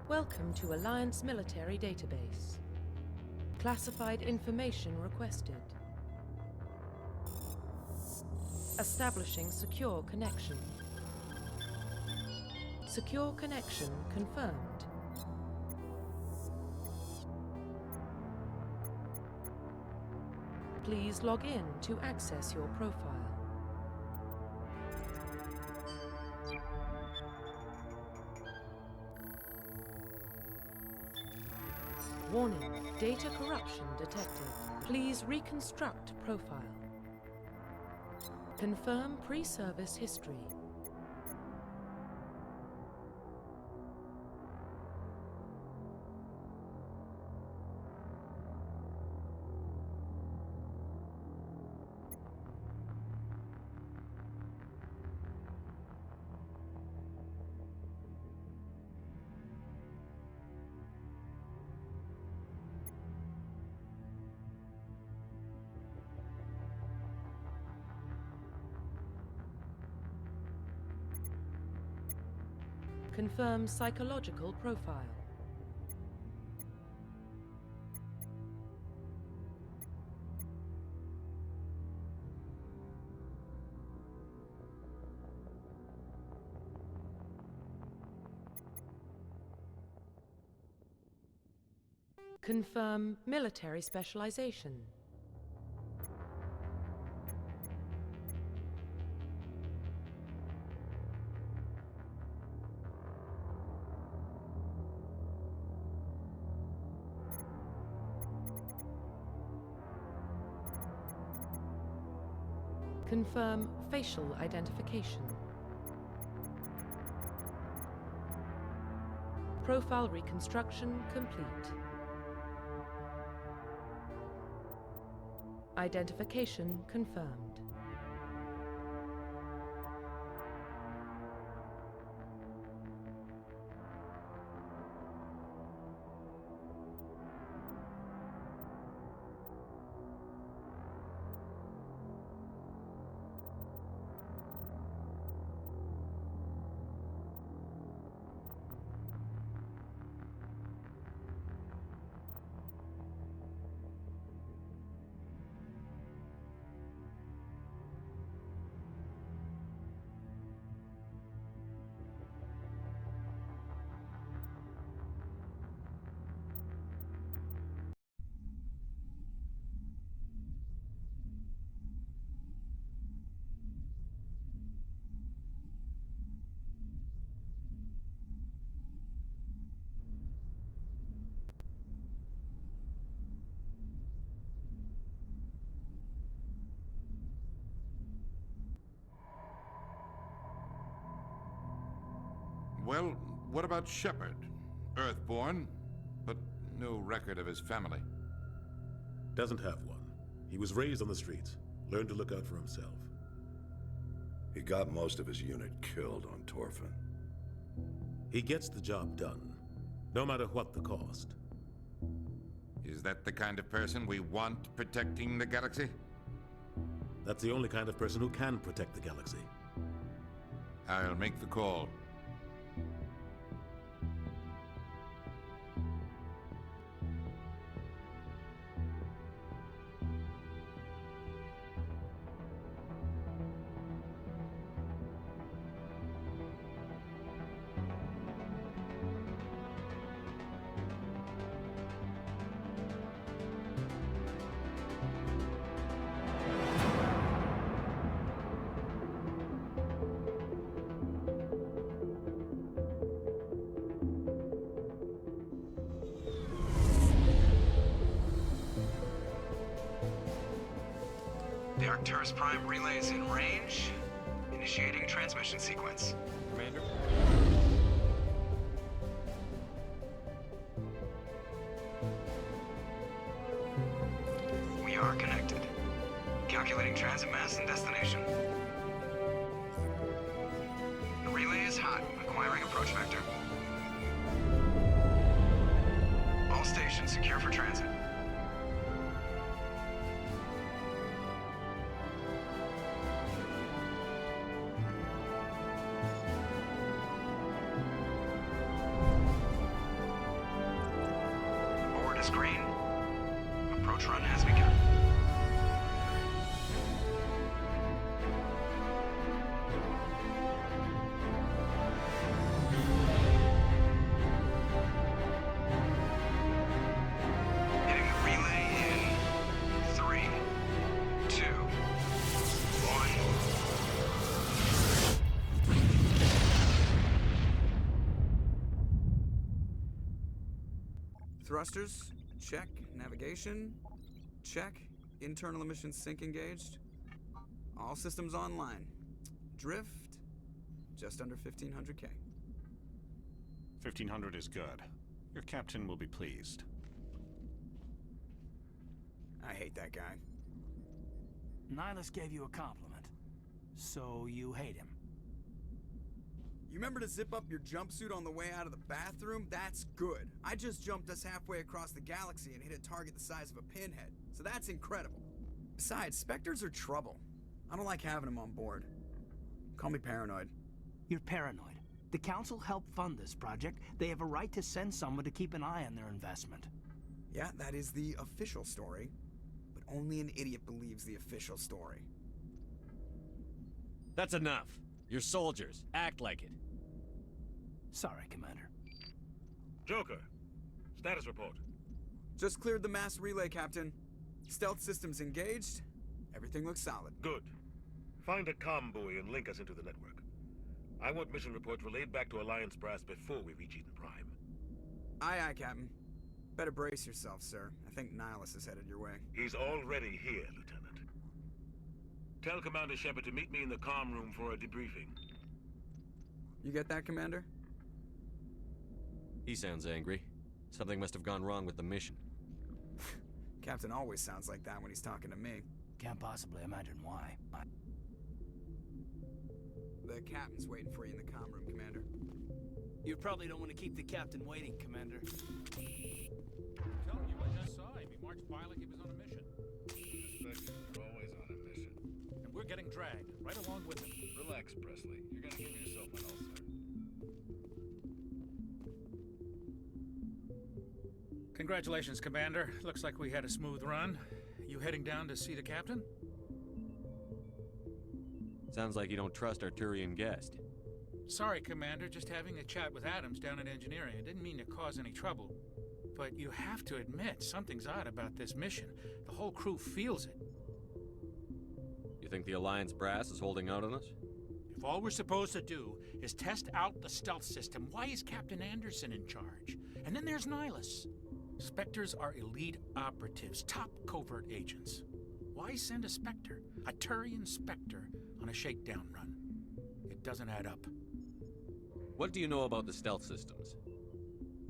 Welcome to Alliance Military Database. Classified information requested. Establishing secure connection. Secure connection confirmed. Please log in to access your profile. Warning, data corruption detected. Please reconstruct profile. Confirm pre-service history. Confirm psychological profile. Confirm military specialization. Confirm facial identification. Profile reconstruction complete. Identification confirmed. Well, what about Shepard? Earthborn, but no record of his family. Doesn't have one. He was raised on the streets, learned to look out for himself. He got most of his unit killed on Torfin. He gets the job done, no matter what the cost. Is that the kind of person we want protecting the galaxy? That's the only kind of person who can protect the galaxy. I'll make the call. The Arcturus Prime relay is in range. Initiating transmission sequence. Commander? We are connected. Calculating transit mass and destination. The relay is hot. Acquiring approach vector. All stations secure for transit. is green. Approach run has begun. Hitting the relay in 3, 2, 1. Thrusters, check. Navigation, check. Internal emissions sync engaged. All systems online. Drift, just under 1500K. 1500 is good. Your captain will be pleased. I hate that guy. Nihilus gave you a compliment, so you hate him. You remember to zip up your jumpsuit on the way out of the bathroom? That's good. I just jumped us halfway across the galaxy and hit a target the size of a pinhead, so that's incredible. Besides, Spectres are trouble. I don't like having them on board. Call me paranoid. You're paranoid. The Council helped fund this project. They have a right to send someone to keep an eye on their investment. Yeah, that is the official story, but only an idiot believes the official story. That's enough. You're soldiers. Act like it. Sorry, Commander. Joker, status report. Just cleared the mass relay, Captain. Stealth systems engaged. Everything looks solid. Good. Find a comm buoy and link us into the network. I want mission reports relayed back to Alliance Brass before we reach Eden Prime. Aye, aye, Captain. Better brace yourself, sir. I think Nihilus is headed your way. He's already here, Lieutenant. Tell Commander Shepard to meet me in the comm room for a debriefing. You get that, Commander? He sounds angry. Something must have gone wrong with the mission. Captain always sounds like that when he's talking to me. Can't possibly imagine why. The captain's waiting for you in the comm room, Commander. You probably don't want to keep the captain waiting, Commander. Telling you, I just saw him. He marched by like he was on a mission. Spectres are always on a mission. And we're getting dragged, right along with him. Relax, Presley. You're gonna give yourself an ulcer. Congratulations, Commander. Looks like we had a smooth run. You heading down to see the captain? Sounds like you don't trust our Turian guest. Sorry, Commander. Just having a chat with Adams down in engineering. I didn't mean to cause any trouble. But you have to admit, something's odd about this mission. The whole crew feels it. You think the Alliance brass is holding out on us? If all we're supposed to do is test out the stealth system, why is Captain Anderson in charge? And then there's Nihilus. Spectres are elite operatives, top covert agents. Why send a Spectre, a Turian Spectre, on a shakedown run? It doesn't add up. What do you know about the stealth systems?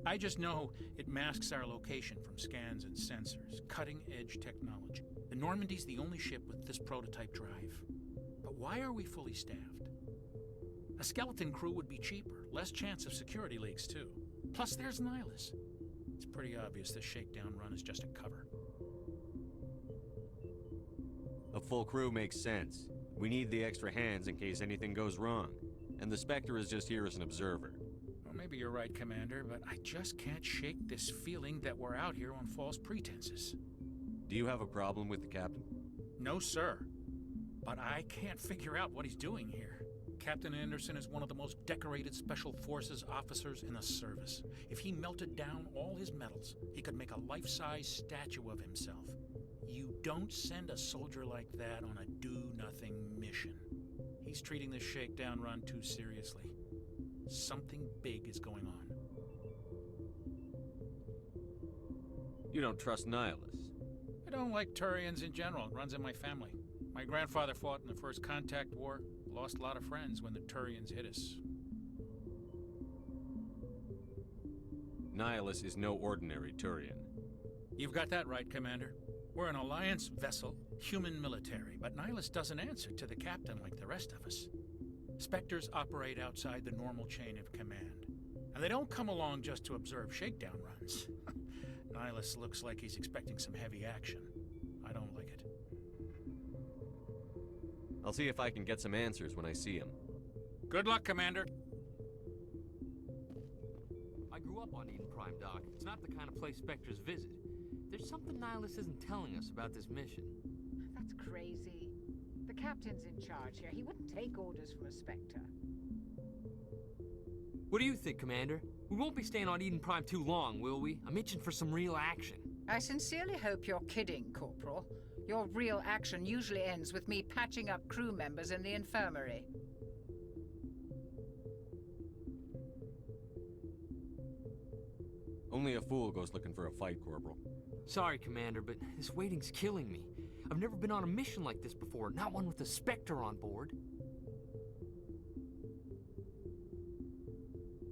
I just know it masks our location from scans and sensors, cutting-edge technology. The Normandy's the only ship with this prototype drive. But why are we fully staffed? A skeleton crew would be cheaper, less chance of security leaks too. Plus there's Nihilus. It's pretty obvious this shakedown run is just a cover. A full crew makes sense. We need the extra hands in case anything goes wrong. And the Spectre is just here as an observer. Well, maybe you're right, Commander, but I just can't shake this feeling that we're out here on false pretenses. Do you have a problem with the captain? No, sir. But I can't figure out what he's doing here. Captain Anderson is one of the most decorated Special Forces officers in the service. If he melted down all his medals, he could make a life-size statue of himself. You don't send a soldier like that on a do-nothing mission. He's treating this shakedown run too seriously. Something big is going on. You don't trust Nihilus? I don't like Turians in general. It runs in my family. My grandfather fought in the First Contact War. Lost a lot of friends when the Turians hit us. Nihilus is no ordinary Turian. You've got that right, Commander. We're an Alliance vessel, human military, but Nihilus doesn't answer to the captain like the rest of us. Spectres operate outside the normal chain of command. And they don't come along just to observe shakedown runs. Nihilus looks like he's expecting some heavy action. I don't like it. I'll see if I can get some answers when I see him. Good luck, Commander. I grew grew up on Eden Prime, Doc. It's not the kind of place Spectres visit. There's something Nihilus isn't telling us about this mission. That's crazy. The captain's in charge here. He wouldn't take orders from a Spectre. What do you think, Commander? We won't be staying on Eden Prime too long, will we? I'm itching for some real action. I sincerely hope you're kidding, Corporal. Your real action usually ends with me patching up crew members in the infirmary. Only a fool goes looking for a fight, Corporal. Sorry, Commander, but this waiting's killing me. I've never been on a mission like this before, not one with a Spectre on board.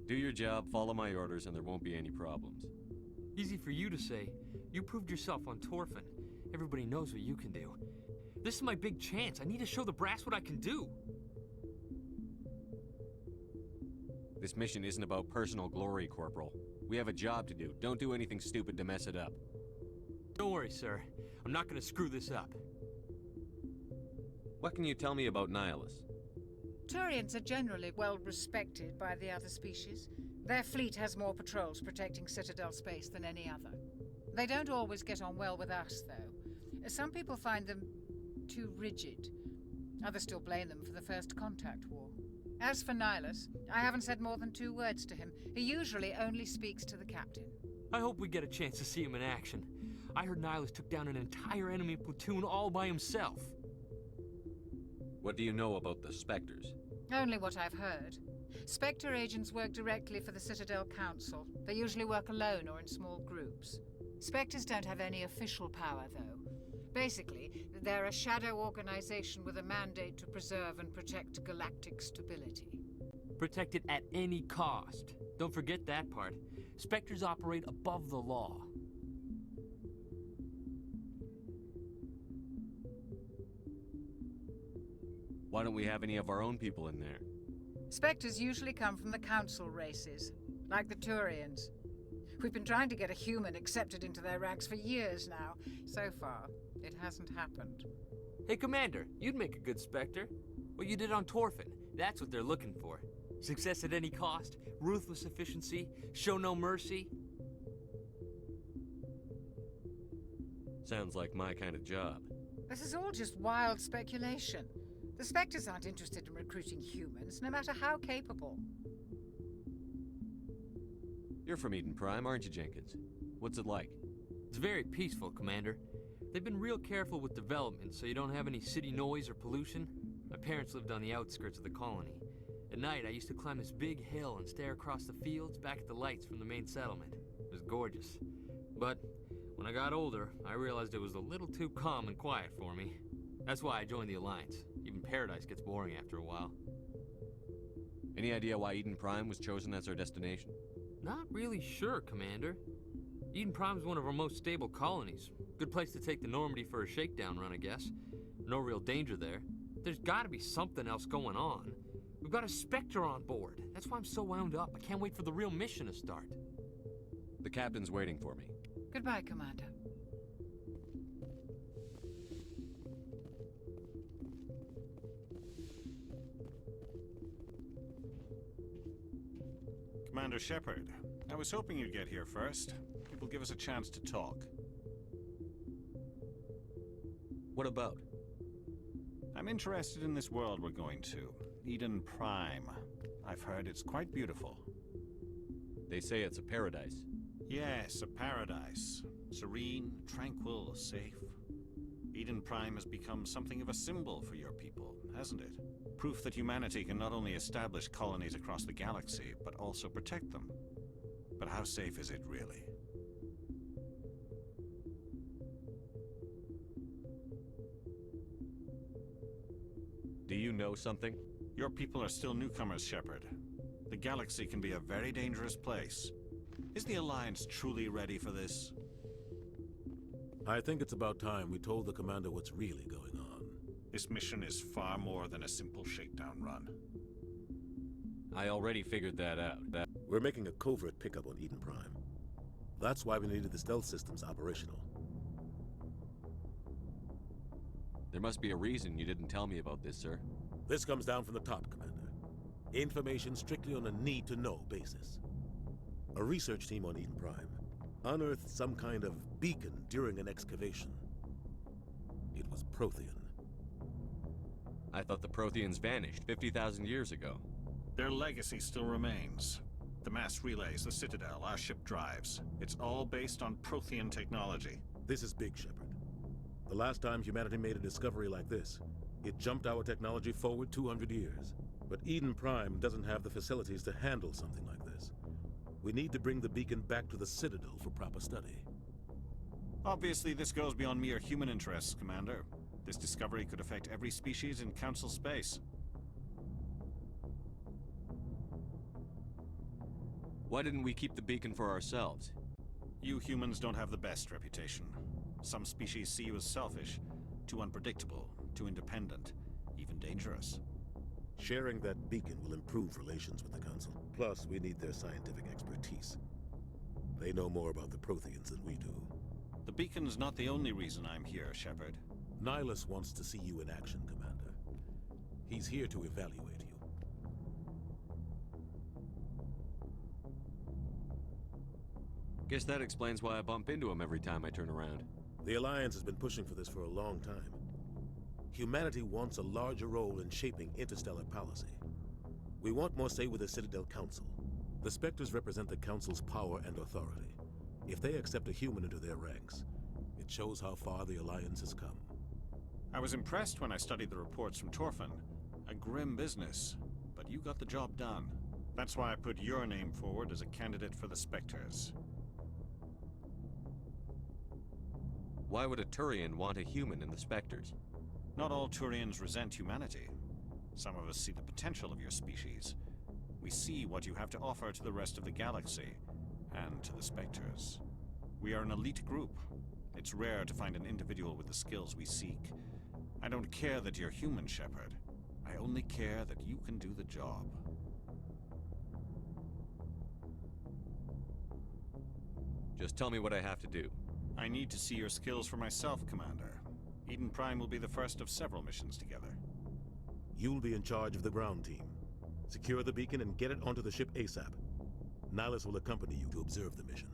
Do your job, follow my orders, and there won't be any problems. Easy for you to say. You proved yourself on Torfin. Everybody knows what you can do. This is my big chance. I need to show the brass what I can do. This mission isn't about personal glory, Corporal. We have a job to do. Don't do anything stupid to mess it up. Don't worry, sir. I'm not gonna screw this up. What can you tell me about Nihilus? Turians are generally well respected by the other species. Their fleet has more patrols protecting Citadel space than any other. They don't always get on well with us, though. Some people find them too rigid. Others still blame them for the First Contact War. As for Nihilus, I haven't said more than 2 words to him. He usually only speaks to the captain. I hope we get a chance to see him in action. I heard Nihilus took down an entire enemy platoon all by himself. What do you know about the Spectres? Only what I've heard. Spectre agents work directly for the Citadel Council. They usually work alone or in small groups. Spectres don't have any official power, though. Basically, they're a shadow organization with a mandate to preserve and protect galactic stability. Protect it at any cost. Don't forget that part. Spectres operate above the law. Why don't we have any of our own people in there? Spectres usually come from the Council races, like the Turians. We've been trying to get a human accepted into their ranks for years now. So far, it hasn't happened. Hey, Commander, you'd make a good Spectre. What you did on Torfin, that's what they're looking for. Success at any cost, ruthless efficiency, show no mercy. Sounds like my kind of job. This is all just wild speculation. The Spectres aren't interested in recruiting humans, no matter how capable. You're from Eden Prime, aren't you, Jenkins? What's it like? It's very peaceful, Commander. They've been real careful with development, so you don't have any city noise or pollution. My parents lived on the outskirts of the colony. At night, I used to climb this big hill and stare across the fields back at the lights from the main settlement. It was gorgeous. But when I got older, I realized it was a little too calm and quiet for me. That's why I joined the Alliance. Even Paradise gets boring after a while. Any idea why Eden Prime was chosen as our destination? Not really sure, Commander. Eden Prime's one of our most stable colonies. Good place to take the Normandy for a shakedown run, I guess. No real danger there. There's gotta be something else going on. We've got a Spectre on board. That's why I'm so wound up. I can't wait for the real mission to start. The captain's waiting for me. Goodbye, Commander. Commander Shepard, I was hoping you'd get here first. It will give us a chance to talk. What about? I'm interested in this world we're going to. Eden Prime. I've heard it's quite beautiful. They say it's a paradise. Yes, a paradise. Serene, tranquil, safe. Eden Prime has become something of a symbol for your people, hasn't it? Proof that humanity can not only establish colonies across the galaxy, but also protect them. But how safe is it really? Do you know something? Your people are still newcomers, Shepard. The galaxy can be a very dangerous place. Is the Alliance truly ready for this? I think it's about time we told the Commander what's really going on. This mission is far more than a simple shakedown run. I already figured that out. We're making a covert pickup on Eden Prime. That's why we needed the stealth systems operational. There must be a reason you didn't tell me about this, sir. This comes down from the top, Commander. Information strictly on a need-to-know basis. A research team on Eden Prime unearthed some kind of beacon during an excavation. It was Prothean. I thought the Protheans vanished 50,000 years ago. Their legacy still remains. The mass relays, the Citadel, our ship drives. It's all based on Prothean technology. This is big, Shepard. The last time humanity made a discovery like this, it jumped our technology forward 200 years. But Eden Prime doesn't have the facilities to handle something like this. We need to bring the beacon back to the Citadel for proper study. Obviously, this goes beyond mere human interests, Commander. This discovery could affect every species in Council space. Why didn't we keep the beacon for ourselves? You humans don't have the best reputation. Some species see you as selfish, too unpredictable, too independent, even dangerous. Sharing that beacon will improve relations with the Council. Plus, we need their scientific expertise. They know more about the Protheans than we do. The beacon's not the only reason I'm here, Shepard. Nihilus wants to see you in action, Commander. He's here to evaluate you. Guess that explains why I bump into him every time I turn around. The Alliance has been pushing for this for a long time. Humanity wants a larger role in shaping interstellar policy. We want more say with the Citadel Council. The Spectres represent the Council's power and authority. If they accept a human into their ranks, it shows how far the Alliance has come. I was impressed when I studied the reports from Torfin. A grim business, but you got the job done. That's why I put your name forward as a candidate for the Spectres. Why would a Turian want a human in the Spectres? Not all Turians resent humanity. Some of us see the potential of your species. We see what you have to offer to the rest of the galaxy, and to the Spectres. We are an elite group. It's rare to find an individual with the skills we seek. I don't care that you're human, Shepard. I only care that you can do the job. Just tell me what I have to do. I need to see your skills for myself, Commander. Eden Prime will be the first of several missions together. You'll be in charge of the ground team. Secure the beacon and get it onto the ship ASAP. Nihilus will accompany you to observe the mission.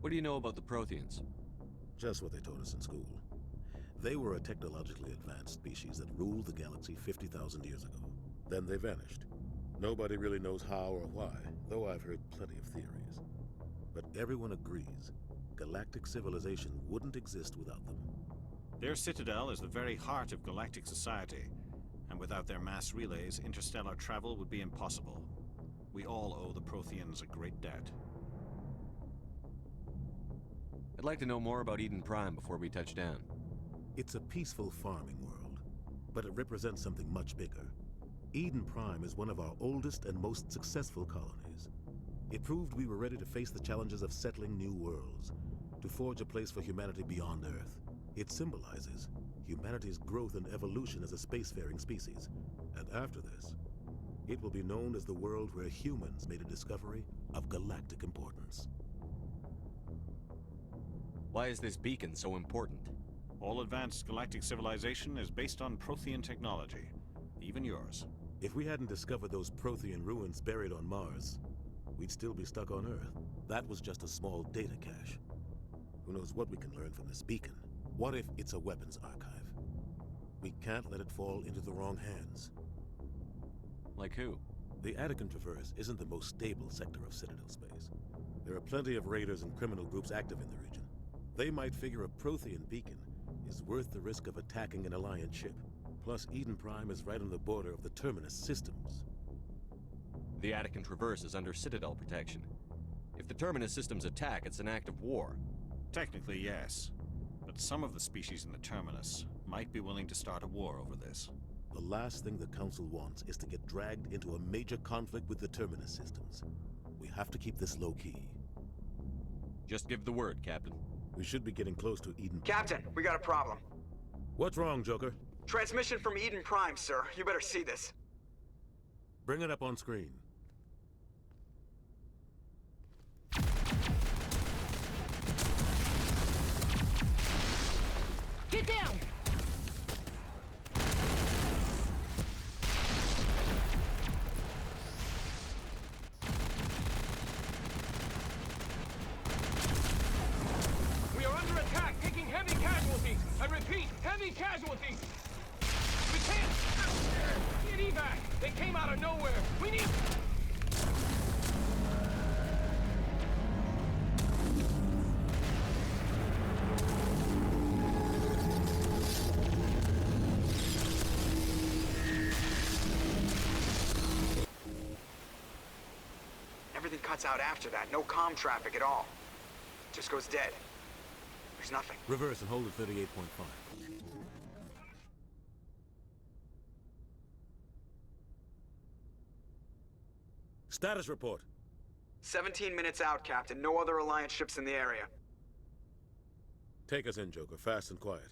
What do you know about the Protheans? Just what they taught us in school. They were a technologically advanced species that ruled the galaxy 50,000 years ago. Then they vanished. Nobody really knows how or why, though I've heard plenty of theories. But everyone agrees, galactic civilization wouldn't exist without them. Their citadel is the very heart of galactic society, and without their mass relays, interstellar travel would be impossible. We all owe the Protheans a great debt. I'd like to know more about Eden Prime before we touch down. It's a peaceful farming world, but it represents something much bigger. Eden Prime is one of our oldest and most successful colonies. It proved we were ready to face the challenges of settling new worlds, to forge a place for humanity beyond Earth. It symbolizes humanity's growth and evolution as a spacefaring species. And after this, it will be known as the world where humans made a discovery of galactic importance. Why is this beacon so important? All advanced galactic civilization is based on Prothean technology, even yours. If we hadn't discovered those Prothean ruins buried on Mars, we'd still be stuck on Earth. That was just a small data cache. Who knows what we can learn from this beacon? What if it's a weapons archive? We can't let it fall into the wrong hands. Like who? The Attican Traverse isn't the most stable sector of Citadel space. There are plenty of raiders and criminal groups active in the region. They might figure a Prothean beacon is worth the risk of attacking an Alliance ship. Plus, Eden Prime is right on the border of the Terminus systems. The Attican Traverse is under Citadel protection. If the Terminus systems attack, it's an act of war. Technically, yes. But some of the species in the Terminus might be willing to start a war over this. The last thing the Council wants is to get dragged into a major conflict with the Terminus systems. We have to keep this low-key. Just give the word, Captain. We should be getting close to Eden. Captain, we got a problem. What's wrong, Joker? Transmission from Eden Prime, sir. You better see this. Bring it up on screen. Get down! I repeat, heavy casualties! We can't... Get evac! They came out of nowhere! We need... Everything cuts out after that. No comm traffic at all. Just goes dead. There's nothing. Reverse and hold at 38.5. Status report. 17 minutes out, Captain. No other Alliance ships in the area. Take us in, Joker. Fast and quiet.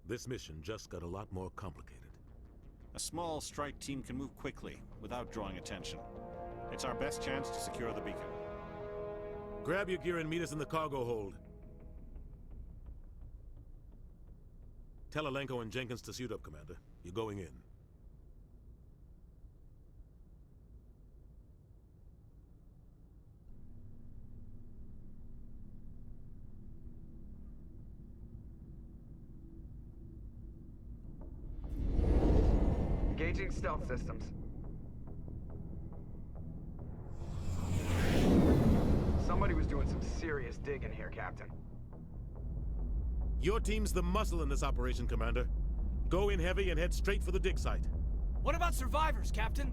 This mission just got a lot more complicated. A small strike team can move quickly, without drawing attention. It's our best chance to secure the beacon. Grab your gear and meet us in the cargo hold. Tell Alenko and Jenkins to suit up, Commander. You're going in. Engaging stealth systems. Somebody was doing some serious digging here, Captain. Your team's the muscle in this operation, Commander. Go in heavy and head straight for the dig site. What about survivors, Captain?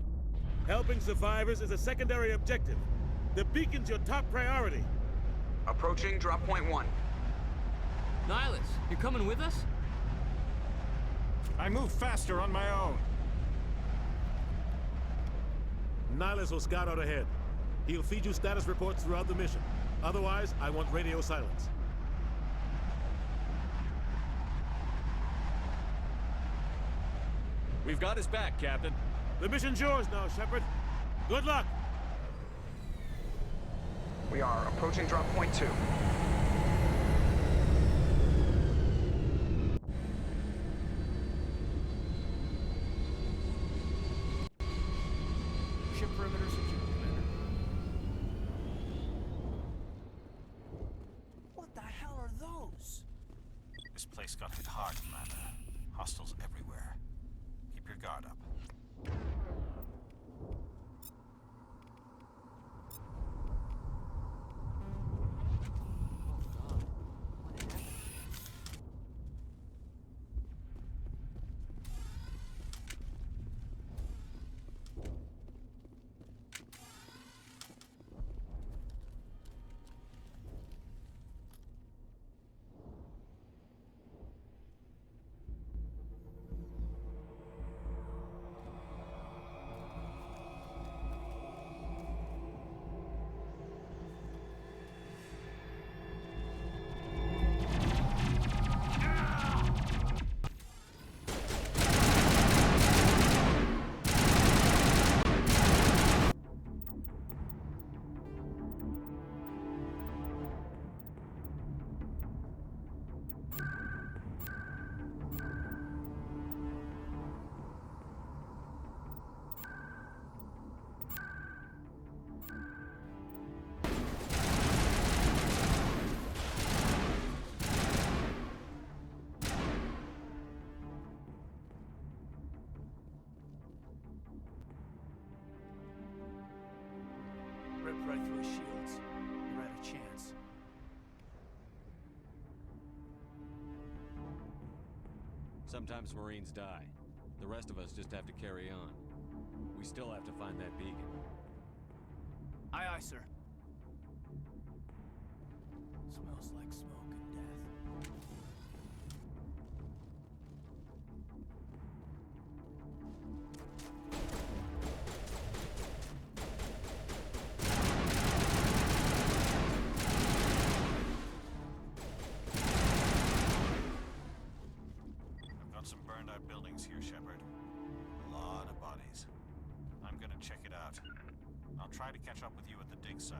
Helping survivors is a secondary objective. The beacon's your top priority. Approaching drop point 1. Nihilus, you coming with us? I move faster on my own. Nihilus will scout out ahead. He'll feed you status reports throughout the mission. Otherwise, I want radio silence. We've got his back, Captain. The mission's yours now, Shepard. Good luck! We are approaching drop point 2. Ship perimeter secure, Commander. What the hell are those? This place got hit hard, Commander. Hostiles everywhere. Keep your guard up. Ripped right through his shields. Never had a chance. Sometimes Marines die. The rest of us just have to carry on. We still have to find that beacon. Aye, aye, sir. Smells like smoke and death. I've got some burned out buildings here, Shepard. A lot of bodies. I'm gonna check it out. I'll try to catch up with you at the dig site.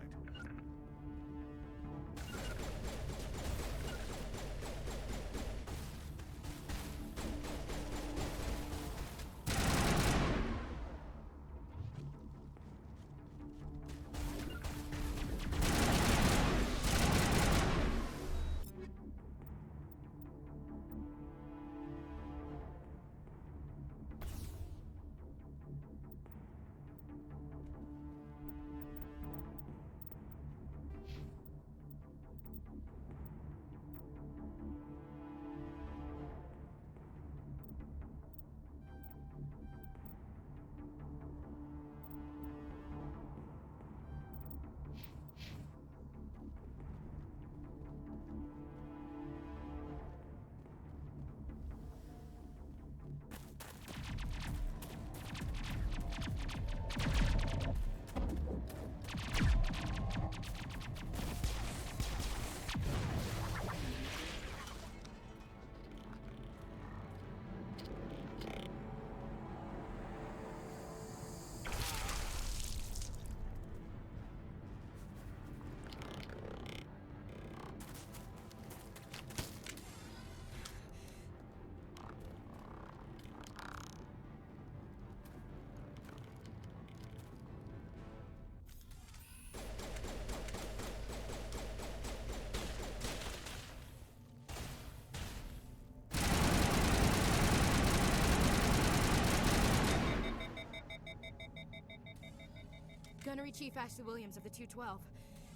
Chief Ashley Williams of the 212.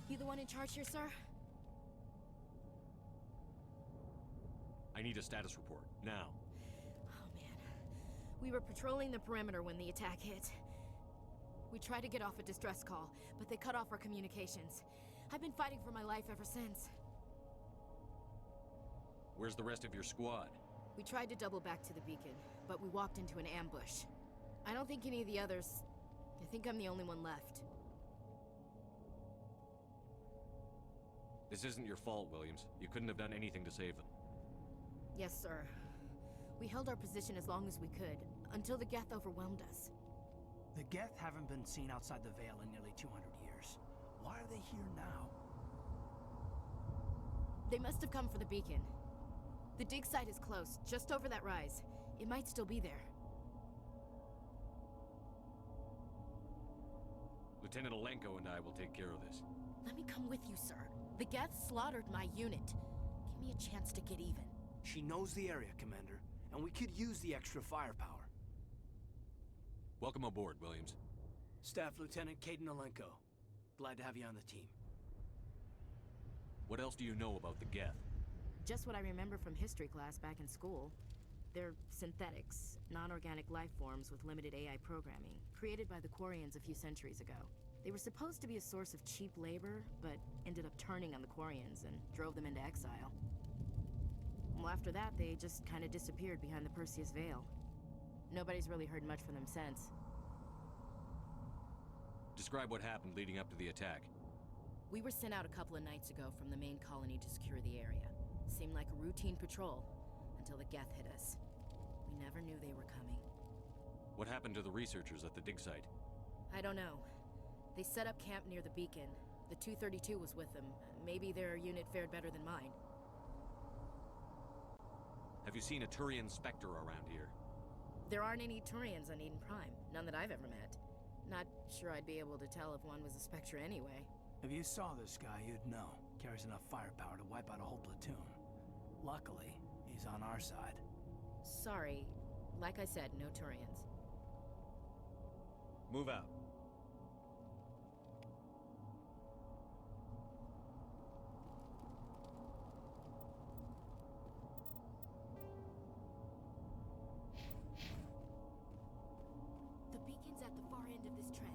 You the one in charge here, sir? I need a status report, now. Oh, man. We were patrolling the perimeter when the attack hit. We tried to get off a distress call, but they cut off our communications. I've been fighting for my life ever since. Where's the rest of your squad? We tried to double back to the beacon, but we walked into an ambush. I don't think any of the others... I think I'm the only one left. This isn't your fault, Williams. You couldn't have done anything to save them. Yes, sir. We held our position as long as we could, until the Geth overwhelmed us. The Geth haven't been seen outside the Veil in nearly 200 years. Why are they here now? They must have come for the beacon. The dig site is close, just over that rise. It might still be there. Lieutenant Alenko and I will take care of this. Let me come with you, sir. The Geth slaughtered my unit. Give me a chance to get even. She knows the area, Commander, and we could use the extra firepower. Welcome aboard, Williams. Staff Lieutenant Caden Alenko. Glad to have you on the team. What else do you know about the Geth? Just what I remember from history class back in school. They're synthetics, non-organic life forms with limited AI programming, created by the Quarians a few centuries ago. They were supposed to be a source of cheap labor, but ended up turning on the Quarians and drove them into exile. Well, after that, they just kind of disappeared behind the Perseus Veil. Nobody's really heard much from them since. Describe what happened leading up to the attack. We were sent out a couple of nights ago from the main colony to secure the area. Seemed like a routine patrol, until the Geth hit us. We never knew they were coming. What happened to the researchers at the dig site? I don't know. They set up camp near the beacon. The 232 was with them. Maybe their unit fared better than mine. Have you seen a Turian Spectre around here? There aren't any Turians on Eden Prime. None that I've ever met. Not sure I'd be able to tell if one was a Spectre anyway. If you saw this guy, you'd know. Carries enough firepower to wipe out a whole platoon. Luckily, he's on our side. Sorry. Like I said, no Turians. Move out. The beacon's at the far end of this trench.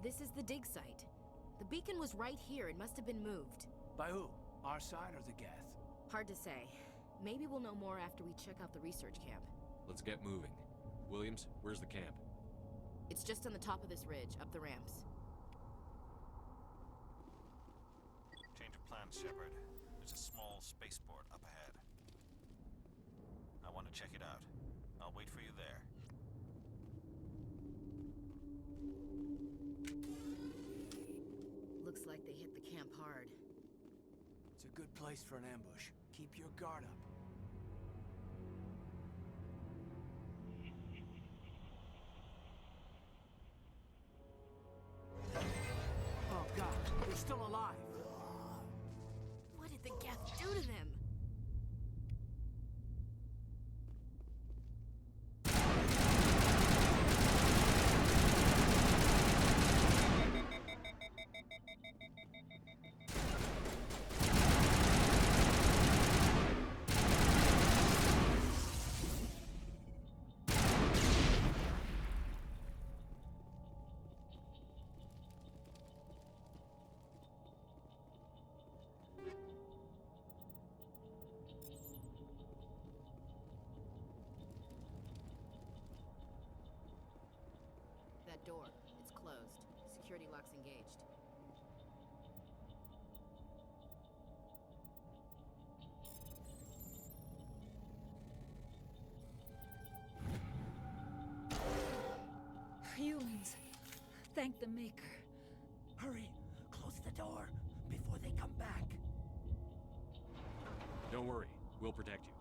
This is the dig site. The beacon was right here. It must have been moved. By who? Our side or the Geth? Hard to say. Maybe we'll know more after we check out the research camp. Let's get moving. Williams, where's the camp? It's just on the top of this ridge, up the ramps. Change of plans, Shepard. There's a small spaceport up ahead. I want to check it out. I'll wait for you there. Looks like they hit the camp hard. It's a good place for an ambush. Keep your guard up. Oh God, they're still alive. What did the Geth do to them? that door. It's closed. Security lock's engaged. Humans. Thank the Maker. Hurry! Close the door before they come back. Don't worry. We'll protect you.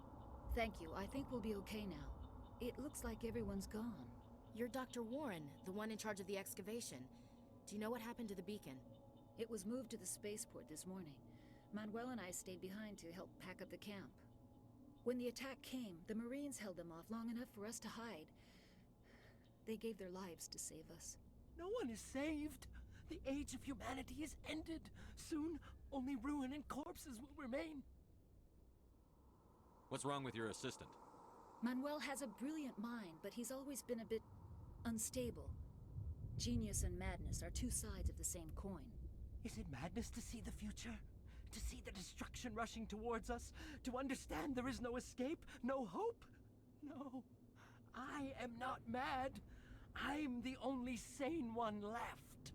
Thank you. I think we'll be okay now. It looks like everyone's gone. You're Dr. Warren, the one in charge of the excavation. Do you know what happened to the beacon? It was moved to the spaceport this morning. Manuel and I stayed behind to help pack up the camp. When the attack came, the Marines held them off long enough for us to hide. They gave their lives to save us. No one is saved. The age of humanity is ended. Soon, only ruin and corpses will remain. What's wrong with your assistant? Manuel has a brilliant mind, but he's always been a bit unstable. Genius and madness are two sides of the same coin. Is it madness to see the future? To see the destruction rushing towards us? To understand there is no escape? No hope? No. I am not mad. I'm the only sane one left.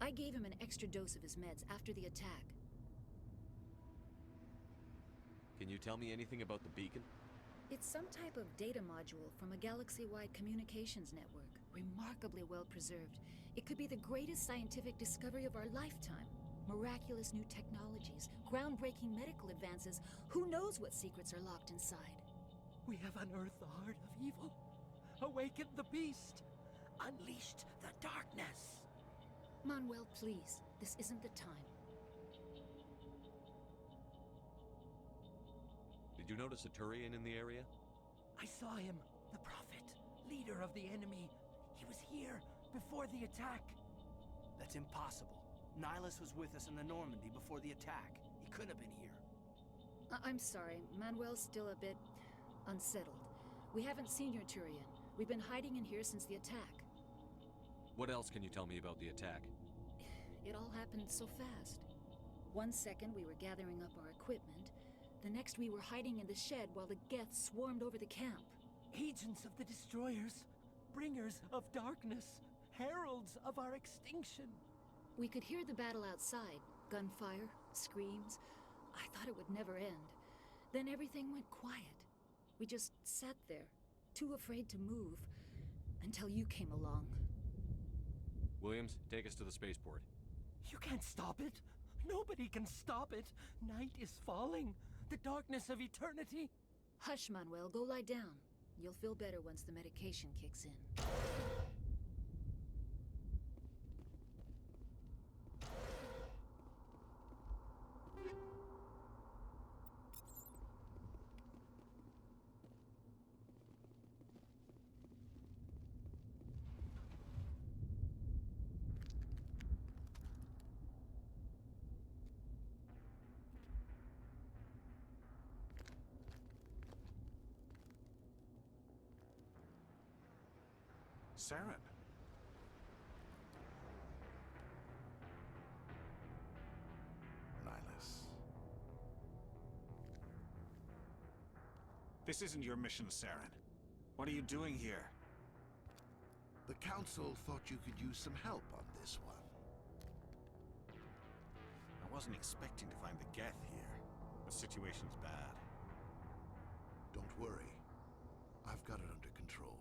I gave him an extra dose of his meds after the attack. Can you tell me anything about the beacon? It's some type of data module from a galaxy-wide communications network. Remarkably well preserved. It could be the greatest scientific discovery of our lifetime. Miraculous new technologies, groundbreaking medical advances. Who knows what secrets are locked inside? We have unearthed the heart of evil, awakened the beast, unleashed the darkness. Manuel, please. This isn't the time. Did you notice a Turian in the area? I saw him, the Prophet, leader of the enemy. He was here before the attack. That's impossible. Nihilus was with us in the Normandy before the attack. He couldn't have been here. I'm sorry. Manuel's still a bit unsettled. We haven't seen your Turian. We've been hiding in here since the attack. What else can you tell me about the attack? It all happened so fast. 1 second we were gathering up our equipment. The next we were hiding in the shed while the Geth swarmed over the camp. Agents of the Destroyers, bringers of darkness, heralds of our extinction. We could hear the battle outside. Gunfire, screams. I thought it would never end. Then everything went quiet. We just sat there, too afraid to move, until you came along. Williams, take us to the spaceport. You can't stop it. Nobody can stop it. Night is falling. The darkness of eternity. Hush, Manuel. Go lie down. You'll feel better once the medication kicks in. Saren. Nihilus. This isn't your mission, Saren. What are you doing here? The Council thought you could use some help on this one. I wasn't expecting to find the Geth here. The situation's bad. Don't worry. I've got it under control.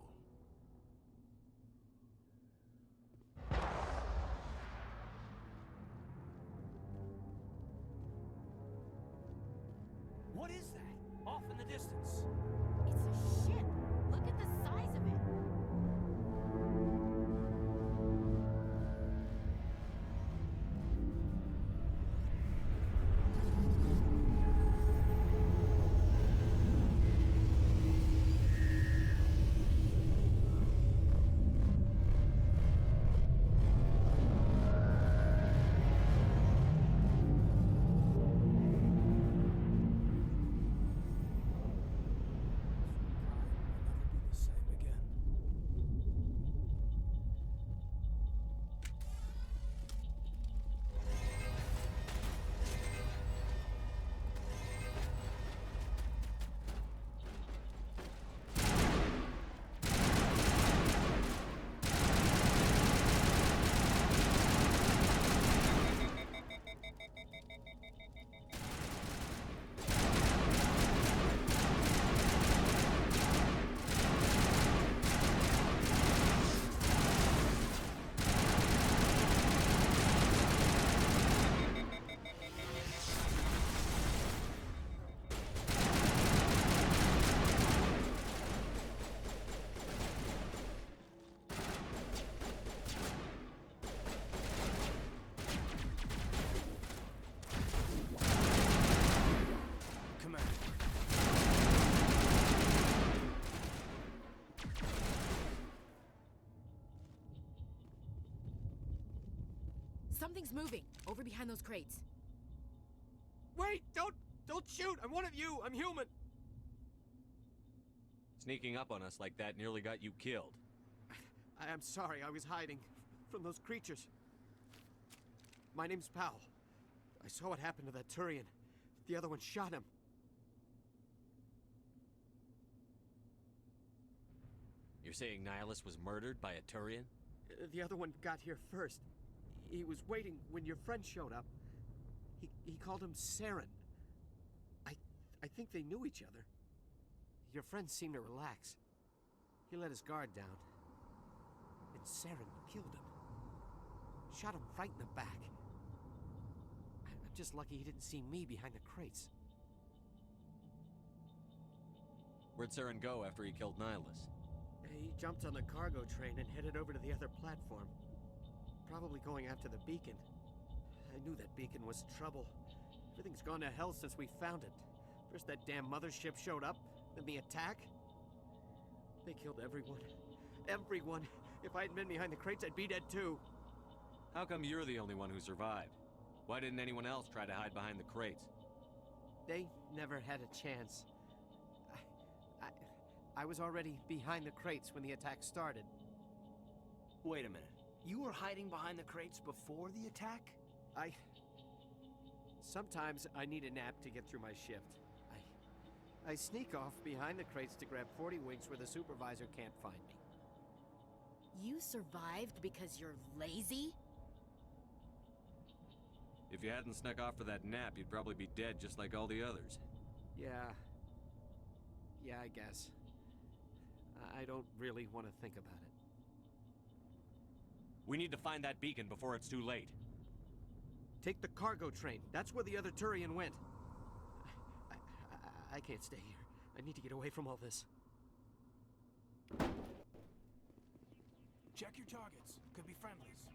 What is that? Off in the distance. It's a ship. Look at the size of it. Something's moving, over behind those crates. Wait! Don't shoot! I'm one of you! I'm human! Sneaking up on us like that nearly got you killed. I am sorry, I was hiding from those creatures. My name's Powell. I saw what happened to that Turian. The other one shot him. You're saying Nihilus was murdered by a Turian? The other one got here first. He was waiting when your friend showed up. He called him Saren. I think they knew each other. Your friend seemed to relax. He let his guard down. And Saren killed him. Shot him right in the back. I'm just lucky he didn't see me behind the crates. Where'd Saren go after he killed Nihilus? He jumped on the cargo train and headed over to the other platform. Probably going after the beacon. I knew that beacon was trouble. Everything's gone to hell since we found it. First that damn mothership showed up, then the attack. They killed everyone. Everyone! If I hadn't been behind the crates, I'd be dead too. How come you're the only one who survived? Why didn't anyone else try to hide behind the crates? They never had a chance. I was already behind the crates when the attack started. Wait a minute. You were hiding behind the crates before the attack? Sometimes I need a nap to get through my shift. I sneak off behind the crates to grab 40 winks where the supervisor can't find me. You survived because you're lazy? If you hadn't snuck off for that nap, you'd probably be dead just like all the others. Yeah, I guess. I don't really want to think about it. We need to find that beacon before it's too late. Take the cargo train. That's where the other Turian went. I can't stay here. I need to get away from all this. Check your targets. Could be friendlies.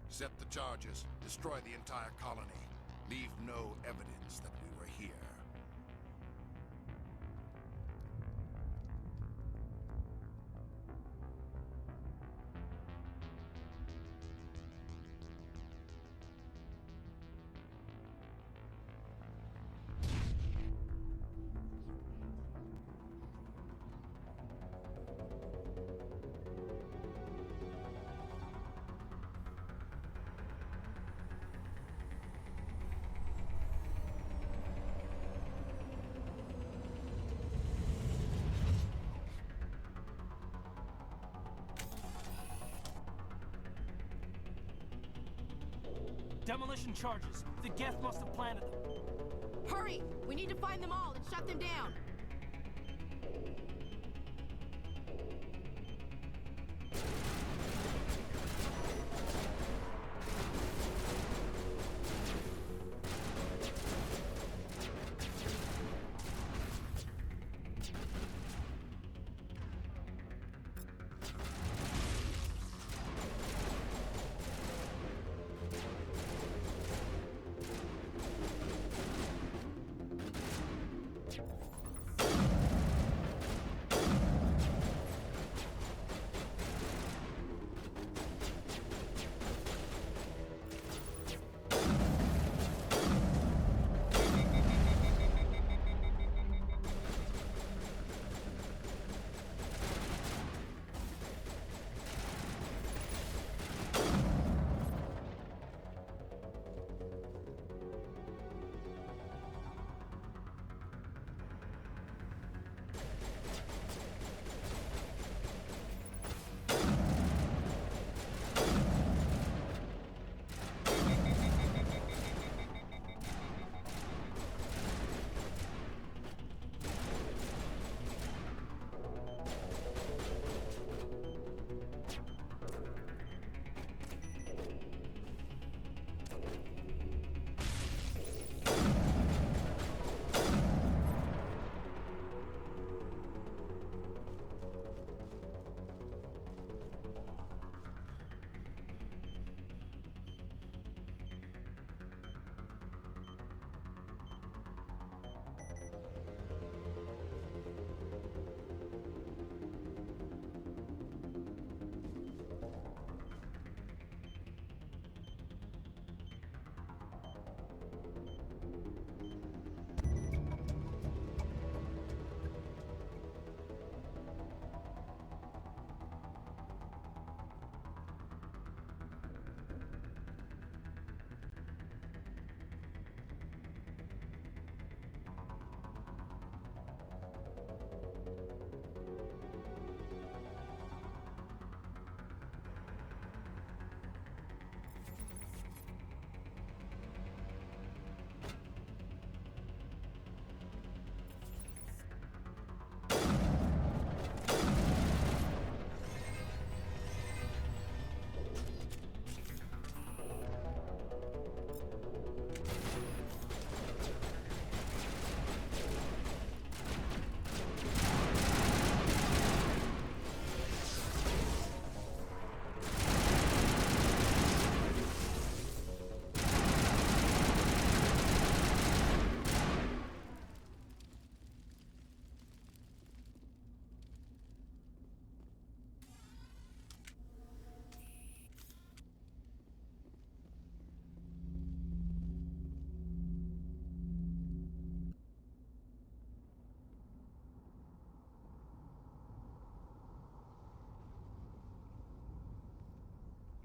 Set the charges. Destroy the entire colony. Leave no evidence that we were here. Demolition charges. The Geth must have planted them. Hurry! We need to find them all and shut them down!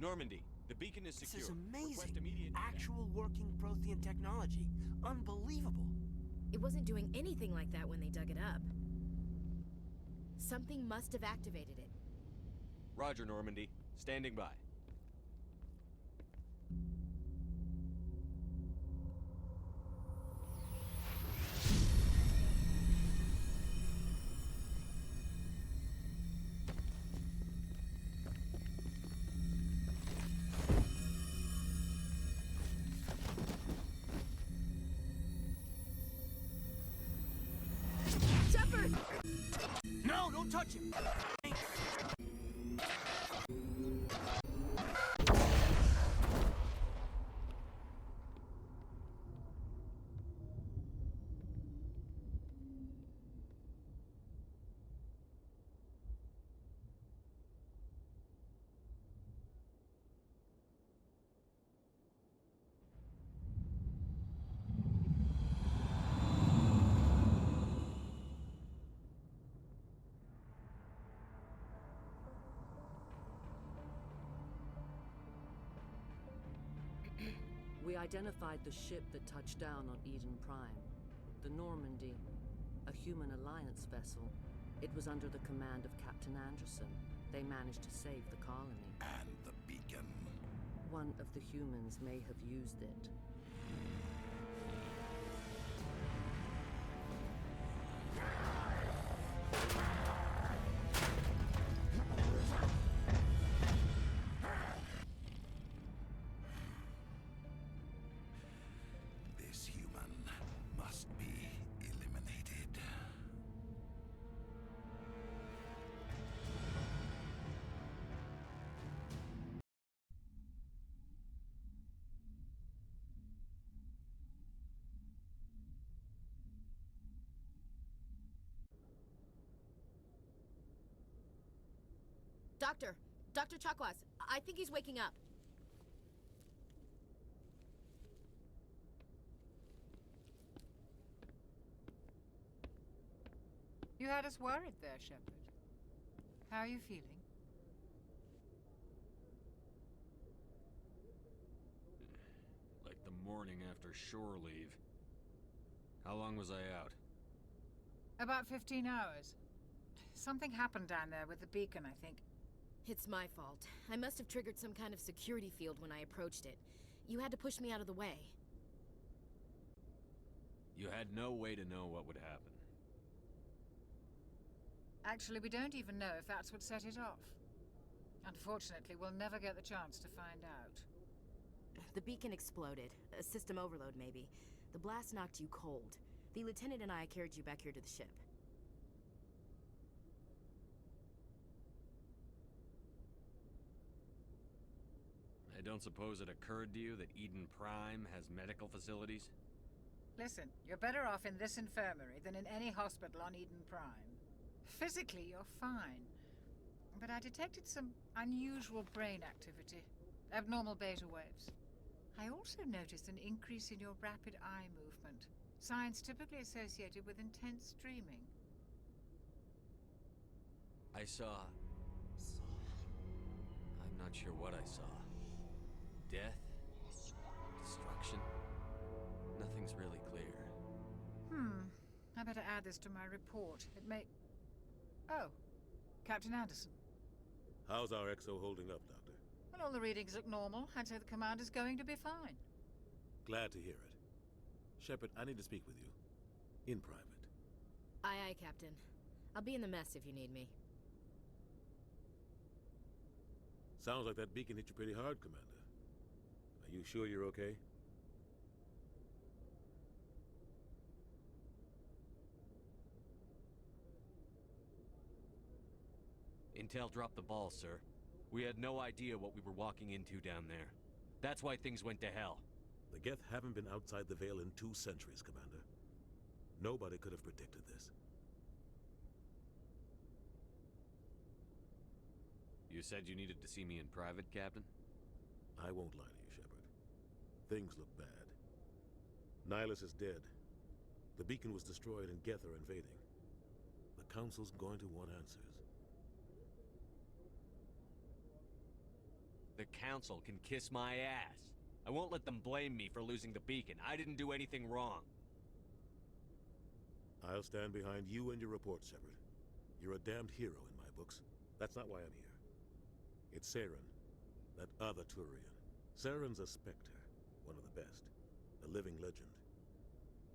Normandy, the beacon is This secure. is amazing. Request immediate... Actual working Prothean technology. Unbelievable. It wasn't doing anything like that when they dug it up. Something must have activated it. Roger, Normandy. Standing by. Shepard! No, don't touch him! We identified the ship that touched down on Eden Prime. The Normandy, a human alliance vessel. It was under the command of Captain Anderson. They managed to save the colony. And the beacon. one of the humans may have used it. This human must be eliminated. Dr. Chakwas, I think he's waking up. You had us worried there, Shepard. How are you feeling? Like the morning after shore leave. How long was I out? About 15 hours. Something happened down there with the beacon, I think. It's my fault. I must have triggered some kind of security field when I approached it. You had to push me out of the way. You had no way to know what would happen. Actually, we don't even know if that's what set it off. Unfortunately, we'll never get the chance to find out. The beacon exploded. A system overload, maybe. The blast knocked you cold. The lieutenant and I carried you back here to the ship. I don't suppose it occurred to you that Eden Prime has medical facilities? Listen, you're better off in this infirmary than in any hospital on Eden Prime. Physically, you're fine. But I detected some unusual brain activity. Abnormal beta waves. I also noticed an increase in your rapid eye movement. Signs typically associated with intense dreaming. I saw... I'm not sure what I saw. Death? Destruction? Nothing's really clear. I better add this to my report. It may... Oh, Captain Anderson. How's our XO holding up, Doctor? Well, all the readings look normal. I'd say the commander's going to be fine. Glad to hear it. Shepard, I need to speak with you. In private. Aye, aye, Captain. I'll be in the mess if you need me. Sounds like that beacon hit you pretty hard, Commander. Are you sure you're okay? Intel dropped the ball, sir. We had no idea what we were walking into down there. That's why things went to hell. The Geth haven't been outside the Veil in 2 centuries, Commander. Nobody could have predicted this. You said you needed to see me in private, Captain? I won't lie to you, Shepard. Things look bad. Nihilus is dead. The beacon was destroyed and Geth are invading. The Council's going to want answers. The Council can kiss my ass. I won't let them blame me for losing the beacon. I didn't do anything wrong. I'll stand behind you and your report, Shepard. You're a damned hero in my books. That's not why I'm here. It's Saren, that other Turian. Saren's a Spectre, one of the best, a living legend.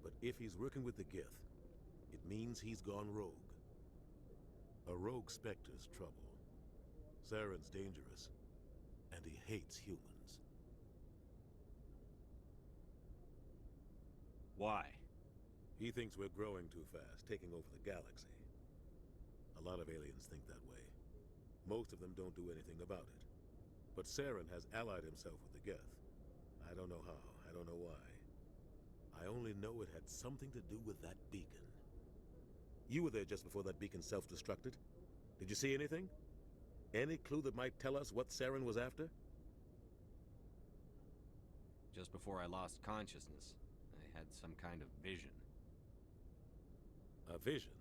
But if he's working with the Geth, it means he's gone rogue. A rogue Spectre's trouble. Saren's dangerous, and he hates humans. Why? He thinks we're growing too fast, taking over the galaxy. A lot of aliens think that way. Most of them don't do anything about it. But Saren has allied himself with the Geth. I don't know how, I don't know why. I only know it had something to do with that beacon. You were there just before that beacon self-destructed. Did you see anything? Any clue that might tell us what Saren was after? Just before I lost consciousness, I had some kind of vision. A vision?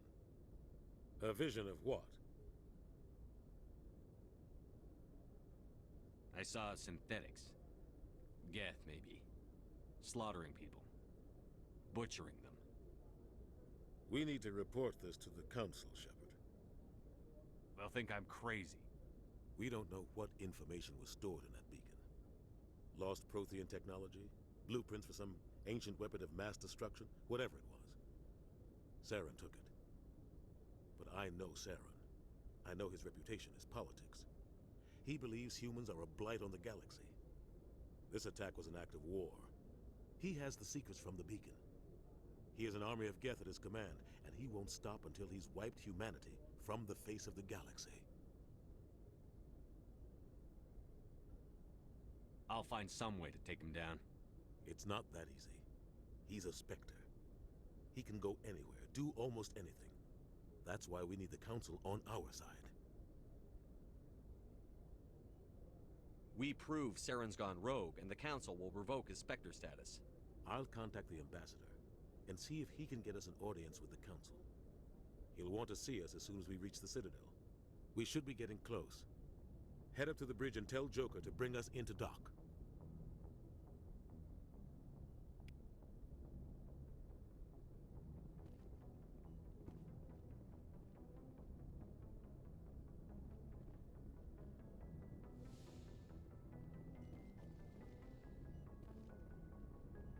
A vision of what? I saw synthetics. Geth, maybe. Slaughtering people. Butchering them. We need to report this to the Council, Shepard. They'll think I'm crazy. We don't know what information was stored in that beacon. lost Prothean technology, blueprints for some ancient weapon of mass destruction, whatever it was. Saren took it. But I know Saren. I know his reputation is politics. He believes humans are a blight on the galaxy. This attack was an act of war. He has the secrets from the beacon. He has an army of Geth at his command, and he won't stop until he's wiped humanity from the face of the galaxy. I'll find some way to take him down. It's not that easy. He's a Spectre. He can go anywhere, do almost anything. That's why we need the Council on our side. We prove Saren's gone rogue, and the Council will revoke his Spectre status. I'll contact the Ambassador and see if he can get us an audience with the Council. He'll want to see us as soon as we reach the Citadel. We should be getting close. Head up to the bridge and tell Joker to bring us into dock.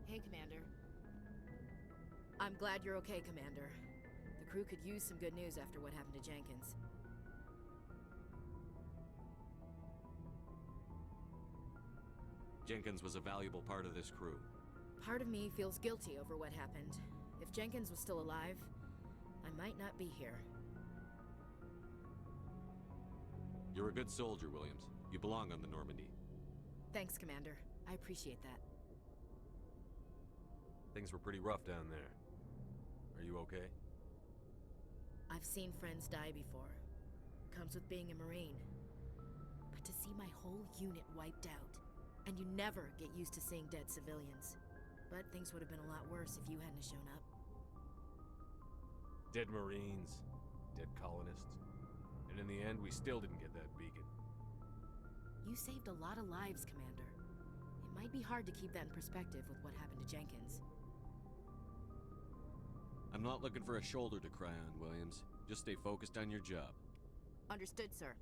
Hey, Commander. I'm glad you're okay, Commander. The crew could use some good news after what happened to Jenkins. Jenkins was a valuable part of this crew. Part of me feels guilty over what happened. If Jenkins was still alive, I might not be here. You're a good soldier, Williams. You belong on the Normandy. Thanks, Commander. I appreciate that. Things were pretty rough down there. Are you okay? I've seen friends die before. Comes with being a Marine. But to see my whole unit wiped out, and you never get used to seeing dead civilians. But things would have been a lot worse if you hadn't shown up. Dead Marines, dead colonists. And in the end, we still didn't get that beacon. You saved a lot of lives, Commander. It might be hard to keep that in perspective with what happened to Jenkins. I'm not looking for a shoulder to cry on, Williams. Just stay focused on your job. Understood, sir.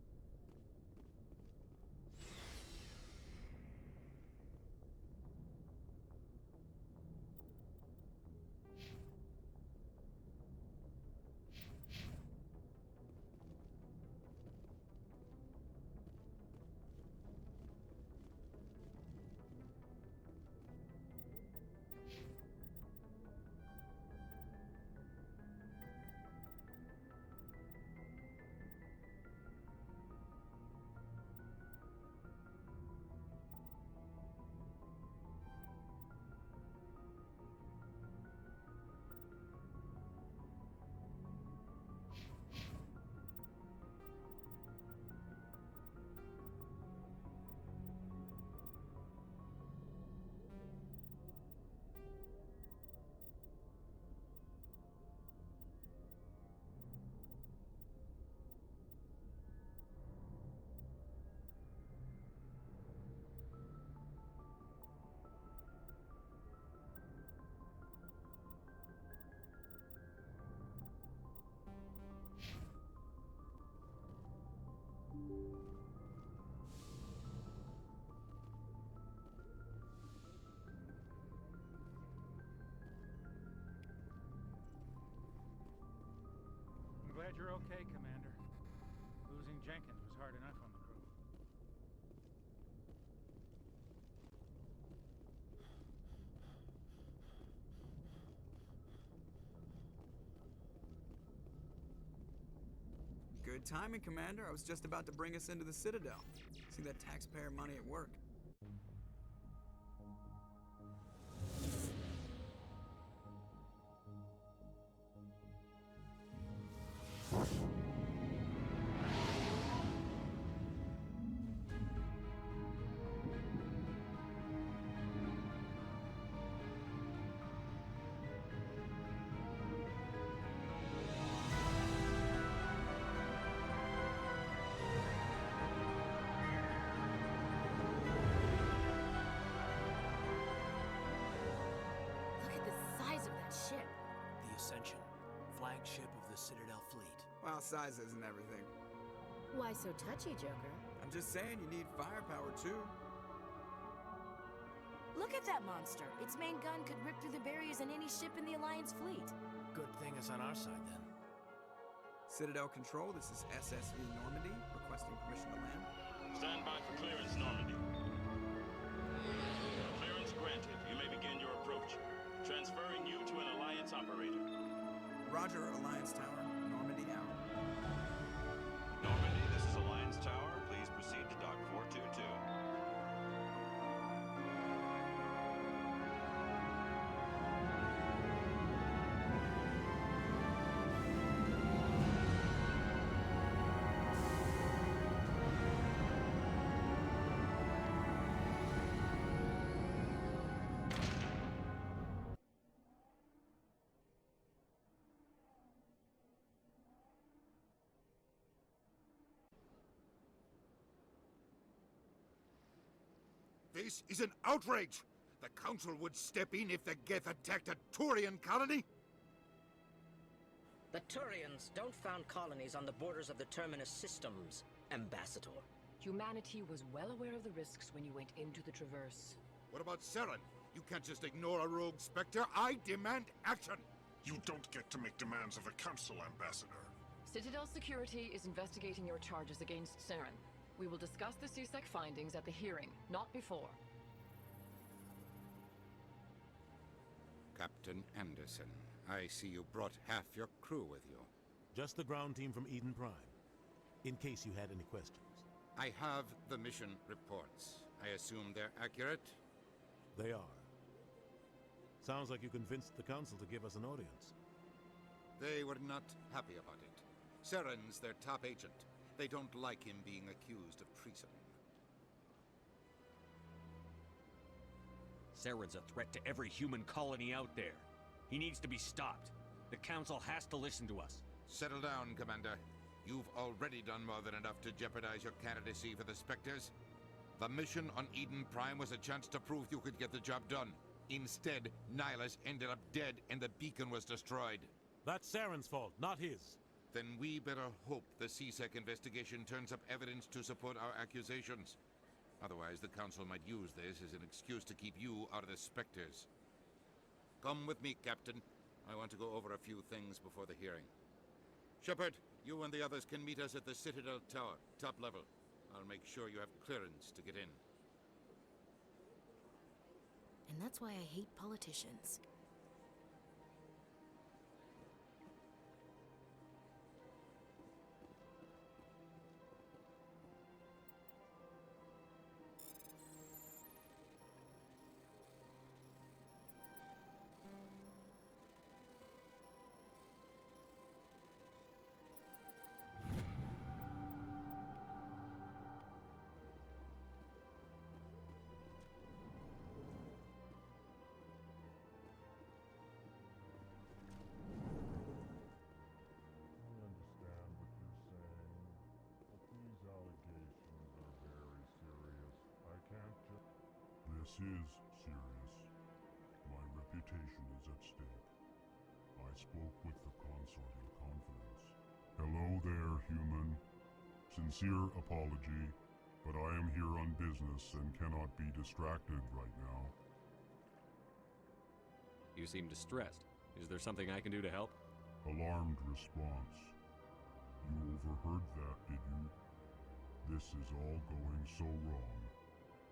I'm glad you're okay, Commander. Losing Jenkins was hard enough on the crew. Good timing, Commander. I was just about to bring us into the Citadel. See that taxpayer money at work. Flagship of the Citadel fleet. Well, size isn't everything. Why so touchy, Joker? I'm just saying you need firepower, too. Look at that monster. Its main gun could rip through the barriers in any ship in the Alliance fleet. Good thing it's on our side, then. Citadel Control, this is SSV Normandy, requesting permission to land. Stand by for clearance, Normandy. Clearance granted. You may begin your approach. Transferring you to an Alliance operator. Roger, Alliance Tower. Normandy out. Normandy, this is Alliance Tower. Please proceed to Dock 422. This is an outrage! The Council would step in if the Geth attacked a Turian colony? The Turians don't found colonies on the borders of the Terminus systems, Ambassador. Humanity was well aware of the risks when you went into the Traverse. What about Saren? You can't just ignore a rogue Spectre. I demand action! You don't get to make demands of the Council, Ambassador. Citadel Security is investigating your charges against Saren. We will discuss the CSEC findings at the hearing, not before. Captain Anderson, I see you brought half your crew with you. Just the ground team from Eden Prime, in case you had any questions. I have the mission reports. I assume they're accurate? They are. Sounds like you convinced the Council to give us an audience. They were not happy about it. Saren's their top agent. They don't like him being accused of treason. Saren's a threat to every human colony out there. He needs to be stopped. The Council has to listen to us. Settle down, Commander. You've already done more than enough to jeopardize your candidacy for the Spectres. The mission on Eden Prime was a chance to prove you could get the job done. Instead, Nihilus ended up dead and the beacon was destroyed. That's Saren's fault, not his. Then we better hope the CSEC investigation turns up evidence to support our accusations. Otherwise, the Council might use this as an excuse to keep you out of the Spectres. Come with me, Captain. I want to go over a few things before the hearing. Shepard, you and the others can meet us at the Citadel Tower, top level. I'll make sure you have clearance to get in. And that's why I hate politicians. This is serious. My reputation is at stake. I spoke with the consort in confidence. Hello there, human. Sincere apology, but I am here on business and cannot be distracted right now. You seem distressed. Is there something I can do to help? Alarmed response. You overheard that, did you? This is all going so wrong.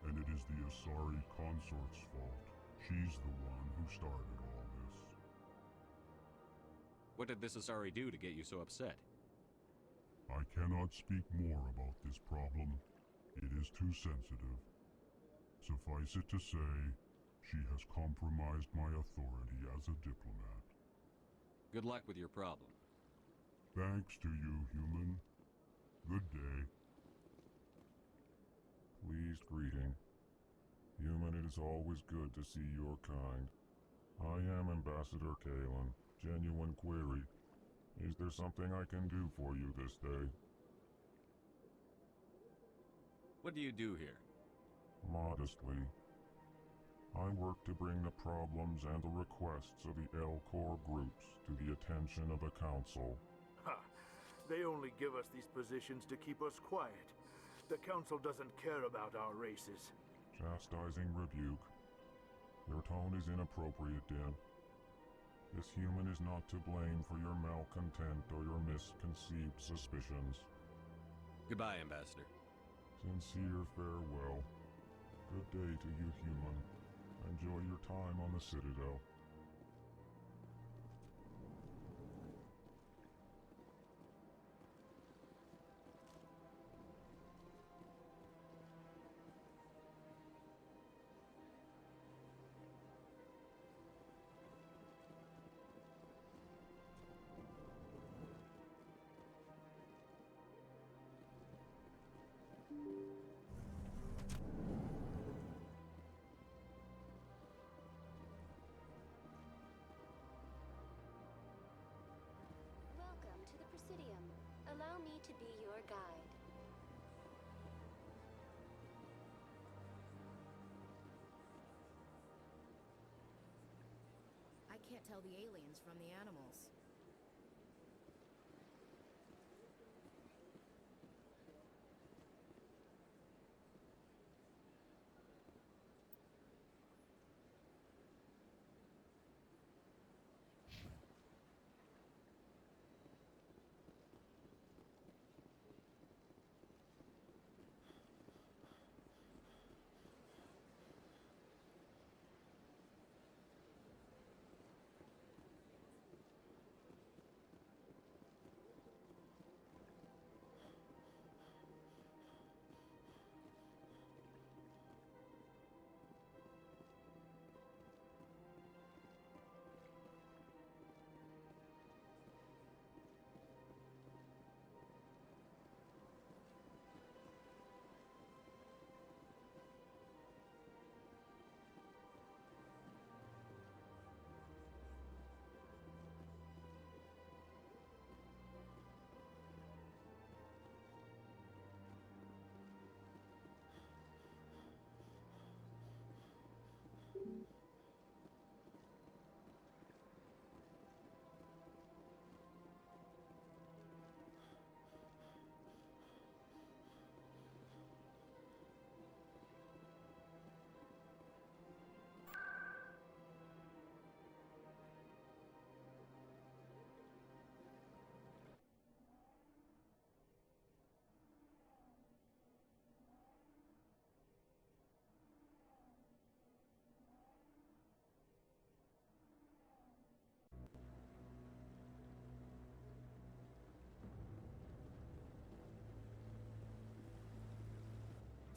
And it is the Asari consort's fault. She's the one who started all this. What did this Asari do to get you so upset? I cannot speak more about this problem. It is too sensitive. Suffice it to say, she has compromised my authority as a diplomat. Good luck with your problem. Thanks to you, human. Good day. Pleased greeting. Human, it is always good to see your kind. I am Ambassador Kalen. Genuine query. Is there something I can do for you this day? What do you do here? Modestly. I work to bring the problems and the requests of the L-Corps groups to the attention of the Council. Ha! They only give us these positions to keep us quiet. The Council doesn't care about our races. Chastising rebuke. Your tone is inappropriate, Din. This human is not to blame for your malcontent or your misconceived suspicions. Goodbye, Ambassador. Sincere farewell. Good day to you, human. Enjoy your time on the Citadel. Welcome to the Presidium. Allow me to be your guide. I can't tell the aliens from the animals.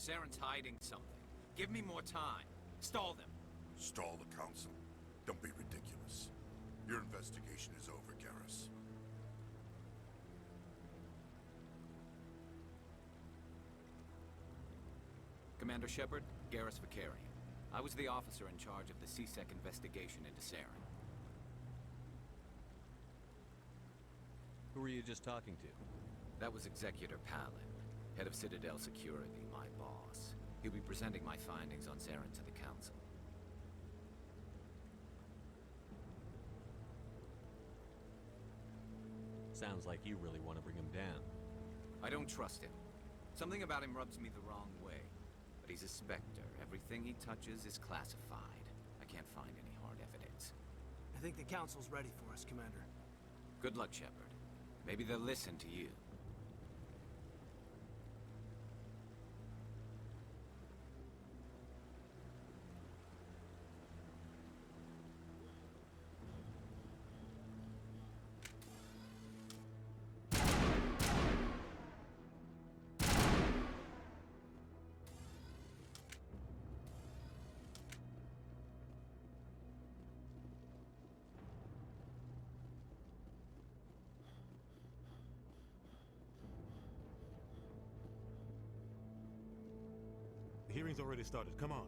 Saren's hiding something. Give me more time. Stall them. Stall the Council? Don't be ridiculous. Your investigation is over, Garrus. Commander Shepard, Garrus Vakarian. I was the officer in charge of the C-Sec investigation into Saren. Who were you just talking to? That was Executor Palin, head of Citadel Security, my boss. He'll be presenting my findings on Saren to the Council. Sounds like you really want to bring him down. I don't trust him. Something about him rubs me the wrong way. But he's a Spectre. Everything he touches is classified. I can't find any hard evidence. I think the Council's ready for us, Commander. Good luck, Shepard. Maybe they'll listen to you. The hearing's already started. Come on.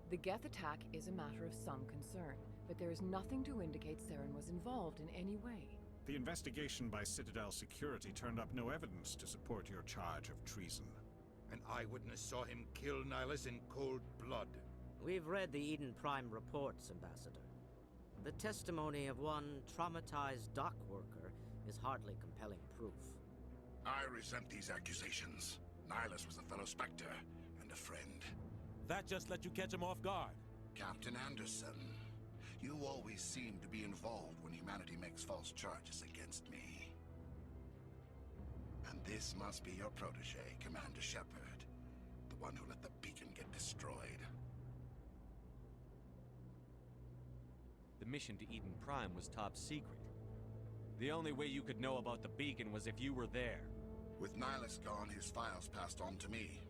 The Geth attack is a matter of some concern, but there is nothing to indicate Saren was involved in any way. The investigation by Citadel Security turned up no evidence to support your charge of treason. An eyewitness saw him kill Nihilus in cold blood. We've read the Eden Prime reports, Ambassador. The testimony of one traumatized dock worker is hardly compelling proof. I resent these accusations. Nihilus was a fellow Spectre and a friend. That just let you catch him off guard. Captain Anderson, you always seem to be involved when humanity makes false charges against me. And this must be your protege, Commander Shepard, the one who let the beacon get destroyed. The mission to Eden Prime was top secret. The only way you could know about the beacon was if you were there. With Nihilus gone, his files passed on to me.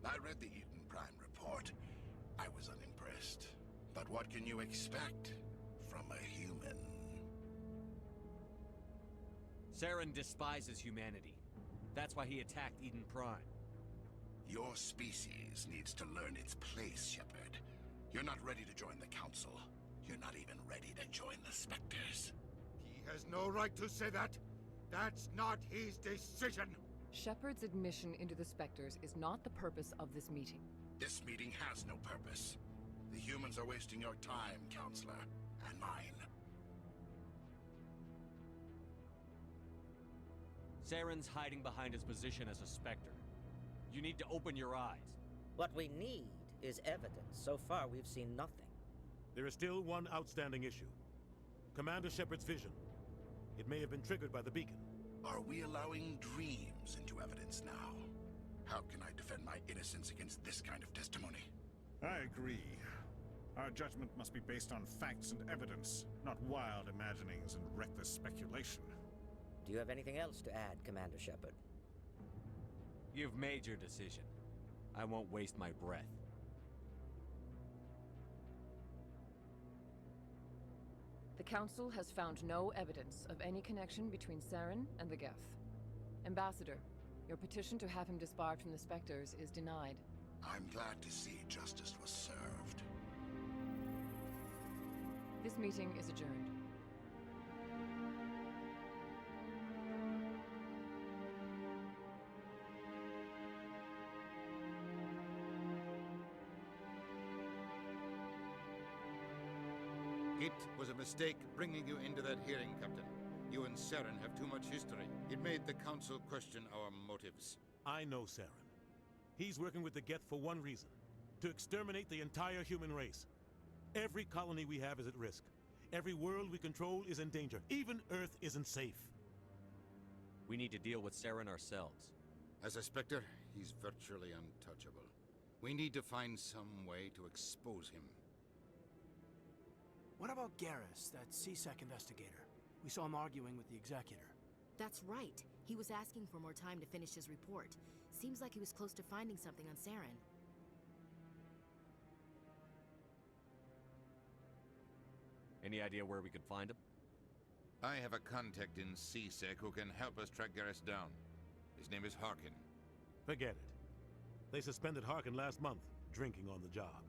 I read the Eden Prime report. I was unimpressed. But what can you expect from a human? Saren despises humanity. That's why he attacked Eden Prime. Your species needs to learn its place, Shepard. You're not ready to join the Council. You're not even ready to join the Spectres. He has no right to say that. That's not his decision. Shepard's admission into the Spectres is not the purpose of this meeting. This meeting has no purpose. The humans are wasting your time, Counselor, and mine. Saren's hiding behind his position as a Spectre. You need to open your eyes. What we need is evidence. So far, we've seen nothing. There is still one outstanding issue. Commander Shepard's vision. It may have been triggered by the beacon. Are we allowing dreams into evidence now? How can I defend my innocence against this kind of testimony? I agree. Our judgment must be based on facts and evidence, not wild imaginings and reckless speculation. Do you have anything else to add, Commander Shepard? You've made your decision. I won't waste my breath. The Council has found no evidence of any connection between Saren and the Geth. Ambassador, your petition to have him disbarred from the Spectres is denied. I'm glad to see justice was served. This meeting is adjourned. It was a mistake bringing you into that hearing, Captain. You and Saren have too much history. It made the Council question our motives. I know Saren. He's working with the Geth for one reason. To exterminate the entire human race. Every colony we have is at risk. Every world we control is in danger. Even Earth isn't safe. We need to deal with Saren ourselves. As a Spectre, he's virtually untouchable. We need to find some way to expose him. What about Garrus, that CSEC investigator? We saw him arguing with the Executor. That's right. He was asking for more time to finish his report. Seems like he was close to finding something on Saren. Any idea where we could find him? I have a contact in CSEC who can help us track Garrus down. His name is Harkin. Forget it. They suspended Harkin last month, drinking on the job.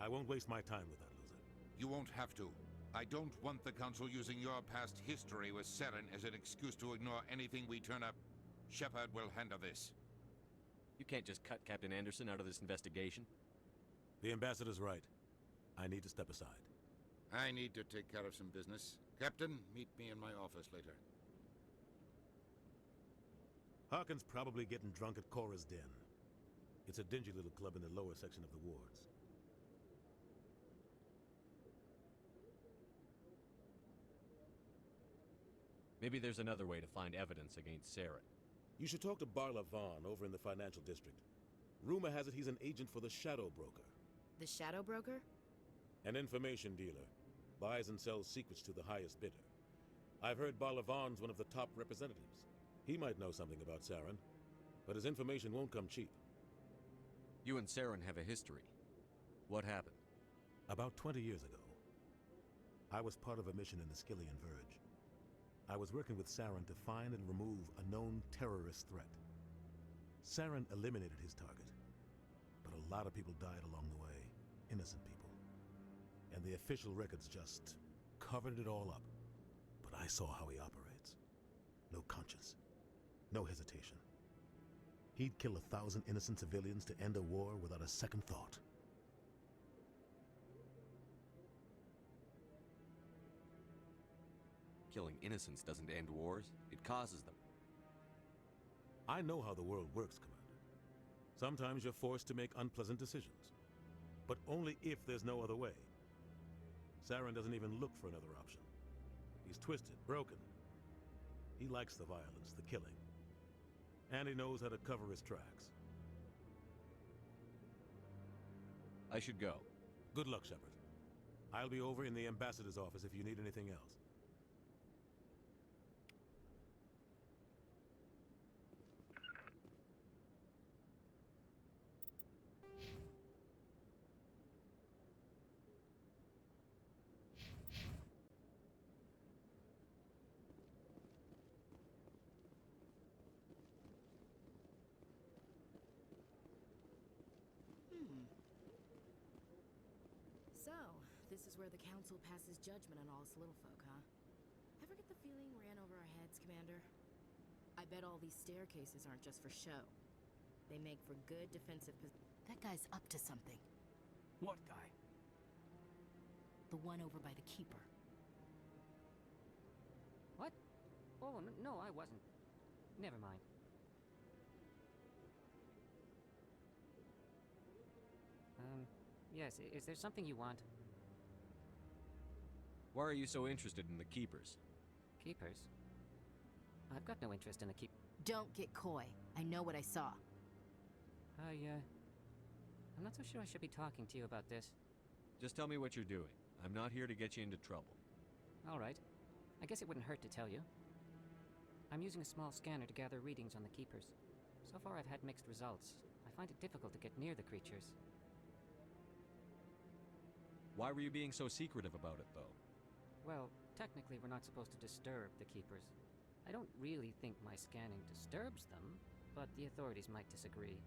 I won't waste my time with that loser. You won't have to. I don't want the Council using your past history with Saren as an excuse to ignore anything we turn up. Shepard will handle this. You can't just cut Captain Anderson out of this investigation. The Ambassador's right. I need to step aside. I need to take care of some business. Captain, meet me in my office later. Harkin's probably getting drunk at Cora's Den. It's a dingy little club in the lower section of the wards. Maybe there's another way to find evidence against Saren. You should talk to Barla Vaughn over in the financial district. Rumor has it he's an agent for the Shadow Broker. The Shadow Broker? An information dealer. Buys and sells secrets to the highest bidder. I've heard Barla Vaughn's one of the top representatives. He might know something about Saren, but his information won't come cheap. You and Saren have a history. What happened? About 20 years ago, I was part of a mission in the Skillian Verge. I was working with Saren to find and remove a known terrorist threat. Saren eliminated his target, but a lot of people died along the way, innocent people. And the official records just covered it all up. But I saw how he operates. No conscience, no hesitation. He'd kill 1,000 innocent civilians to end a war without a second thought. Killing innocents doesn't end wars, it causes them. I know how the world works, Commander. Sometimes you're forced to make unpleasant decisions, but only if there's no other way. Saren doesn't even look for another option. He's twisted, broken. He likes the violence, the killing. And he knows how to cover his tracks. I should go. Good luck, Shepard. I'll be over in the ambassador's office if you need anything else. So, this is where the Council passes judgment on all us little folk, huh? Ever get the feeling we're in over our heads, Commander? I bet all these staircases aren't just for show. They make for good defensive That guy's up to something. What guy? The one over by the Keeper. What? Oh, no, I wasn't. Never mind. Yes, is there something you want? Why are you so interested in the Keepers? Keepers? I've got no interest in the keep... Don't get coy. I know what I saw. I'm not so sure I should be talking to you about this. Just tell me what you're doing. I'm not here to get you into trouble. All right. I guess it wouldn't hurt to tell you. I'm using a small scanner to gather readings on the Keepers. So far I've had mixed results. I find it difficult to get near the creatures. Why were you being so secretive about it, though? Well, technically we're not supposed to disturb the Keepers. I don't really think my scanning disturbs them, but the authorities might disagree.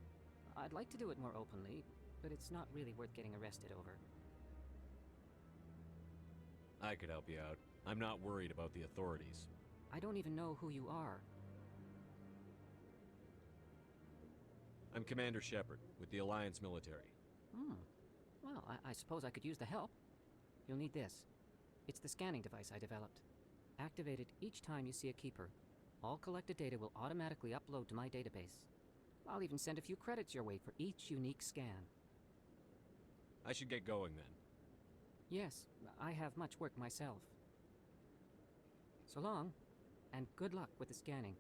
I'd like to do it more openly, but it's not really worth getting arrested over. I could help you out. I'm not worried about the authorities. I don't even know who you are. I'm Commander Shepard, with the Alliance military. Well, I suppose I could use the help. You'll need this. It's the scanning device I developed. Activate it each time you see a Keeper. All collected data will automatically upload to my database. I'll even send a few credits your way for each unique scan. I should get going then. Yes, I have much work myself. So long, and good luck with the scanning.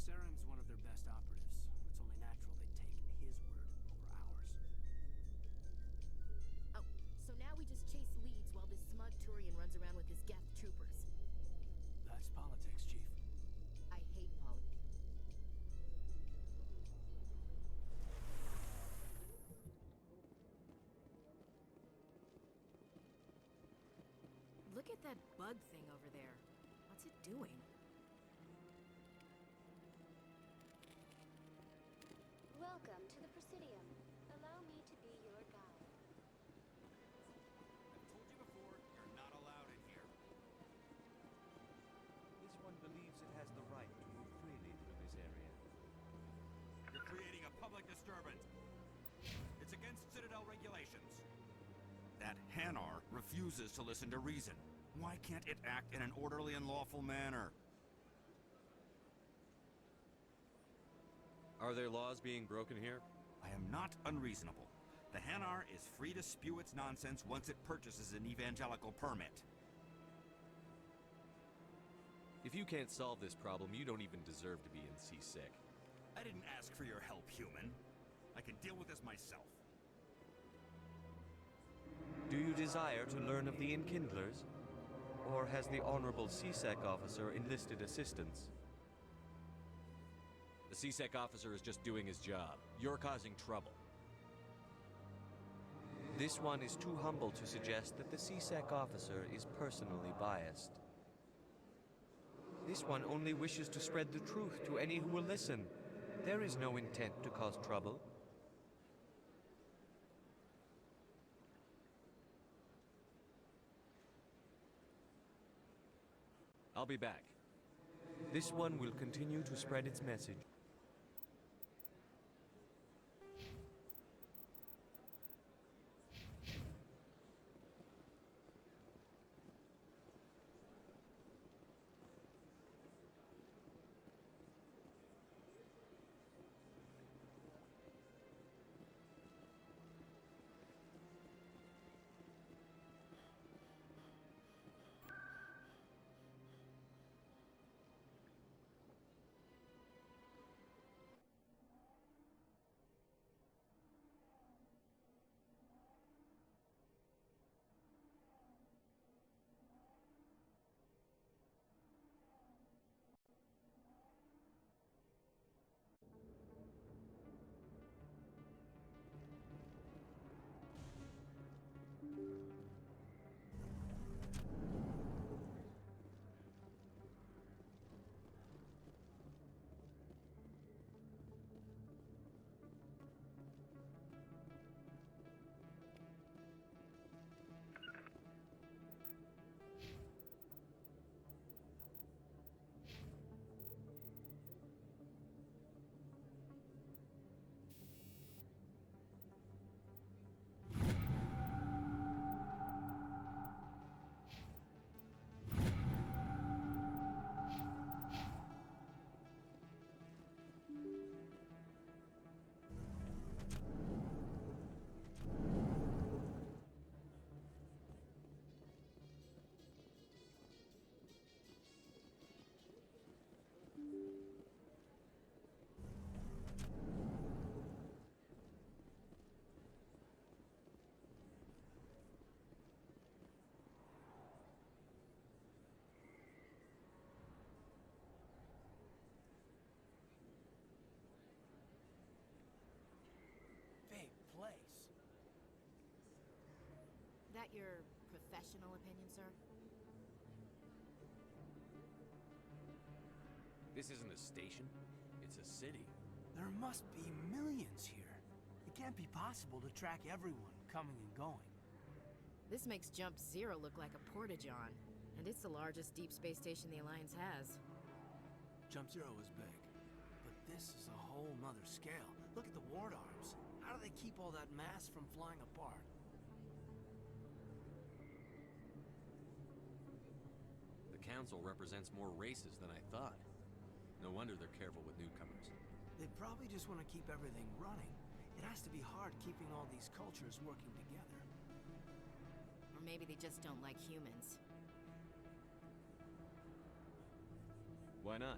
Saren's one of their best operatives. It's only natural they'd take his word over ours. Oh, so now we just chase leads while this smug Turian runs around with his Geth troopers. That's politics, Chief. I hate politics. Look at that bug thing over there. What's it doing? Welcome to the Presidium. Allow me to be your guide. I've told you before, you're not allowed in here. This one believes it has the right to move freely through this area. You're creating a public disturbance. It's against Citadel regulations. That Hanar refuses to listen to reason. Why can't it act in an orderly and lawful manner? Are there laws being broken here? I am not unreasonable. The Hanar is free to spew its nonsense once it purchases an evangelical permit. If you can't solve this problem, you don't even deserve to be in C-Sec. I didn't ask for your help, human. I can deal with this myself. Do you desire to learn of the Enkindlers? Or has the Honorable C-Sec officer enlisted assistance? The C-Sec officer is just doing his job. You're causing trouble. This one is too humble to suggest that the C-Sec officer is personally biased. This one only wishes to spread the truth to any who will listen. There is no intent to cause trouble. I'll be back. This one will continue to spread its message. That your professional opinion, sir? This isn't a station. It's a city. There must be millions here. It can't be possible to track everyone coming and going. This makes Jump Zero look like a porta-john, and it's the largest deep space station the Alliance has. Jump Zero is big, but this is a whole nother scale. Look at the ward arms. How do they keep all that mass from flying apart? The Council represents more races than I thought. No wonder they're careful with newcomers. They probably just want to keep everything running. It has to be hard keeping all these cultures working together. Or maybe they just don't like humans. Why not?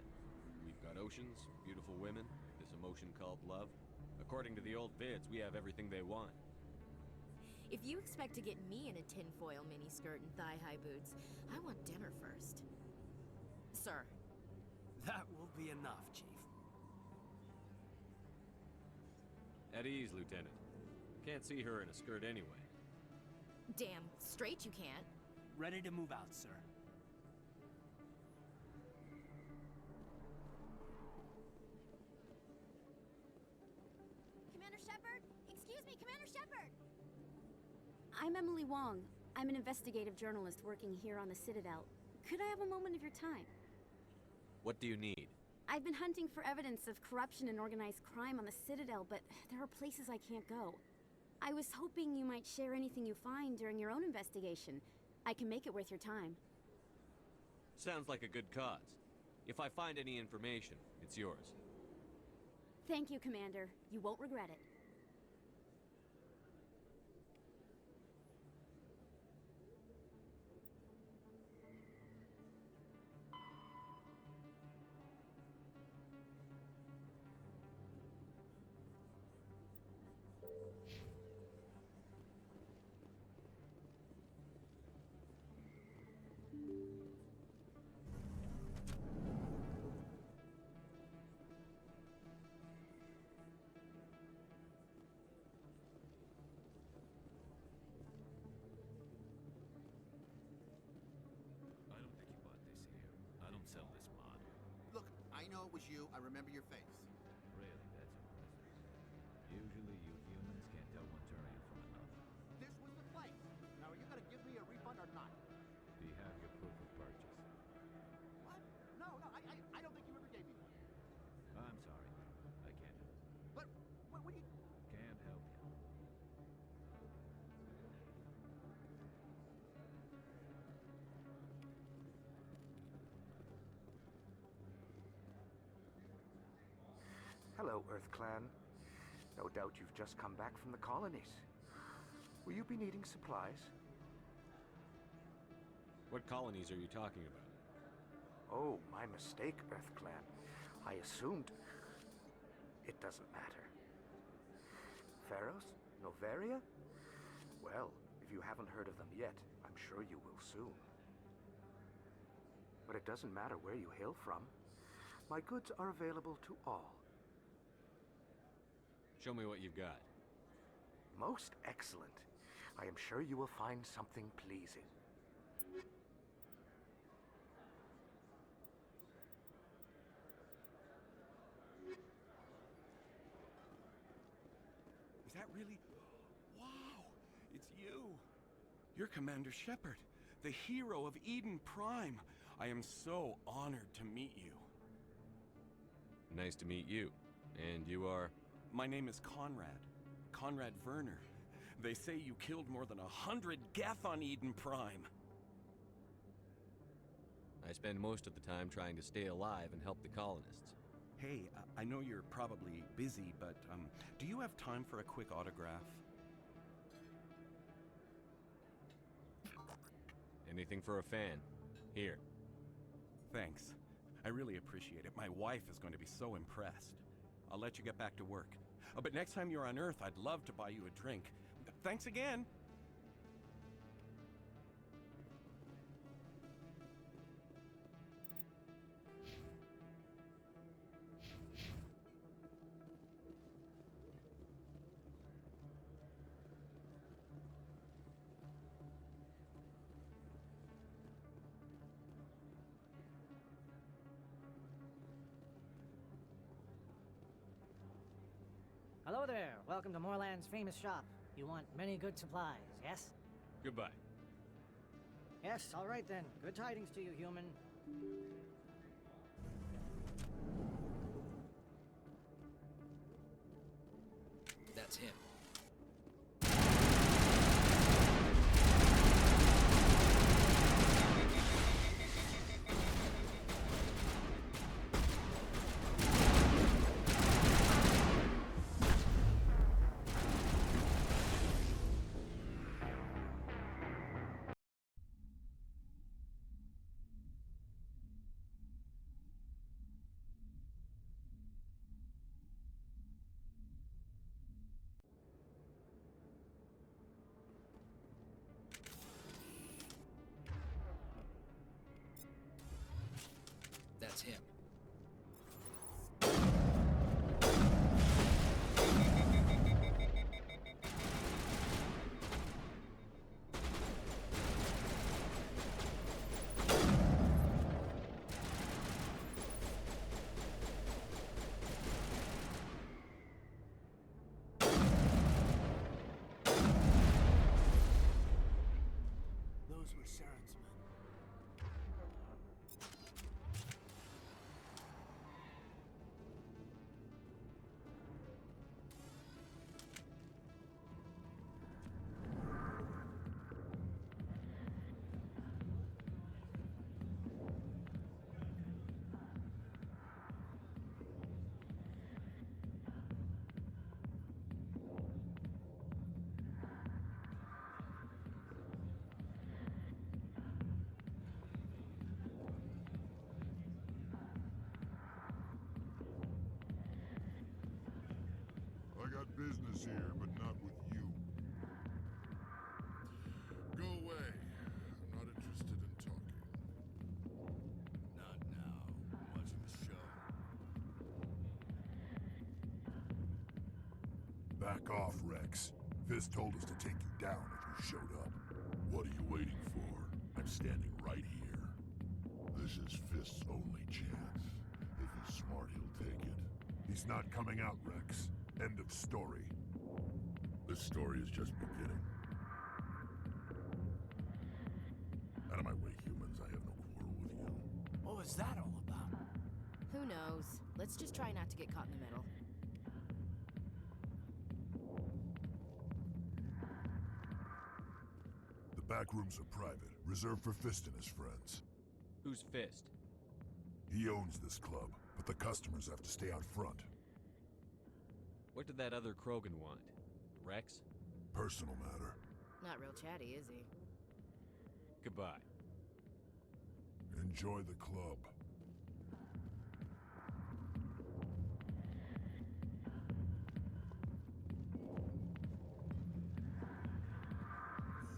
We've got oceans, beautiful women, this emotion called love. According to the old vids, we have everything they want. If you expect to get me in a tinfoil miniskirt and thigh-high boots, I want dinner first. Sir. That will be enough, Chief. At ease, Lieutenant. Can't see her in a skirt anyway. Damn straight you can't. Ready to move out, sir. Commander Shepard? Excuse me, Commander Shepard! I'm Emily Wong. I'm an investigative journalist working here on the Citadel. Could I have a moment of your time? What do you need? I've been hunting for evidence of corruption and organized crime on the Citadel, but there are places I can't go. I was hoping you might share anything you find during your own investigation. I can make it worth your time. Sounds like a good cause. If I find any information, it's yours. Thank you, Commander. You won't regret it. was you. I remember your face. Really, that's impressive. Usually you humans can't tell one terrain from another. This was the place. Now, are you going to give me a refund or not? Do you have your proof of purchase? What? No, I don't think you ever gave me one. I'm sorry. I can't help it. But, what do you... Can't help you. Hello, Earth Clan. No doubt you've just come back from the colonies. Will you be needing supplies? What colonies are you talking about? Oh, my mistake, Earth Clan. I assumed... It doesn't matter. Pharaohs? Noveria? Well, if you haven't heard of them yet, I'm sure you will soon. But it doesn't matter where you hail from. My goods are available to all. Show me what you've got. Most excellent. I am sure you will find something pleasing. Is that really... Wow! It's you! You're Commander Shepard, the hero of Eden Prime. I am so honored to meet you. Nice to meet you. And you are... My name is Conrad. Conrad Werner. They say you killed more than 100 Geth on Eden Prime. I spend most of the time trying to stay alive and help the colonists. Hey, I know you're probably busy, but do you have time for a quick autograph? Anything for a fan. Here. Thanks. I really appreciate it. My wife is going to be so impressed. I'll let you get back to work. But next time you're on Earth, I'd love to buy you a drink. Thanks again! Hello there. Welcome to Moorland's famous shop. You want many good supplies, yes? Goodbye. Yes, all right then. Good tidings to you, human. That's him. That's him. Those were Saren's men. I got business here, but not with you. Go away. I'm not interested in talking. Not now. I'm watching the show. Back off, Rex. Fist told us to take you down if you showed up. What are you waiting for? I'm standing right here. This is Fist's only chance. If he smart he'll take it. He's not coming out, Rex. End of story. This story is just beginning. Out of my way, humans. I have no quarrel with you. What was that all about? Who knows? Let's just try not to get caught in the middle. The back rooms are private, reserved for Fist and his friends. Who's Fist? He owns this club, but the customers have to stay out front. What did that other Krogan want? Rex? Personal matter. Not real chatty, is he? Goodbye. Enjoy the club.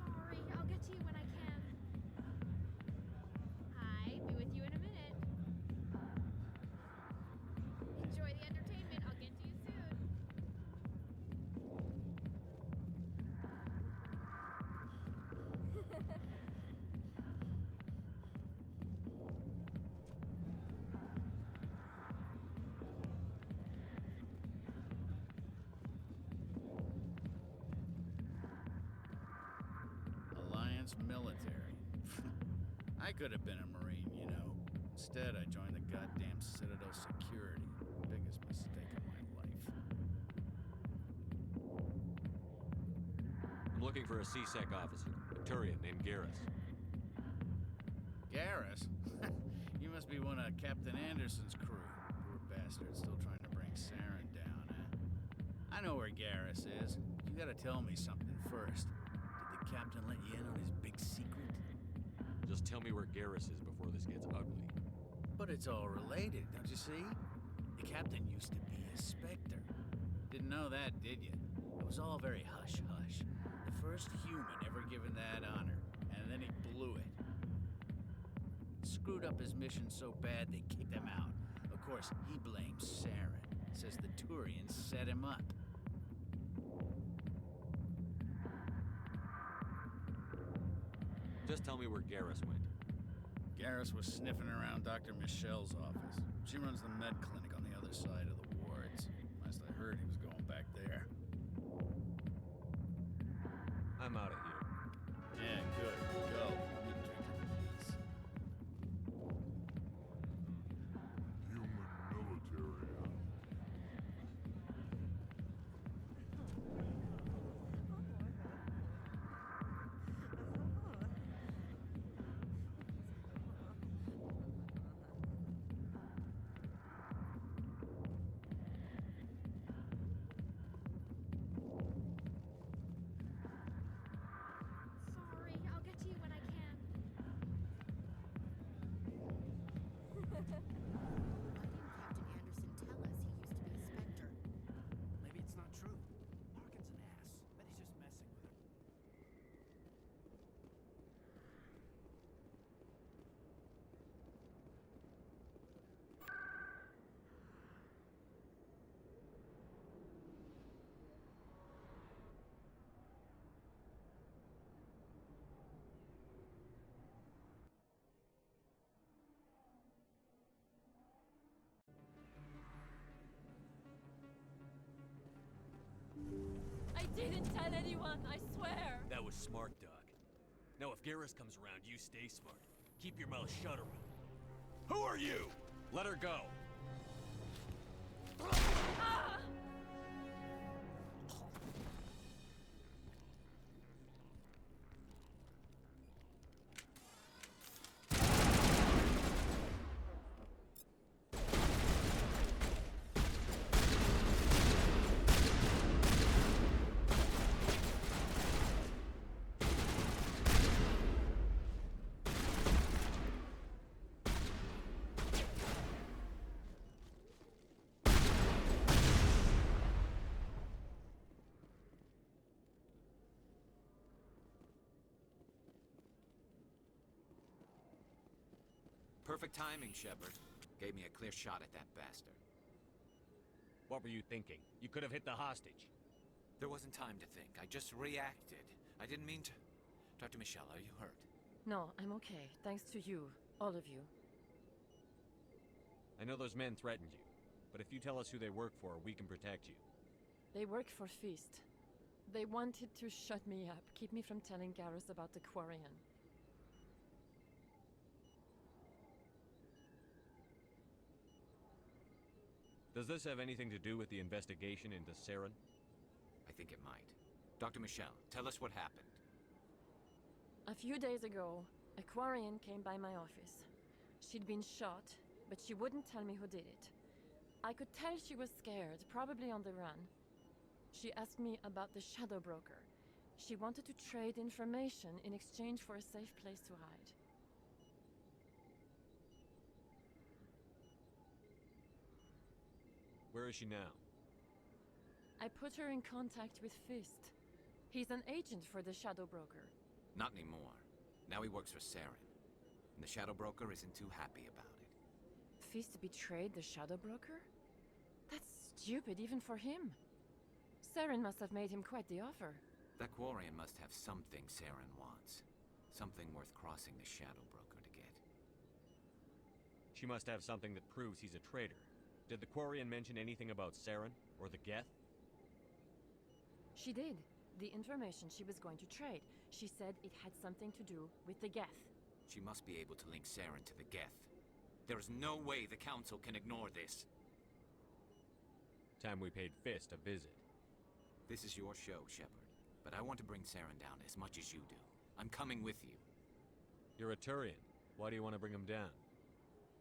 Sorry, I'll get to you when I can. Hi, be with you in a minute. Enjoy the entertainment. I'll get to you soon. Alliance military. I could have been a Marine, you know. Instead, I joined the goddamn Citadel Security. Biggest mistake of my life. I'm looking for a C-Sec officer, a Turian named Garrus. Garrus? You must be one of Captain Anderson's crew. Poor bastard, still trying to bring Saren down, huh? I know where Garrus is. You gotta tell me something first. Did the captain let you in on his big secret? Just tell me where Garrus is before this gets ugly. But it's all related, don't you see? The captain used to be a Spectre. Didn't know that, did you? It was all very hush-hush. The first human ever given that honor, and then he blew it. Screwed up his mission so bad they kicked him out. Of course, he blames Saren. Says the Turians set him up. Just tell me where Garrus went. Garrus was sniffing around Dr. Michelle's office. She runs the med clinic on the other side of the wards. Last I heard, he was going back there. I'm out of here. Yeah, good. Go. I'm gonna drink this. Human military. Sorry, I'll get to you when I can. Why didn't Captain Anderson tell us he used to be a Spectre? Maybe it's not true. Larkin's an ass. Bet he's just messing with her. I didn't tell anyone, I swear. That was smart, Doc. Now, if Garrus comes around, you stay smart. Keep your mouth shut around. Who are you? Let her go. Ah! Perfect timing, Shepard. Gave me a clear shot at that bastard. What were you thinking? You could have hit the hostage. There wasn't time to think. I just reacted. I didn't mean to... Dr. Michelle, are you hurt? No, I'm okay. Thanks to you. All of you. I know those men threatened you, but if you tell us who they work for, we can protect you. They work for Feast. They wanted to shut me up, keep me from telling Garrus about the Quarian. Does this have anything to do with the investigation into Saren? I think it might. Dr. Michelle, tell us what happened. A few days ago, a Quarian came by my office. She'd been shot, but she wouldn't tell me who did it. I could tell she was scared, probably on the run. She asked me about the Shadow Broker. She wanted to trade information in exchange for a safe place to hide. Where is she now? I put her in contact with Fist. He's an agent for the Shadow Broker. Not anymore. Now he works for Saren. And the Shadow Broker isn't too happy about it. Fist betrayed the Shadow Broker? That's stupid even for him. Saren must have made him quite the offer. That Quarian must have something Saren wants. Something worth crossing the Shadow Broker to get. She must have something that proves he's a traitor. Did the Quarian mention anything about Saren or the Geth? She did. The information she was going to trade. She said it had something to do with the Geth. She must be able to link Saren to the Geth. There is no way the Council can ignore this. Time we paid Fist a visit. This is your show, Shepard. But I want to bring Saren down as much as you do. I'm coming with you. You're a Turian. Why do you want to bring him down?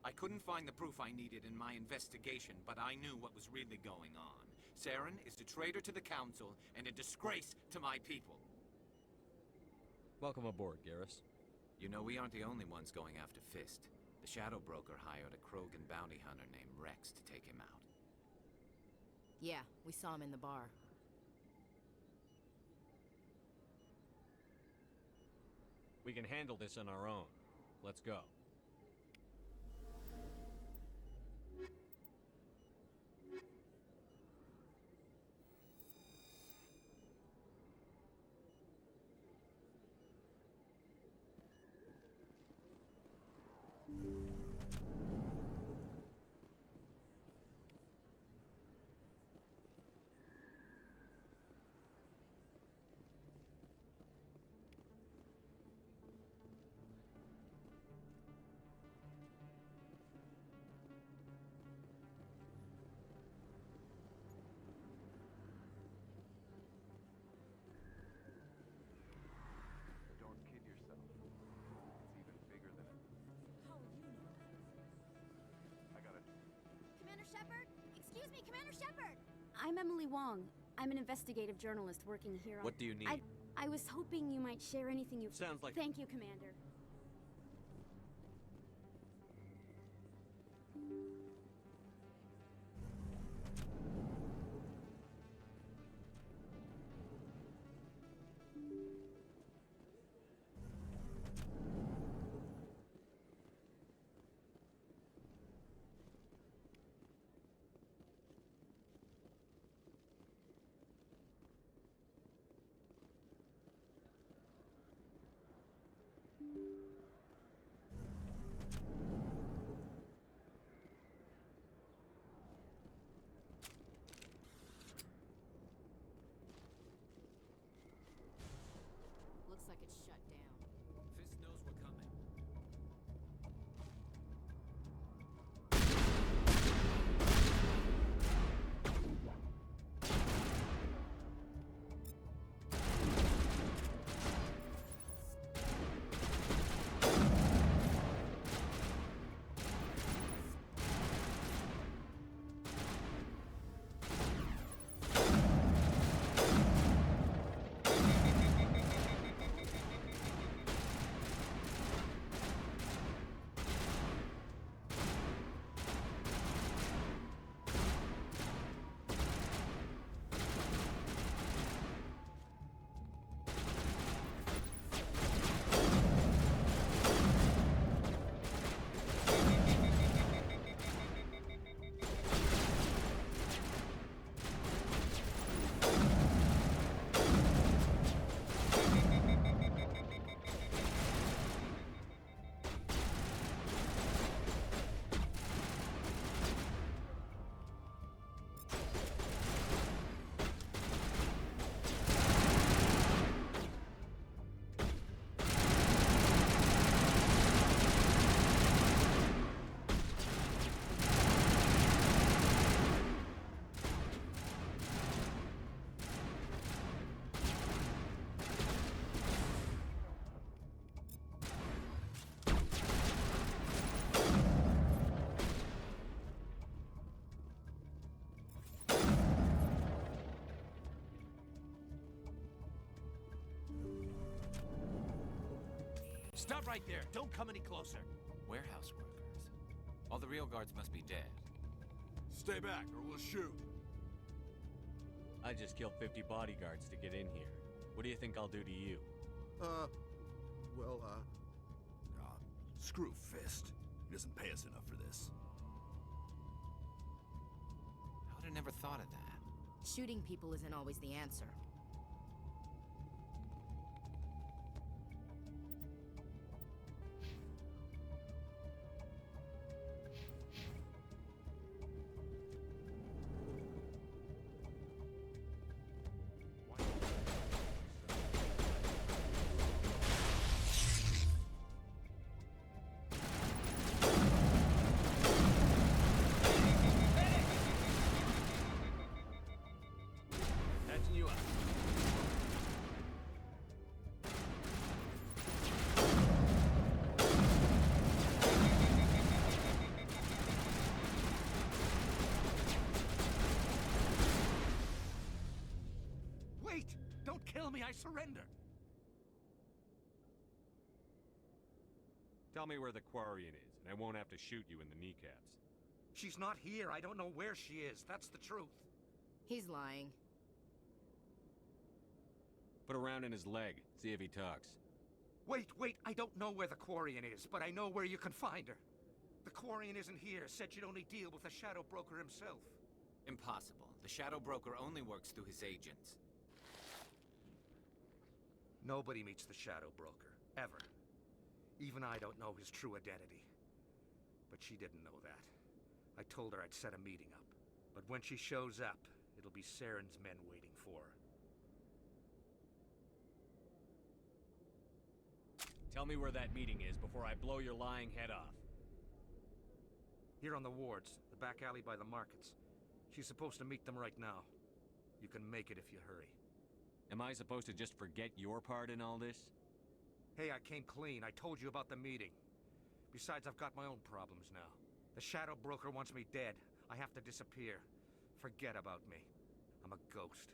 I couldn't find the proof I needed in my investigation, but I knew what was really going on. Saren is a traitor to the Council and a disgrace to my people. Welcome aboard, Garrus. You know, we aren't the only ones going after Fist. The Shadow Broker hired a Krogan bounty hunter named Rex to take him out. Yeah, we saw him in the bar. We can handle this on our own. Let's go. Don't kid yourself. It's even bigger than it. How will you know? I gotta... Commander Shepard? Excuse me, Commander Shepard! I'm Emily Wong. I'm an investigative journalist working here on... What do you need? I was hoping you might share anything you... Sounds like... Thank you, Commander. Looks like it's shut down. Fist knows we're coming. Stop right there. Don't come any closer. Warehouse workers. All the real guards must be dead. Stay back, or we'll shoot. I just killed 50 bodyguards to get in here. What do you think I'll do to you? Screw Fist. He doesn't pay us enough for this. I would have never thought of that. Shooting people isn't always the answer. Patching you up. Wait! Don't kill me, I surrender! Tell me where the Quarian is, and I won't have to shoot you in the kneecaps. She's not here, I don't know where she is, that's the truth. He's lying. Put a round in his leg, see if he talks. Wait, I don't know where the Quarian is, but I know where you can find her. The Quarian isn't here, said she'd only deal with the Shadow Broker himself. Impossible. The Shadow Broker only works through his agents. Nobody meets the Shadow Broker, ever. Even I don't know his true identity. But she didn't know that. I told her I'd set a meeting up. But when she shows up, it'll be Saren's men waiting for her. Tell me where that meeting is before I blow your lying head off. Here on the wards, the back alley by the markets. She's supposed to meet them right now. You can make it if you hurry. Am I supposed to just forget your part in all this? Hey, I came clean. I told you about the meeting. Besides, I've got my own problems now. The Shadow Broker wants me dead. I have to disappear. Forget about me. I'm a ghost.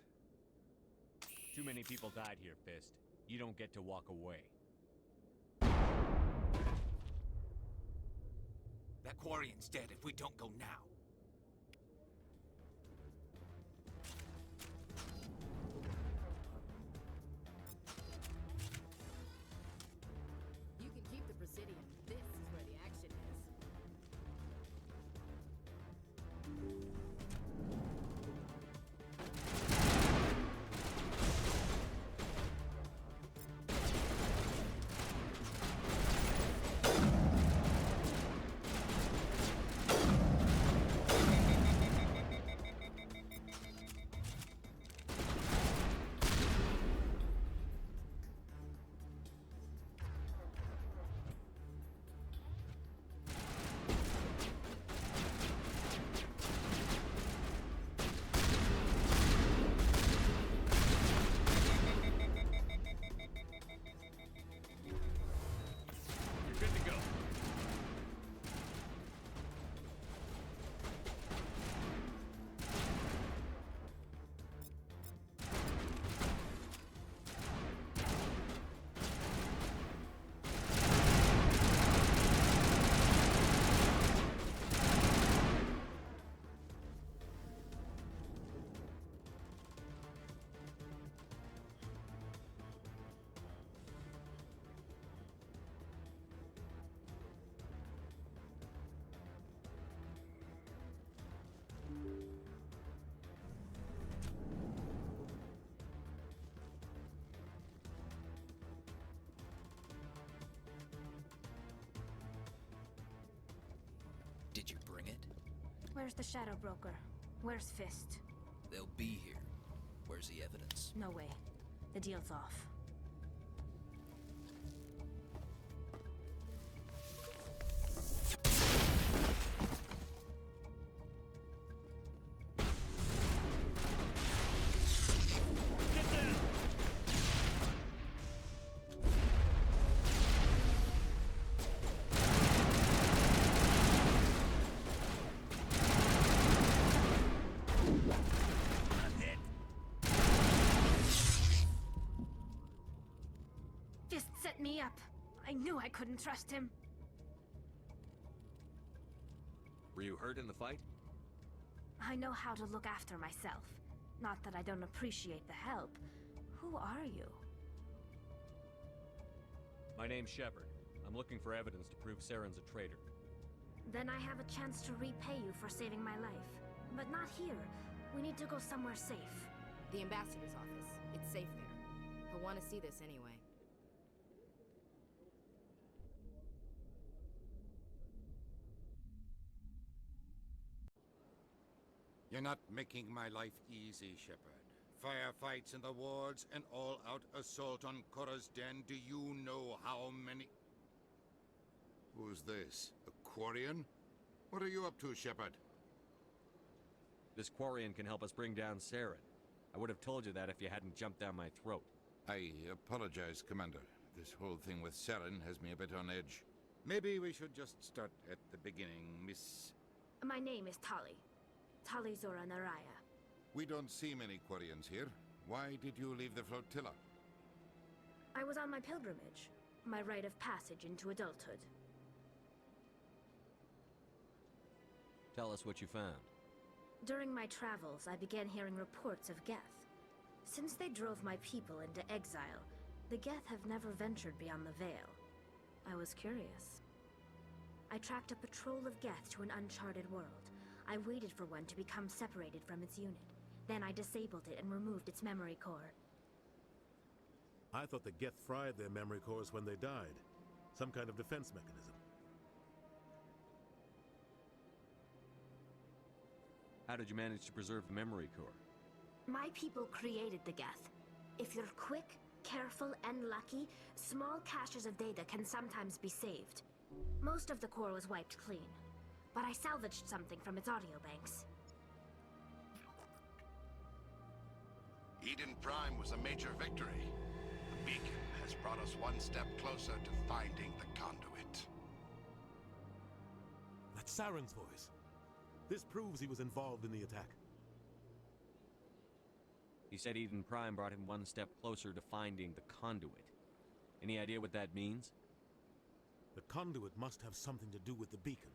Too many people died here, Fist. You don't get to walk away. That Quarian's dead if we don't go now. You can keep the Presidium. This is where the action is. You're good to go. Did you bring it? Where's the Shadow Broker? Where's Fist? They'll be here. Where's the evidence? No way. The deal's off. Fist set me up. I knew I couldn't trust him. Were you hurt in the fight? I know how to look after myself. Not that I don't appreciate the help. Who are you? My name's Shepard. I'm looking for evidence to prove Saren's a traitor. Then I have a chance to repay you for saving my life. But not here. We need to go somewhere safe. The ambassador's office. It's safe there. He'll want to see this anyway. You're not making my life easy, Shepard. Firefights in the wards, an all-out assault on Korra's den. Do you know how many... Who's this? A Quarian? What are you up to, Shepard? This Quarian can help us bring down Saren. I would have told you that if you hadn't jumped down my throat. I apologize, Commander. This whole thing with Saren has me a bit on edge. Maybe we should just start at the beginning, Miss... My name is Tali. Tali Zora Naraya. We don't see many Quarians here. Why did you leave the flotilla? I was on my pilgrimage. My rite of passage into adulthood. Tell us what you found. During my travels, I began hearing reports of Geth. Since they drove my people into exile, the Geth have never ventured beyond the Veil. I was curious. I tracked a patrol of Geth to an uncharted world. I waited for one to become separated from its unit. Then I disabled it and removed its memory core. I thought the Geth fried their memory cores when they died. Some kind of defense mechanism. How did you manage to preserve the memory core? My people created the Geth. If you're quick, careful, and lucky, small caches of data can sometimes be saved. Most of the core was wiped clean, but I salvaged something from its audio banks. Eden Prime was a major victory. The beacon has brought us one step closer to finding the conduit. That's Saren's voice. This proves he was involved in the attack. He said Eden Prime brought him one step closer to finding the conduit. Any idea what that means? The conduit must have something to do with the beacon.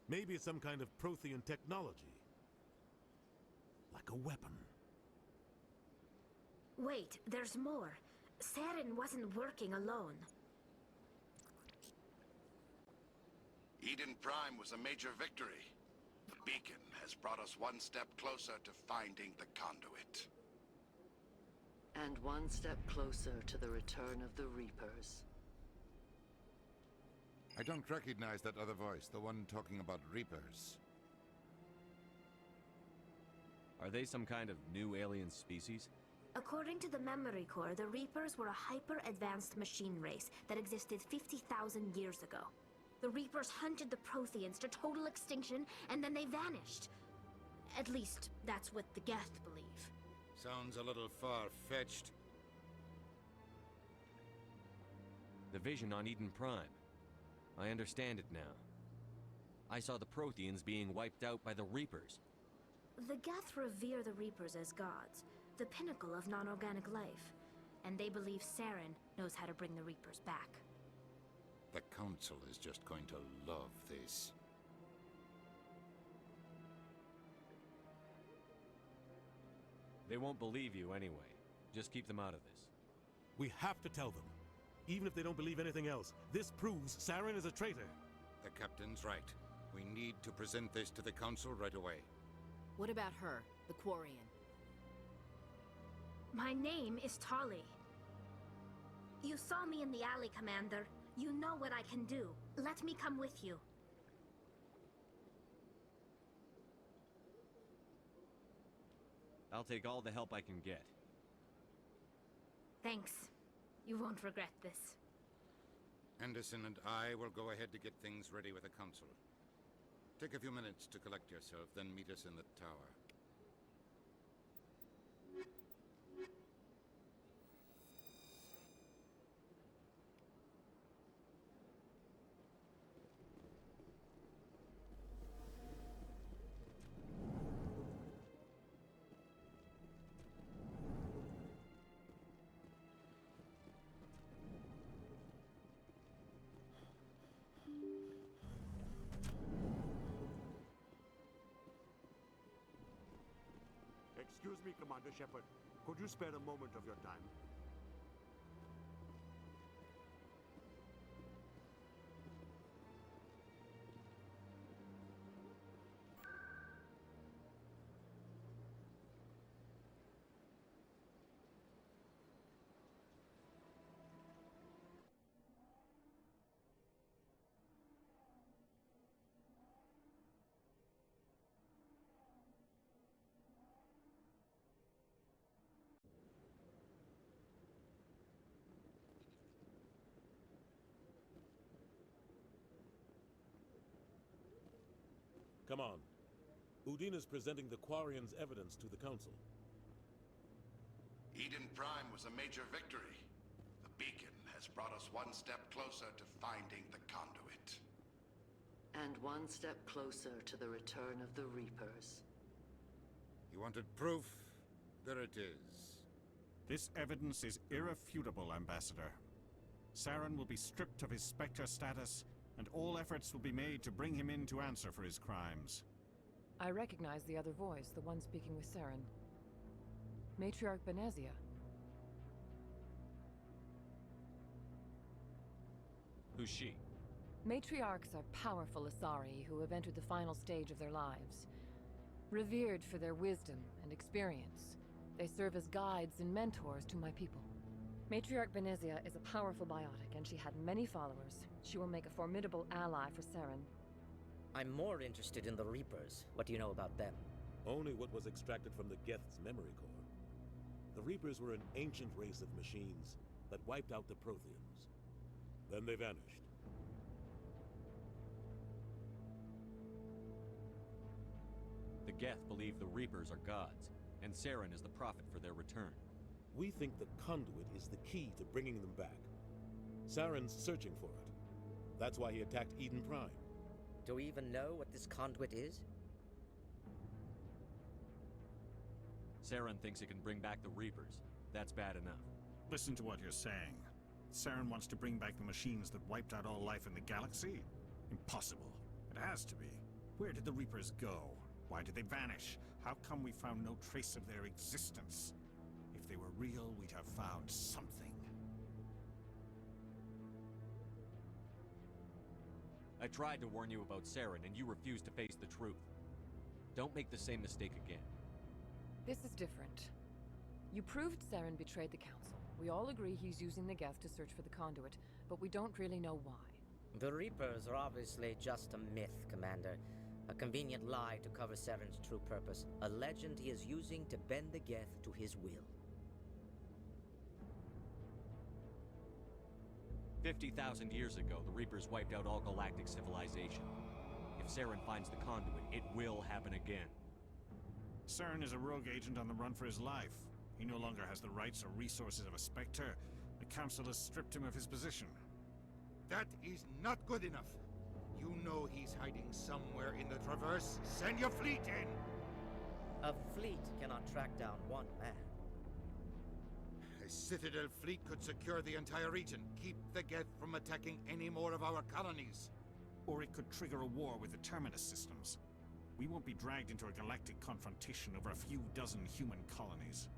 Maybe it's some kind of Prothean technology. Like a weapon. Wait, there's more. Saren wasn't working alone. Eden Prime was a major victory. The beacon has brought us one step closer to finding the conduit. And one step closer to the return of the Reapers. I don't recognize that other voice, the one talking about Reapers. Are they some kind of new alien species? According to the memory core, the Reapers were a hyper-advanced machine race that existed 50,000 years ago. The Reapers hunted the Protheans to total extinction, and then they vanished. At least, that's what the Geth believe. Sounds a little far-fetched. The vision on Eden Prime. I understand it now. I saw the Protheans being wiped out by the Reapers. The Geth revere the Reapers as gods, the pinnacle of non-organic life. And they believe Saren knows how to bring the Reapers back. The Council is just going to love this. They won't believe you anyway. Just keep them out of this. We have to tell them. Even if they don't believe anything else, this proves Saren is a traitor. The Captain's right. We need to present this to the Council right away. What about her, the Quarian? My name is Tali. You saw me in the alley, Commander. You know what I can do. Let me come with you. I'll take all the help I can get. Thanks. You won't regret this. Anderson and I will go ahead to get things ready with the Council. Take a few minutes to collect yourself, then meet us in the tower. Excuse me, Commander Shepard. Could you spare a moment of your time? Come on. Udina's presenting the Quarians' evidence to the Council. Eden Prime was a major victory. The beacon has brought us one step closer to finding the conduit. And one step closer to the return of the Reapers. You wanted proof? There it is. This evidence is irrefutable, Ambassador. Saren will be stripped of his Spectre status, and all efforts will be made to bring him in to answer for his crimes. I recognize the other voice, the one speaking with Saren. Matriarch Benezia. Who's she? Matriarchs are powerful Asari who have entered the final stage of their lives. Revered for their wisdom and experience, they serve as guides and mentors to my people. Matriarch Benezia is a powerful biotic, and she had many followers. She will make a formidable ally for Saren. I'm more interested in the Reapers. What do you know about them? Only what was extracted from the Geth's memory core. The Reapers were an ancient race of machines that wiped out the Protheans. Then they vanished. The Geth believe the Reapers are gods, and Saren is the prophet for their return. We think the conduit is the key to bringing them back. Saren's searching for it. That's why he attacked Eden Prime. Do we even know what this conduit is? Saren thinks it can bring back the Reapers. That's bad enough. Listen to what you're saying. Saren wants to bring back the machines that wiped out all life in the galaxy? Impossible. It has to be. Where did the Reapers go? Why did they vanish? How come we found no trace of their existence? If they were real, we'd have found something. I tried to warn you about Saren, and you refused to face the truth. Don't make the same mistake again. This is different. You proved Saren betrayed the Council. We all agree he's using the Geth to search for the conduit, but we don't really know why. The Reapers are obviously just a myth, Commander. A convenient lie to cover Saren's true purpose. A legend he is using to bend the Geth to his will. 50,000 years ago, the Reapers wiped out all galactic civilization. If Saren finds the conduit, it will happen again. Saren is a rogue agent on the run for his life. He no longer has the rights or resources of a Spectre. The Council has stripped him of his position. That is not good enough. You know he's hiding somewhere in the Traverse. Send your fleet in! A fleet cannot track down one man. A Citadel fleet could secure the entire region, keep the Geth from attacking any more of our colonies. Or it could trigger a war with the Terminus systems. We won't be dragged into a galactic confrontation over a few dozen human colonies.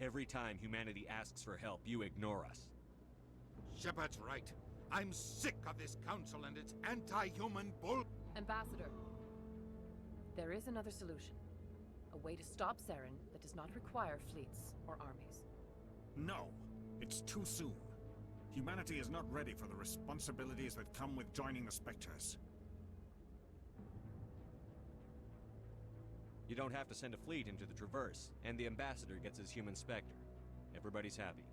Every time humanity asks for help, you ignore us. Shepard's right. I'm sick of this council and its anti-human bull... Ambassador, there is another solution. A way to stop Saren that does not require fleets or armies. No, it's too soon. Humanity is not ready for the responsibilities that come with joining the Spectres. You don't have to send a fleet into the Traverse, and the Ambassador gets his human Spectre. Everybody's happy.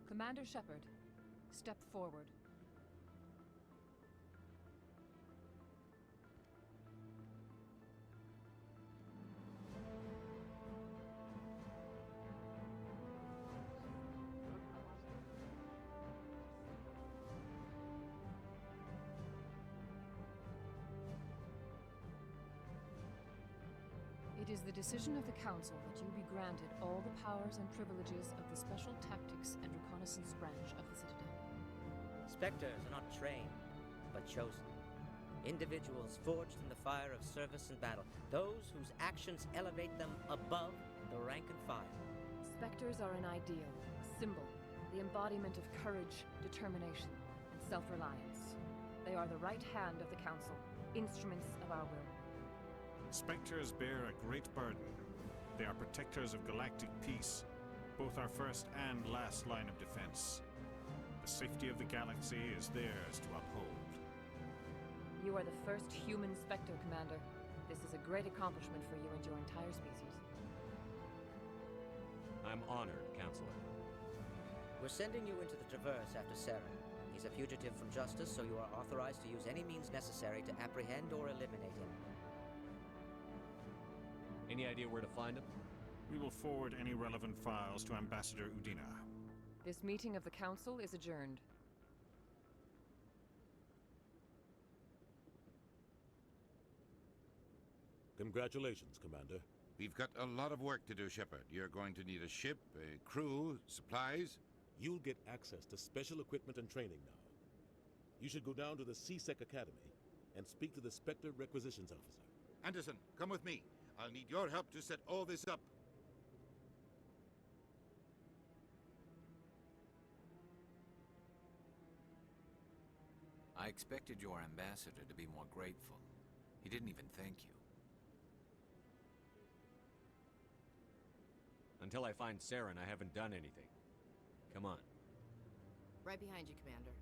Commander Shepard, step forward. is the decision of the Council that you be granted all the powers and privileges of the Special Tactics and Reconnaissance Branch of the Citadel. Spectres are not trained, but chosen. Individuals forged in the fire of service and battle. Those whose actions elevate them above the rank and file. Spectres are an ideal, a symbol, the embodiment of courage, determination, and self-reliance. They are the right hand of the Council, instruments of our will. Spectres bear a great burden. They are protectors of galactic peace, both our first and last line of defense. The safety of the galaxy is theirs to uphold. You are the first human Spectre, Commander. This is a great accomplishment for you and your entire species. I'm honored, Counselor. We're sending you into the Traverse after Saren. He's a fugitive from justice, so you are authorized to use any means necessary to apprehend or eliminate him. Any idea where to find him? We will forward any relevant files to Ambassador Udina. This meeting of the Council is adjourned. Congratulations, Commander. We've got a lot of work to do, Shepard. You're going to need a ship, a crew, supplies. You'll get access to special equipment and training now. You should go down to the C-Sec Academy and speak to the Spectre Requisitions Officer. Anderson, come with me. I'll need your help to set all this up. I expected your ambassador to be more grateful. He didn't even thank you. Until I find Saren, I haven't done anything. Come on. Right behind you, Commander.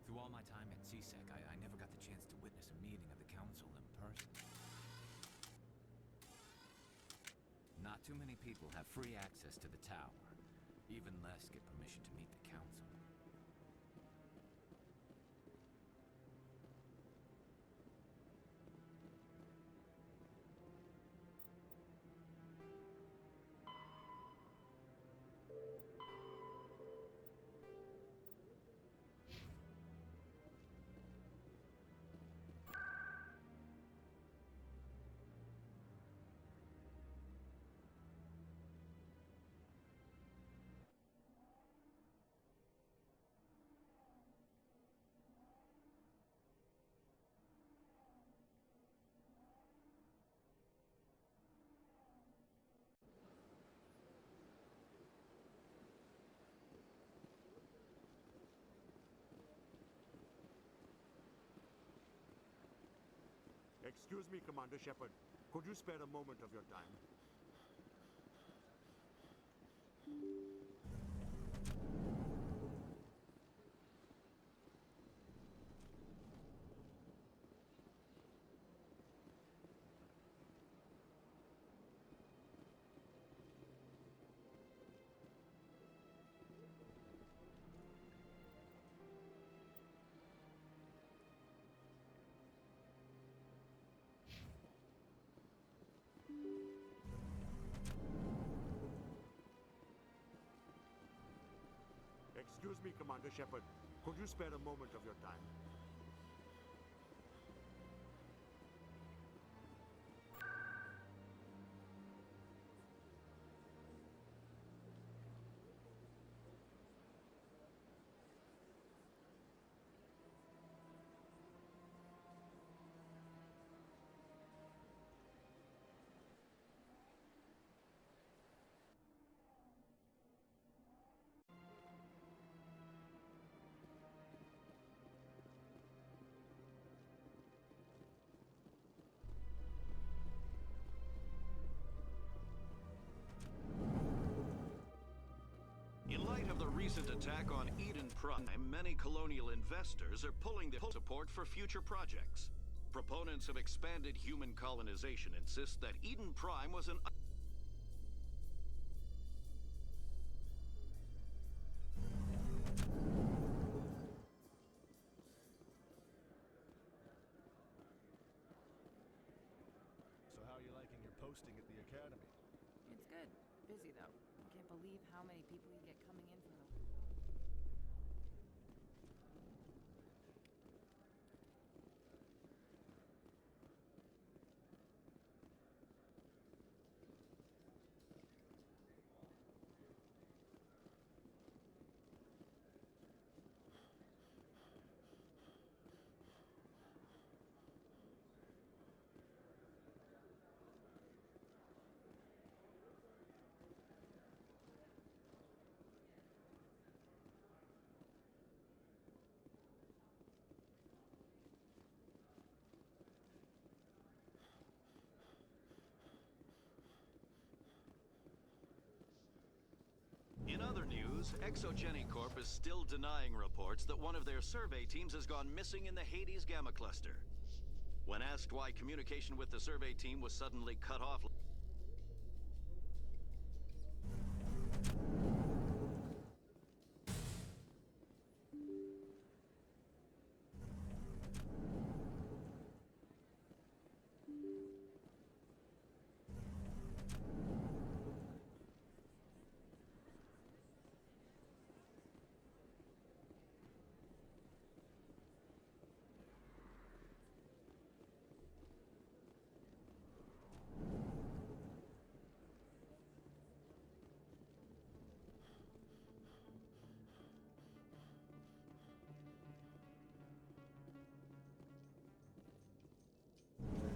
Through all my time at C-Sec, I never got the chance to witness a meeting of the Council in person. Not too many people have free access to the tower. Even less get permission to meet the Council. Excuse me, Commander Shepard. Could you spare a moment of your time? Excuse me, Commander Shepard. Could you spare a moment of your time? In light of the recent attack on Eden Prime, many colonial investors are pulling their support for future projects. Proponents of expanded human colonization insist that Eden Prime was an So how are you liking your posting at the Academy? It's good. Busy, though. I can't believe how many people you get coming in from the... news, ExoGeniCorp is still denying reports that one of their survey teams has gone missing in the Hades Gamma Cluster. When asked why communication with the survey team was suddenly cut off...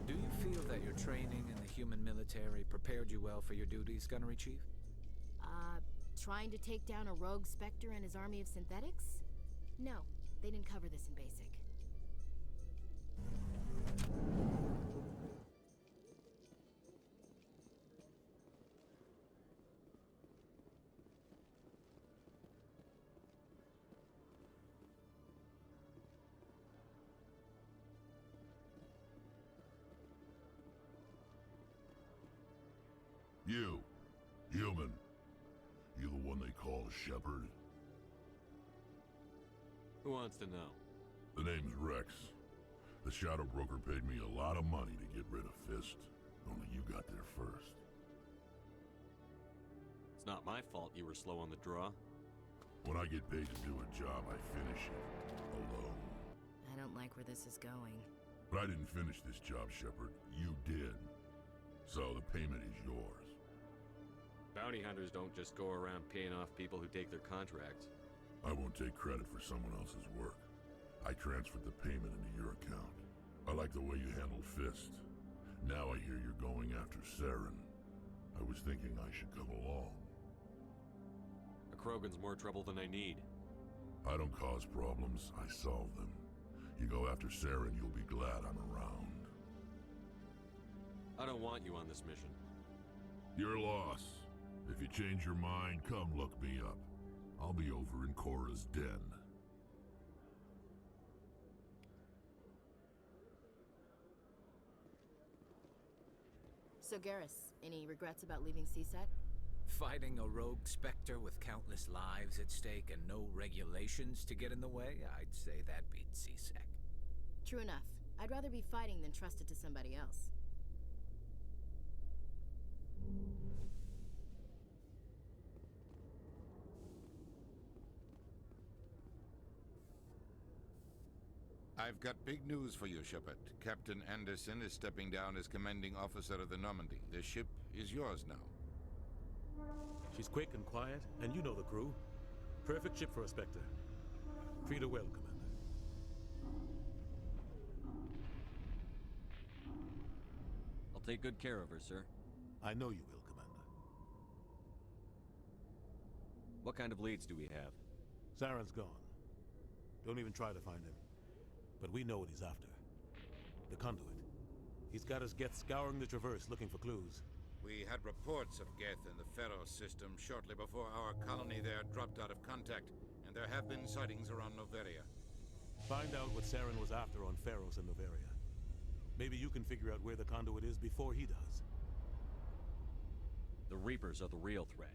Do you feel that your training in the human military prepared you well for your duties, Gunnery Chief? Trying to take down a rogue Spectre and his army of synthetics? No, they didn't cover this in basic. You, human. You the one they call Shepard? Who wants to know? The name's Rex. The Shadow Broker paid me a lot of money to get rid of Fist. Only you got there first. It's not my fault you were slow on the draw. When I get paid to do a job, I finish it. Alone. I don't like where this is going. But I didn't finish this job, Shepard. You did. So the payment is yours. Bounty hunters don't just go around paying off people who take their contracts. I won't take credit for someone else's work. I transferred the payment into your account. I like the way you handled Fist. Now I hear you're going after Saren. I was thinking I should come along. A Krogan's more trouble than I need. I don't cause problems, I solve them. You go after Saren, you'll be glad I'm around. I don't want you on this mission. Your loss. If you change your mind, come look me up. I'll be over in Cora's den. So Garrus, any regrets about leaving CSEC? Fighting a rogue Spectre with countless lives at stake and no regulations to get in the way? I'd say that beats CSEC. True enough. I'd rather be fighting than trust it to somebody else. I've got big news for you, Shepard. Captain Anderson is stepping down as commanding officer of the Normandy. The ship is yours now. She's quick and quiet, and you know the crew. Perfect ship for a Spectre. Treat her well, Commander. I'll take good care of her, sir. I know you will, Commander. What kind of leads do we have? Saren's gone. Don't even try to find him. But we know what he's after. The Conduit. He's got us Geth scouring the Traverse looking for clues. We had reports of Geth in the Pharos system shortly before our colony there dropped out of contact, and there have been sightings around Noveria. Find out what Saren was after on Pharos and Noveria. Maybe you can figure out where the Conduit is before he does. The Reapers are the real threat.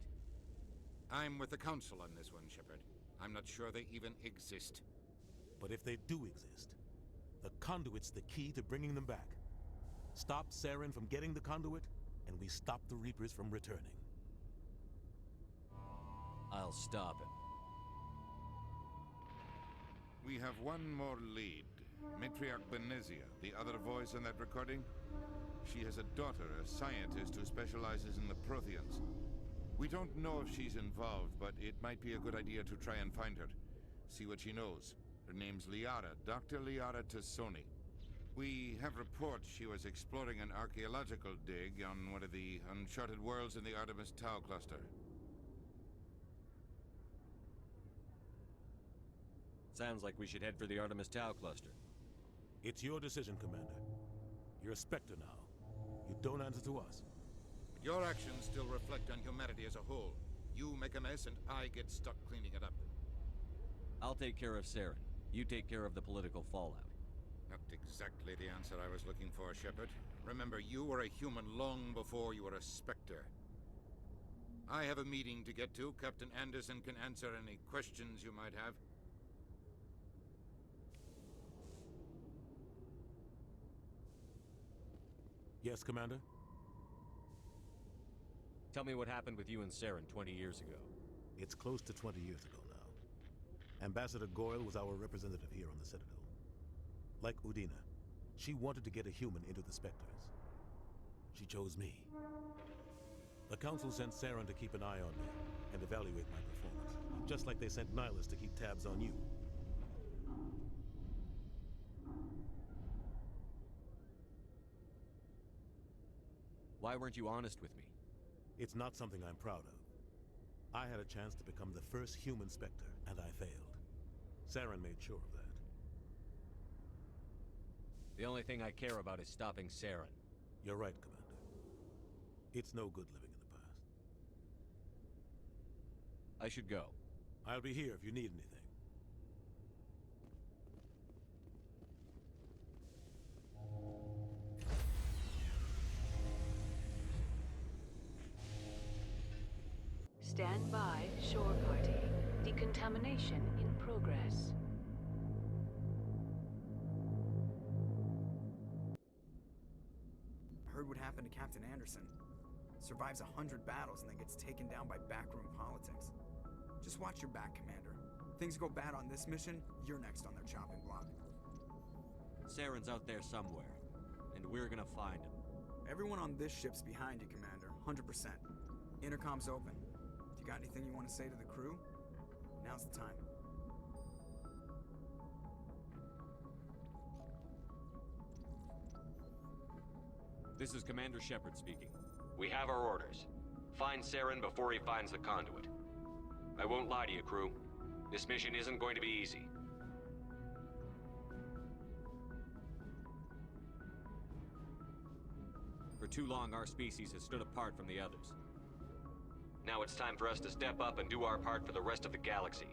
I'm with the Council on this one, Shepard. I'm not sure they even exist. But if they do exist, the Conduit's the key to bringing them back. Stop Saren from getting the Conduit, and we stop the Reapers from returning. I'll stop him. We have one more lead. Matriarch Benezia, the other voice in that recording. She has a daughter, a scientist who specializes in the Protheans. We don't know if she's involved, but it might be a good idea to try and find her. See what she knows. Her name's Liara, Dr. Liara Tassoni. We have reports she was exploring an archaeological dig on one of the uncharted worlds in the Artemis Tau cluster. Sounds like we should head for the Artemis Tau cluster. It's your decision, Commander. You're a Spectre now. You don't answer to us. But your actions still reflect on humanity as a whole. You make a mess and I get stuck cleaning it up. I'll take care of Saren. You take care of the political fallout. Not exactly the answer I was looking for, Shepard. Remember, you were a human long before you were a Spectre. I have a meeting to get to. Captain Anderson can answer any questions you might have. Yes, Commander? Tell me what happened with you and Saren 20 years ago. It's close to 20 years ago now. Ambassador Goyle was our representative here on the Citadel. Like Udina, she wanted to get a human into the Spectres. She chose me. The Council sent Saren to keep an eye on me and evaluate my performance, just like they sent Nihilus to keep tabs on you. Why weren't you honest with me? It's not something I'm proud of. I had a chance to become the first human Spectre, and I failed. Saren made sure of that. The only thing I care about is stopping Saren. You're right, Commander. It's no good living in the past. I should go. I'll be here if you need anything. Stand by, shore party. Decontamination in progress. Heard what happened to Captain Anderson. Survives 100 battles and then gets taken down by backroom politics. Just watch your back, Commander. Things go bad on this mission, you're next on their chopping block. Saren's out there somewhere, and we're gonna find him. Everyone on this ship's behind you, Commander. 100%. Intercom's open. If you got anything you want to say to the crew, now's the time. This is Commander Shepard speaking. We have our orders. Find Saren before he finds the conduit. I won't lie to you, crew. This mission isn't going to be easy. For too long, our species has stood apart from the others. Now it's time for us to step up and do our part for the rest of the galaxy.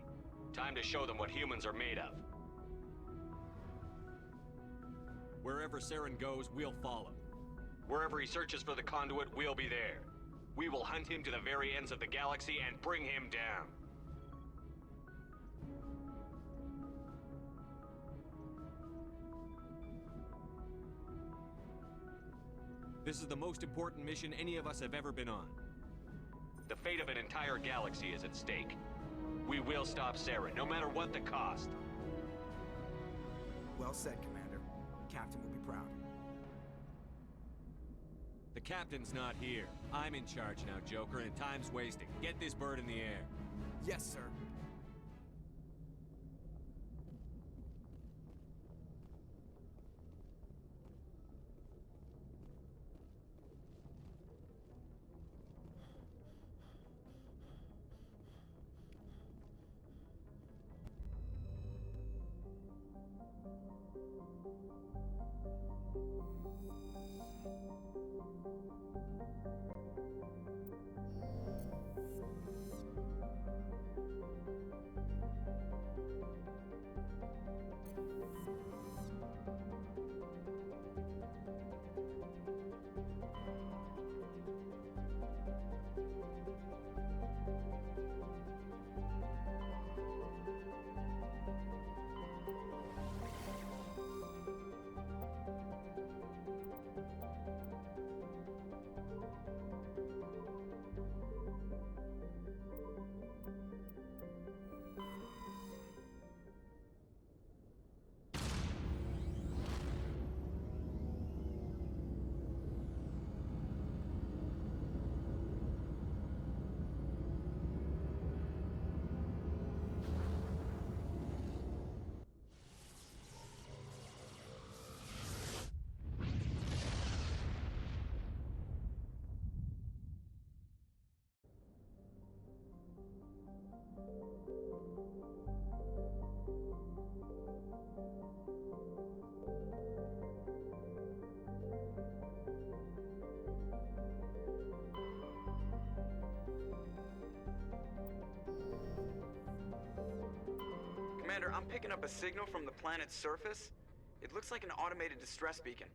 Time to show them what humans are made of. Wherever Saren goes, we'll follow. Wherever he searches for the conduit, we'll be there. We will hunt him to the very ends of the galaxy and bring him down. This is the most important mission any of us have ever been on. The fate of an entire galaxy is at stake. We will stop Saren, no matter what the cost. Well said, Commander. Captain will be proud. The captain's not here. I'm in charge now, Joker, and time's wasting. Get this bird in the air. Yes, sir. Commander, I'm picking up a signal from the planet's surface. It looks like an automated distress beacon.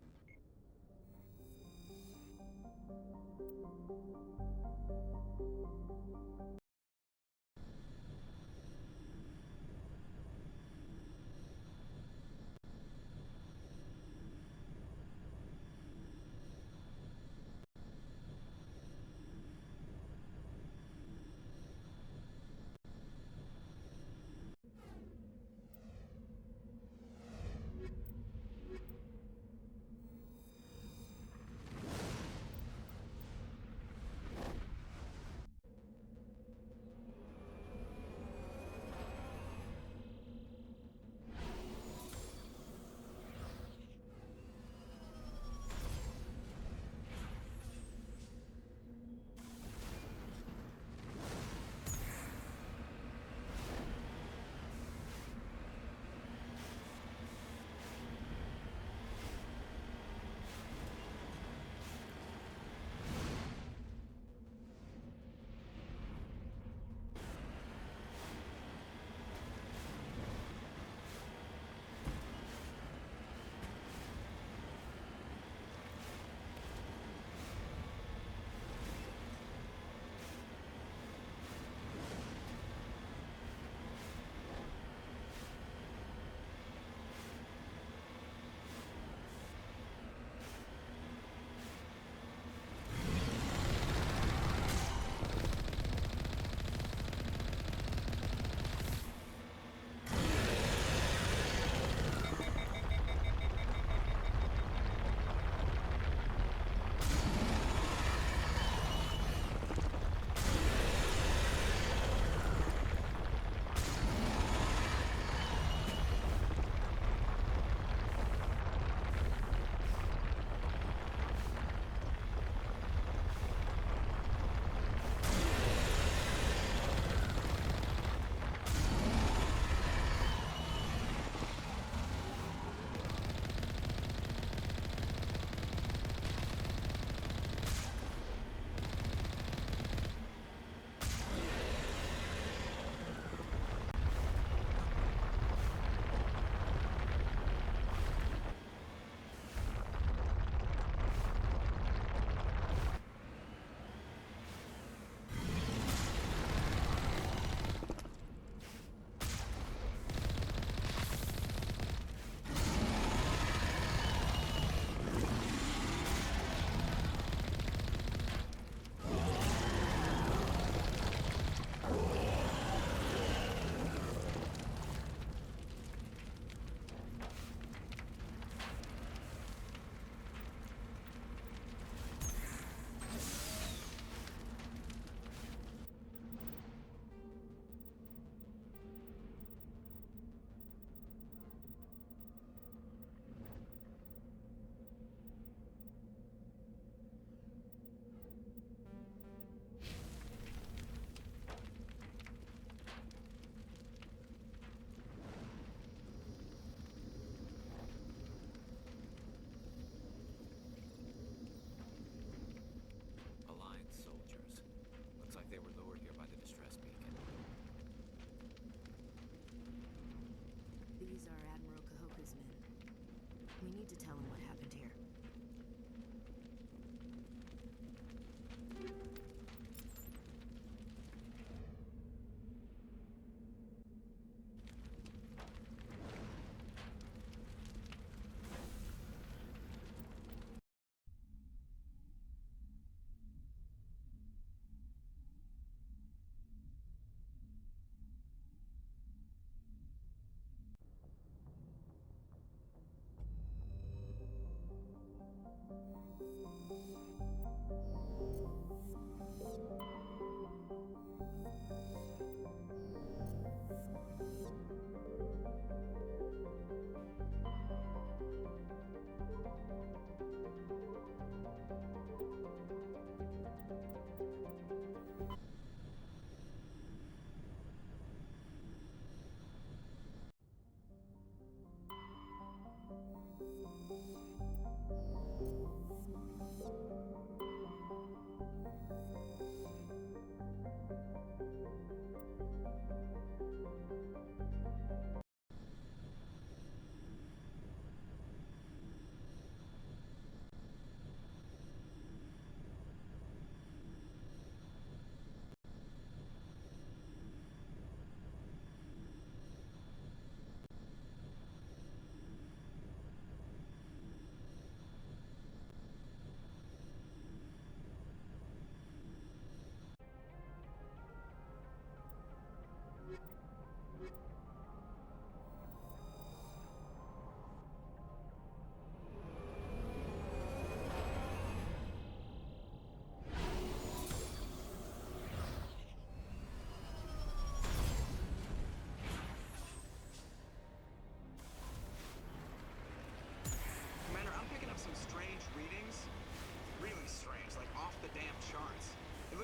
We need to tell him what happened here.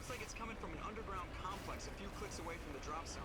Looks like it's coming from an underground complex a few clicks away from the drop zone.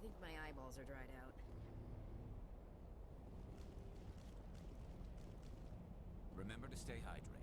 think my eyeballs are dried out. Remember to stay hydrated.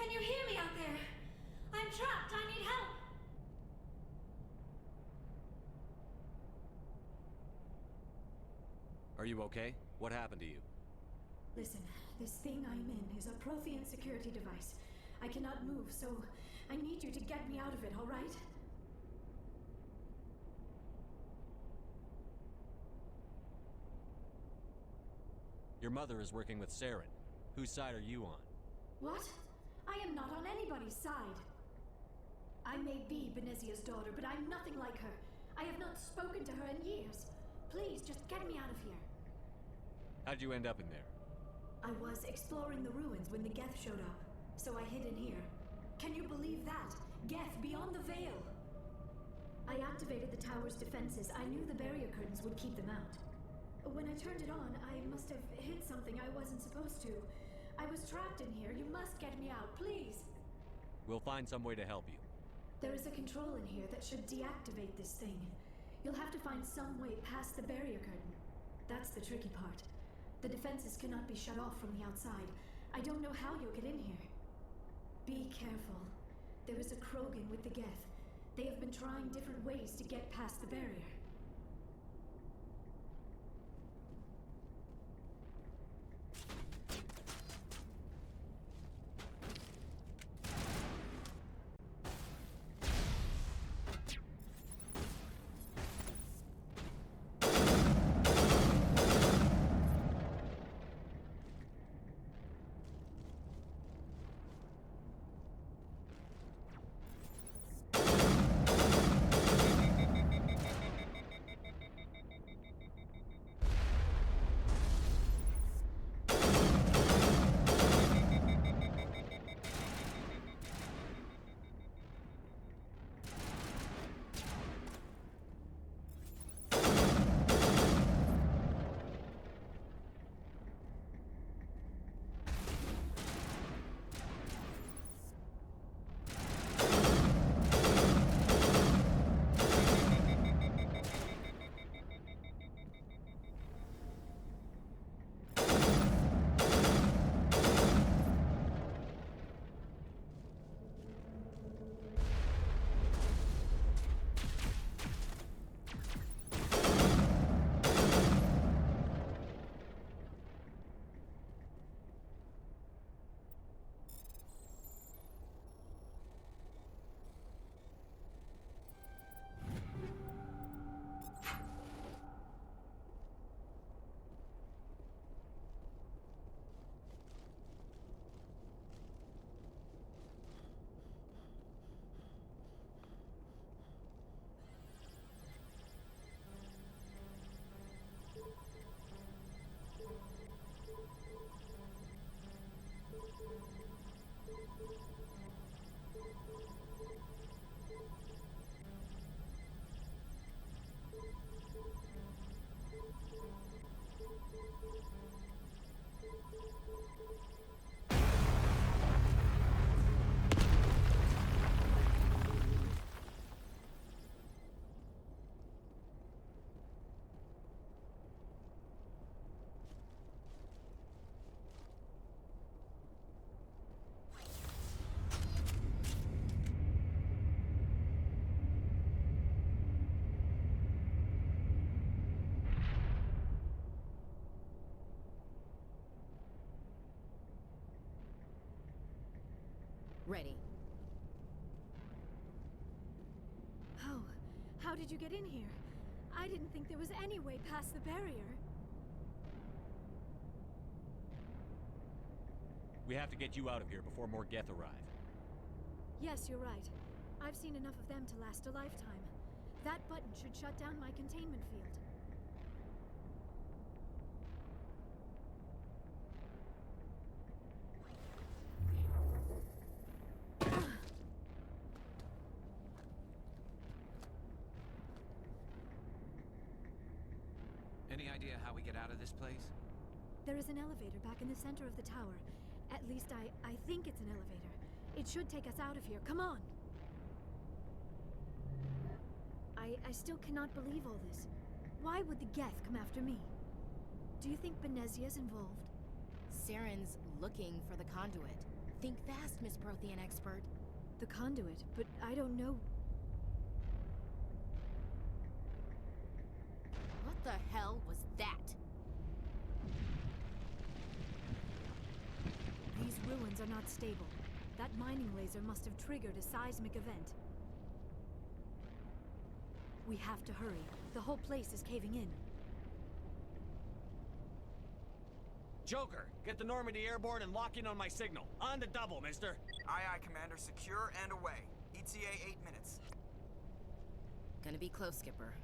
Can you hear me out there? I'm trapped. I need help. Are you okay? What happened to you? Listen, this thing I'm in is a Prothean security device. I cannot move, so I need you to get me out of it, all right? Your mother is working with Saren. Whose side are you on? What? I am not on anybody's side. I may be Benezia's daughter, but I'm nothing like her. I have not spoken to her in years. Please, just get me out of here. How'd you end up in there? I was exploring the ruins when the Geth showed up, so I hid in here. Can you believe that? Geth beyond the veil! I activated the tower's defenses. I knew the barrier curtains would keep them out. When I turned it on, I must have hit something I wasn't supposed to. I was trapped in here. You must get me out, please! We'll find some way to help you. There is a control in here that should deactivate this thing. You'll have to find some way past the barrier curtain. That's the tricky part. The defenses cannot be shut off from the outside. I don't know how you'll get in here. Be careful. There is a Krogan with the Geth. They have been trying different ways to get past the barrier. Ready. Oh, how did you get in here? I didn't think there was any way past the barrier. We have to get you out of here before more Geth arrive. Yes, you're right. I've seen enough of them to last a lifetime. That button should shut down my containment field. Any idea how we get out of this place? There is an elevator back in the center of the tower. At least I think it's an elevator. It should take us out of here. Come on! I still cannot believe all this. Why would the Geth come after me? Do you think Benezia's involved? Saren's looking for the conduit. Think fast, Miss Prothean expert. The conduit, but I don't know. What the hell was that? These ruins are not stable. That mining laser must have triggered a seismic event. We have to hurry. The whole place is caving in. Joker, get the Normandy airborne and lock in on my signal. On the double, mister. Aye, aye, Commander. Secure and away. ETA 8 minutes. Gonna be close, Skipper.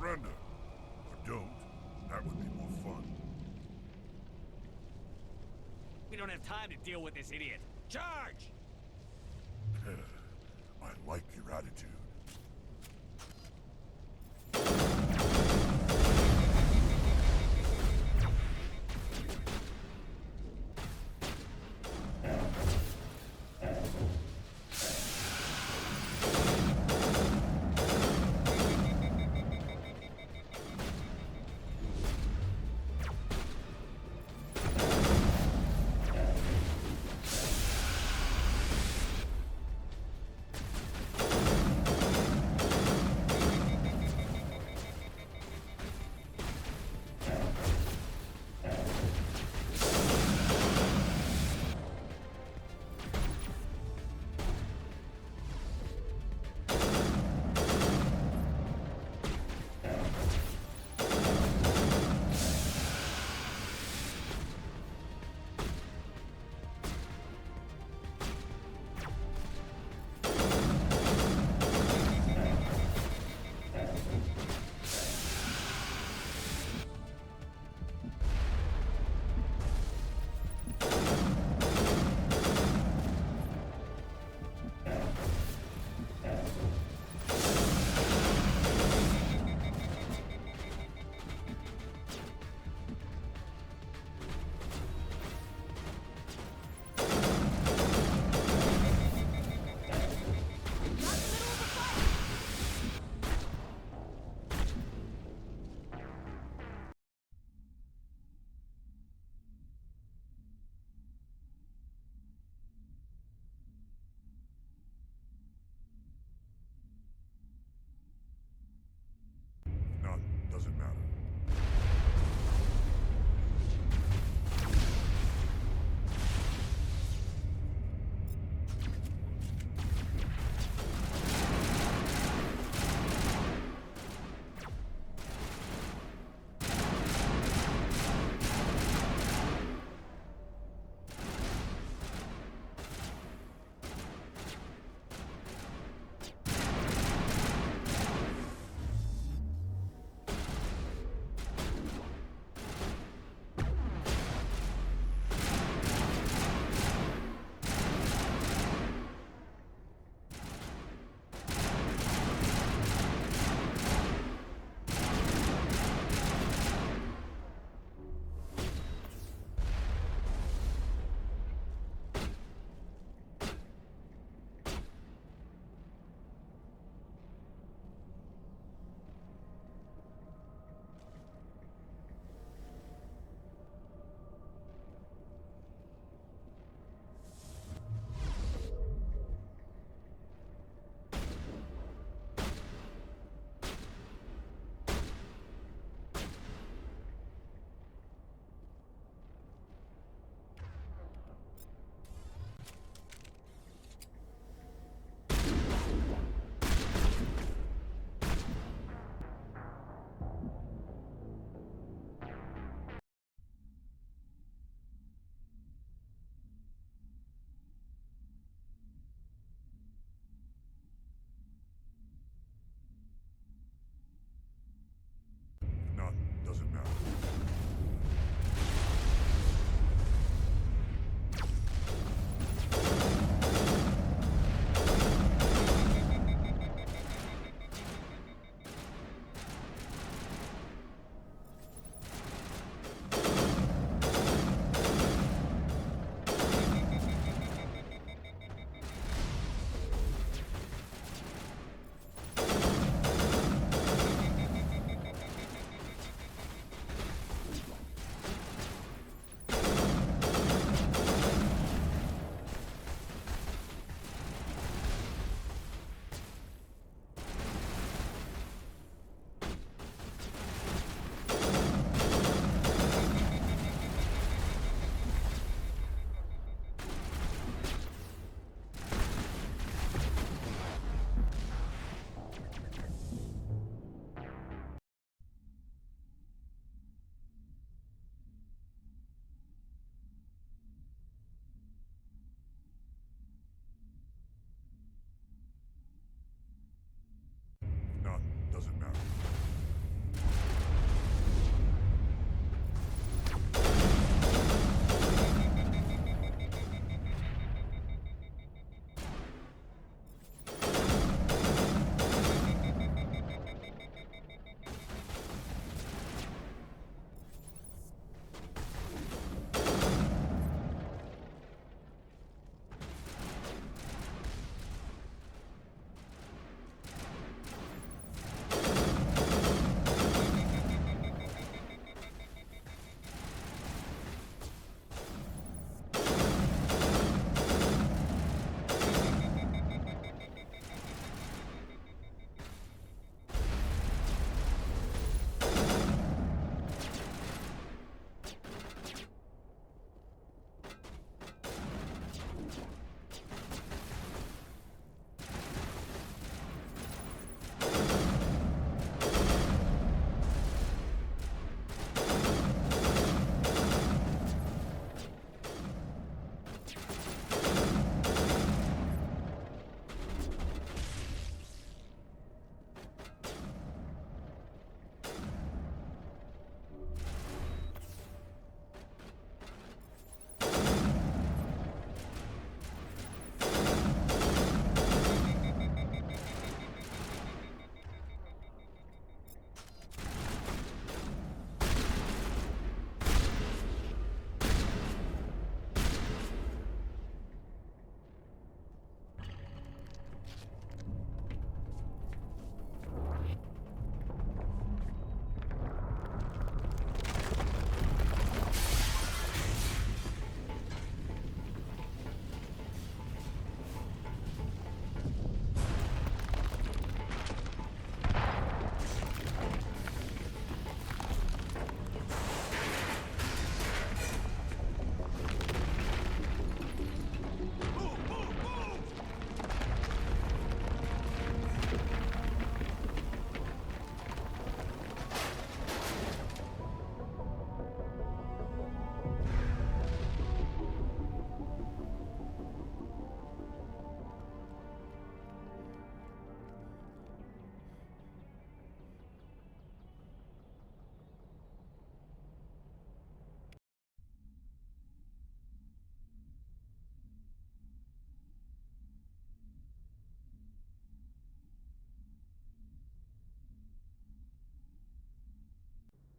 Surrender. Or don't. That would be more fun. We don't have time to deal with this idiot. Charge! I like your attitude.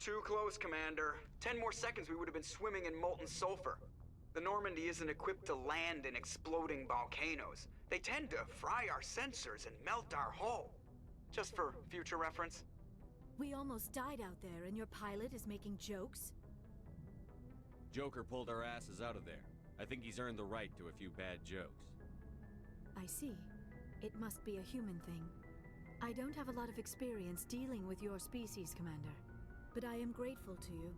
Too close, Commander. 10 more seconds we would have been swimming in molten sulfur. The Normandy isn't equipped to land in exploding volcanoes. They tend to fry our sensors and melt our hull. Just for future reference. We almost died out there, and your pilot is making jokes? Joker pulled our asses out of there. I think he's earned the right to a few bad jokes. I see. It must be a human thing. I don't have a lot of experience dealing with your species, Commander. But I am grateful to you.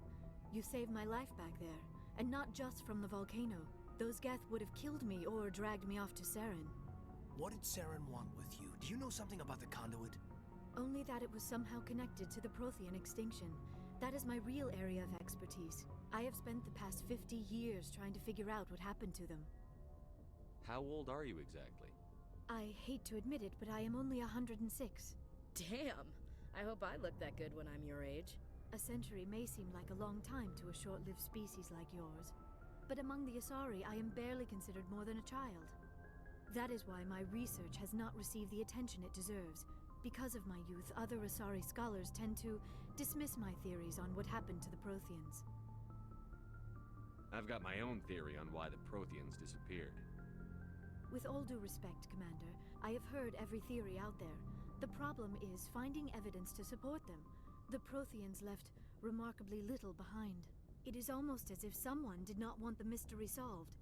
You saved my life back there, and not just from the volcano. Those Geth would have killed me or dragged me off to Saren. What did Saren want with you? Do you know something about the conduit? Only that it was somehow connected to the Prothean extinction. That is my real area of expertise. I have spent the past 50 years trying to figure out what happened to them. How old are you exactly? I hate to admit it, but I am only 106. Damn! I hope I look that good when I'm your age. A century may seem like a long time to a short-lived species like yours. But among the Asari, I am barely considered more than a child. That is why my research has not received the attention it deserves. Because of my youth, other Asari scholars tend to dismiss my theories on what happened to the Protheans. I've got my own theory on why the Protheans disappeared. With all due respect, Commander, I have heard every theory out there. The problem is finding evidence to support them. The Protheans left remarkably little behind. It is almost as if someone did not want the mystery solved.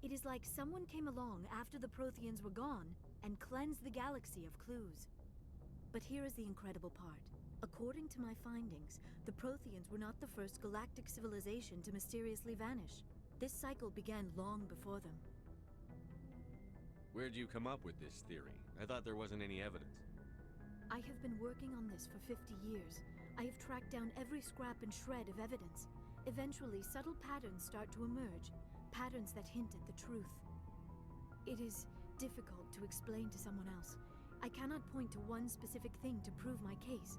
It is like someone came along after the Protheans were gone and cleansed the galaxy of clues. But here is the incredible part. According to my findings, the Protheans were not the first galactic civilization to mysteriously vanish. This cycle began long before them. Where'd you come up with this theory? I thought there wasn't any evidence. I have been working on this for 50 years. I have tracked down every scrap and shred of evidence. Eventually, subtle patterns start to emerge, patterns that hint at the truth. It is difficult to explain to someone else. I cannot point to one specific thing to prove my case.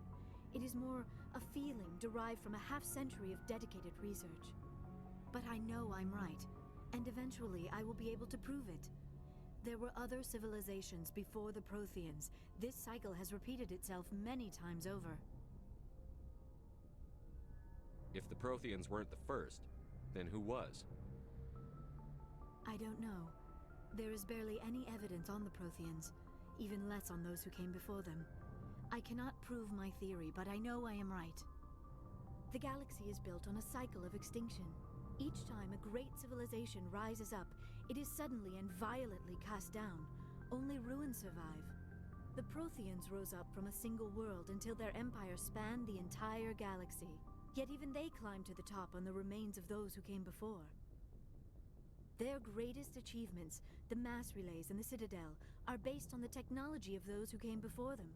It is more a feeling derived from a half-century of dedicated research. But I know I'm right, and eventually I will be able to prove it. There were other civilizations before the Protheans. This cycle has repeated itself many times over. If the Protheans weren't the first, then who was? I don't know. There is barely any evidence on the Protheans, even less on those who came before them. I cannot prove my theory, but I know I am right. The galaxy is built on a cycle of extinction. Each time a great civilization rises up, it is suddenly and violently cast down. Only ruins survive. The Protheans rose up from a single world until their empire spanned the entire galaxy. Yet even they climbed to the top on the remains of those who came before. Their greatest achievements, the mass relays and the Citadel, are based on the technology of those who came before them.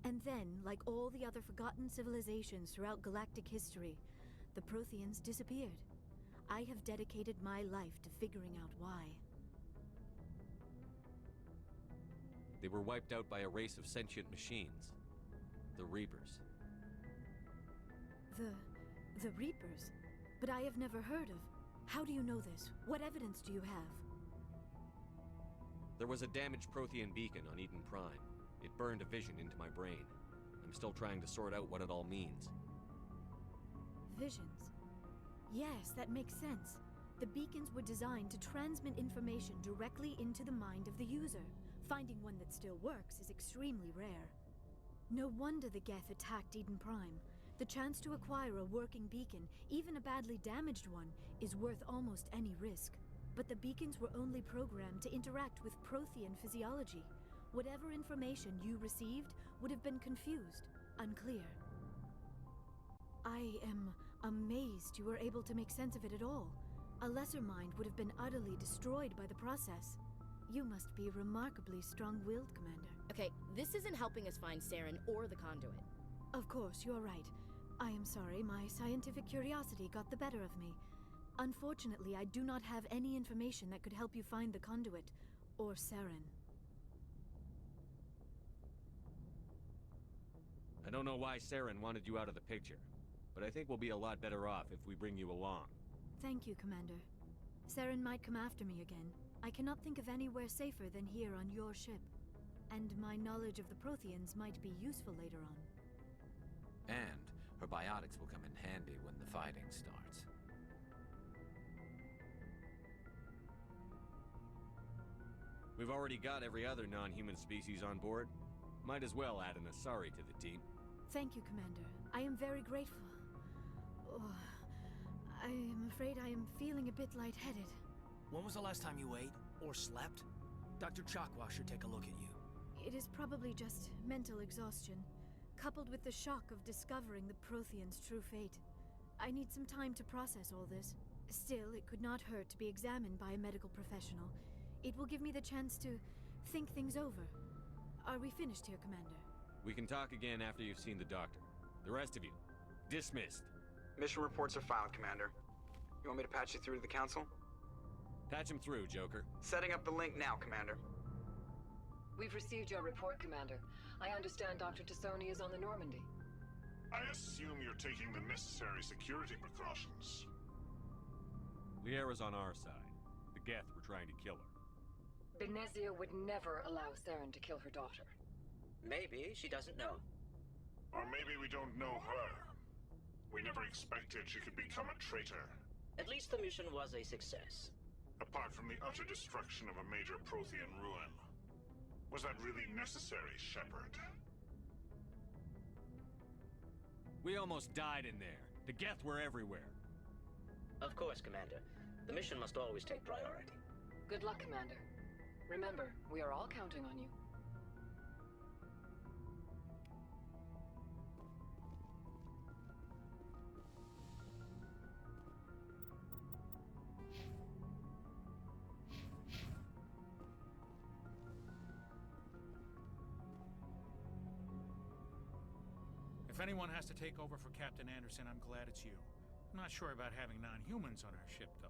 And then, like all the other forgotten civilizations throughout galactic history, the Protheans disappeared. I have dedicated my life to figuring out why. They were wiped out by a race of sentient machines. The Reapers. The Reapers? But I have never heard of. How do you know this? What evidence do you have? There was a damaged Prothean beacon on Eden Prime. It burned a vision into my brain. I'm still trying to sort out what it all means. Visions? Yes, that makes sense. The beacons were designed to transmit information directly into the mind of the user. Finding one that still works is extremely rare. No wonder the Geth attacked Eden Prime. The chance to acquire a working beacon, even a badly damaged one, is worth almost any risk. But the beacons were only programmed to interact with Prothean physiology. Whatever information you received would have been confused, unclear. I am amazed you were able to make sense of it at all. A lesser mind would have been utterly destroyed by the process. You must be remarkably strong-willed, Commander. Okay, this isn't helping us find Saren or the conduit. Of course, you're right. I am sorry, my scientific curiosity got the better of me. Unfortunately, I do not have any information that could help you find the conduit, or Saren. I don't know why Saren wanted you out of the picture, but I think we'll be a lot better off if we bring you along. Thank you, Commander. Saren might come after me again. I cannot think of anywhere safer than here on your ship. And my knowledge of the Protheans might be useful later on. And Her biotics will come in handy when the fighting starts. We've already got every other non-human species on board. Might as well add an Asari to the team. Thank you, Commander. I am very grateful. Oh, I am afraid I am feeling a bit lightheaded. When was the last time you ate or slept? Dr. Chakwa should take a look at you. It is probably just mental exhaustion, coupled with the shock of discovering the Prothean's true fate. I need some time to process all this. Still, it could not hurt to be examined by a medical professional. It will give me the chance to think things over. Are we finished here, Commander? We can talk again after you've seen the doctor. The rest of you, dismissed. Mission reports are filed, Commander. You want me to patch you through to the Council? Patch him through, Joker. Setting up the link now, Commander. We've received your report, Commander. I understand Dr. Tassoni is on the Normandy. I assume you're taking the necessary security precautions. Liara's on our side. The Geth were trying to kill her. Benezia would never allow Saren to kill her daughter. Maybe she doesn't know. Or maybe we don't know her. We never expected she could become a traitor. At least the mission was a success. Apart from the utter destruction of a major Prothean ruin. Was that really necessary, Shepard? We almost died in there. The Geth were everywhere. Of course, Commander. The mission must always take priority. Good luck, Commander. Remember, we are all counting on you. If anyone has to take over for Captain Anderson, I'm glad it's you. I'm not sure about having non-humans on our ship, though.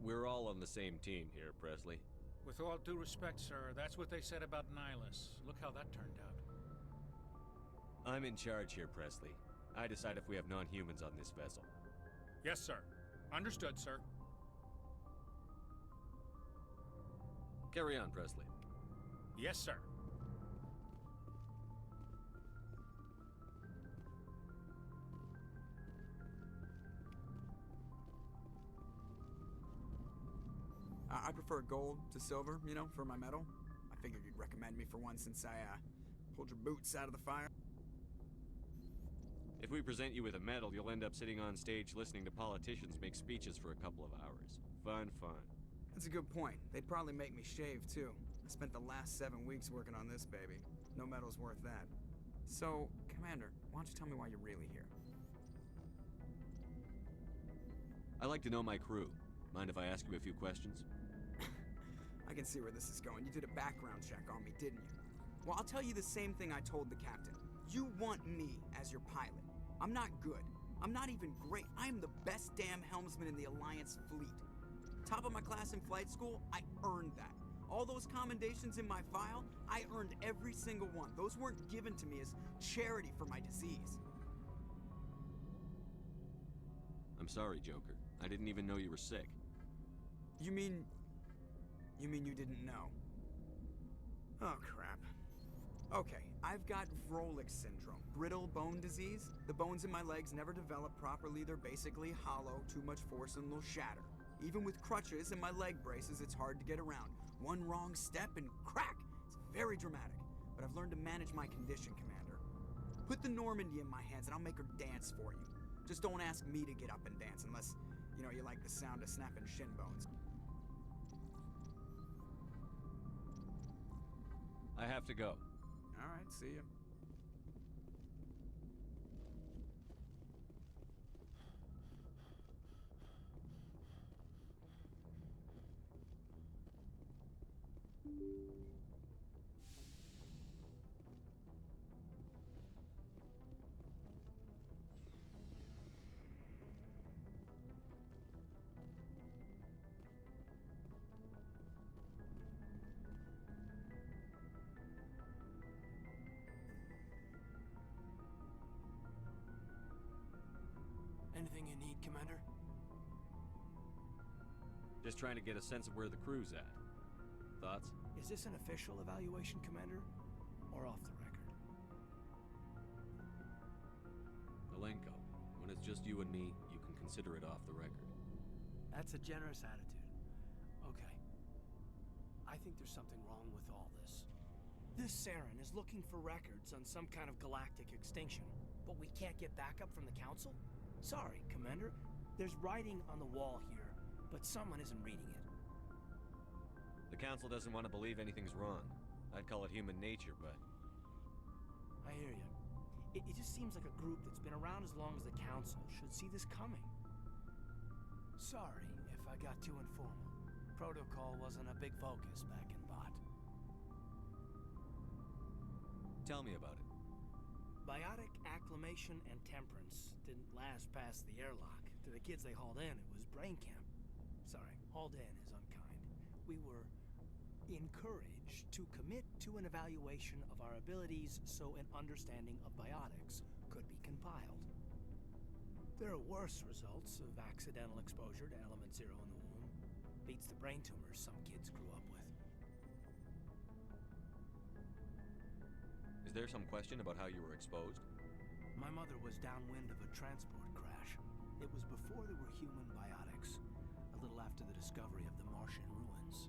We're all on the same team here, Presley. With all due respect, sir, that's what they said about Nihilus. Look how that turned out. I'm in charge here, Presley. I decide if we have non-humans on this vessel. Yes, sir. Understood, sir. Carry on, Presley. Yes, sir. I prefer gold to silver, you know, for my medal. I figured you'd recommend me for one since I, pulled your boots out of the fire. If we present you with a medal, you'll end up sitting on stage listening to politicians make speeches for a couple of hours. Fun. That's a good point. They'd probably make me shave, too. I spent the last 7 weeks working on this baby. No medal's worth that. So, Commander, why don't you tell me why you're really here? I like to know my crew. Mind if I ask you a few questions? I can see where this is going. You did a background check on me, didn't you? Well, I'll tell you the same thing I told the captain. You want me as your pilot. I'm not good. I'm not even great. I am the best damn helmsman in the Alliance fleet. Top of my class in flight school, I earned that. All those commendations in my file, I earned every single one. Those weren't given to me as charity for my disease. I'm sorry, Joker. I didn't even know you were sick. You mean you didn't know? Oh, crap. Okay, I've got Vrolik syndrome, brittle bone disease. The bones in my legs never develop properly. They're basically hollow, too much force and they'll shatter. Even with crutches and my leg braces, it's hard to get around. One wrong step and crack! It's very dramatic, but I've learned to manage my condition, Commander. Put the Normandy in my hands and I'll make her dance for you. Just don't ask me to get up and dance unless, you know, you like the sound of snapping shin bones. I have to go. All right, see ya. Anything you need, Commander? Just trying to get a sense of where the crew's at. Thoughts? Is this an official evaluation, Commander? Or off the record? Alenko, when it's just you and me, you can consider it off the record. That's a generous attitude. Okay. I think there's something wrong with all this. This Saren is looking for records on some kind of galactic extinction, but we can't get backup from the Council? Sorry, Commander. There's writing on the wall here, but someone isn't reading it. The Council doesn't want to believe anything's wrong. I'd call it human nature, but... I hear you. It just seems like a group that's been around as long as the Council should see this coming. Sorry if I got too informal. Protocol wasn't a big focus back in Bot. Tell me about it. Biotic acclimation and temperance didn't last past the airlock. To the kids they hauled in, it was brain camp. Sorry, hauled in is unkind. We were encouraged to commit to an evaluation of our abilities so an understanding of biotics could be compiled. There are worse results of accidental exposure to Element Zero in the womb. Beats the brain tumors some kids grew up with. Is there some question about how you were exposed? My mother was downwind of a transport crash. It was before there were human biotics, a little after the discovery of the Martian ruins.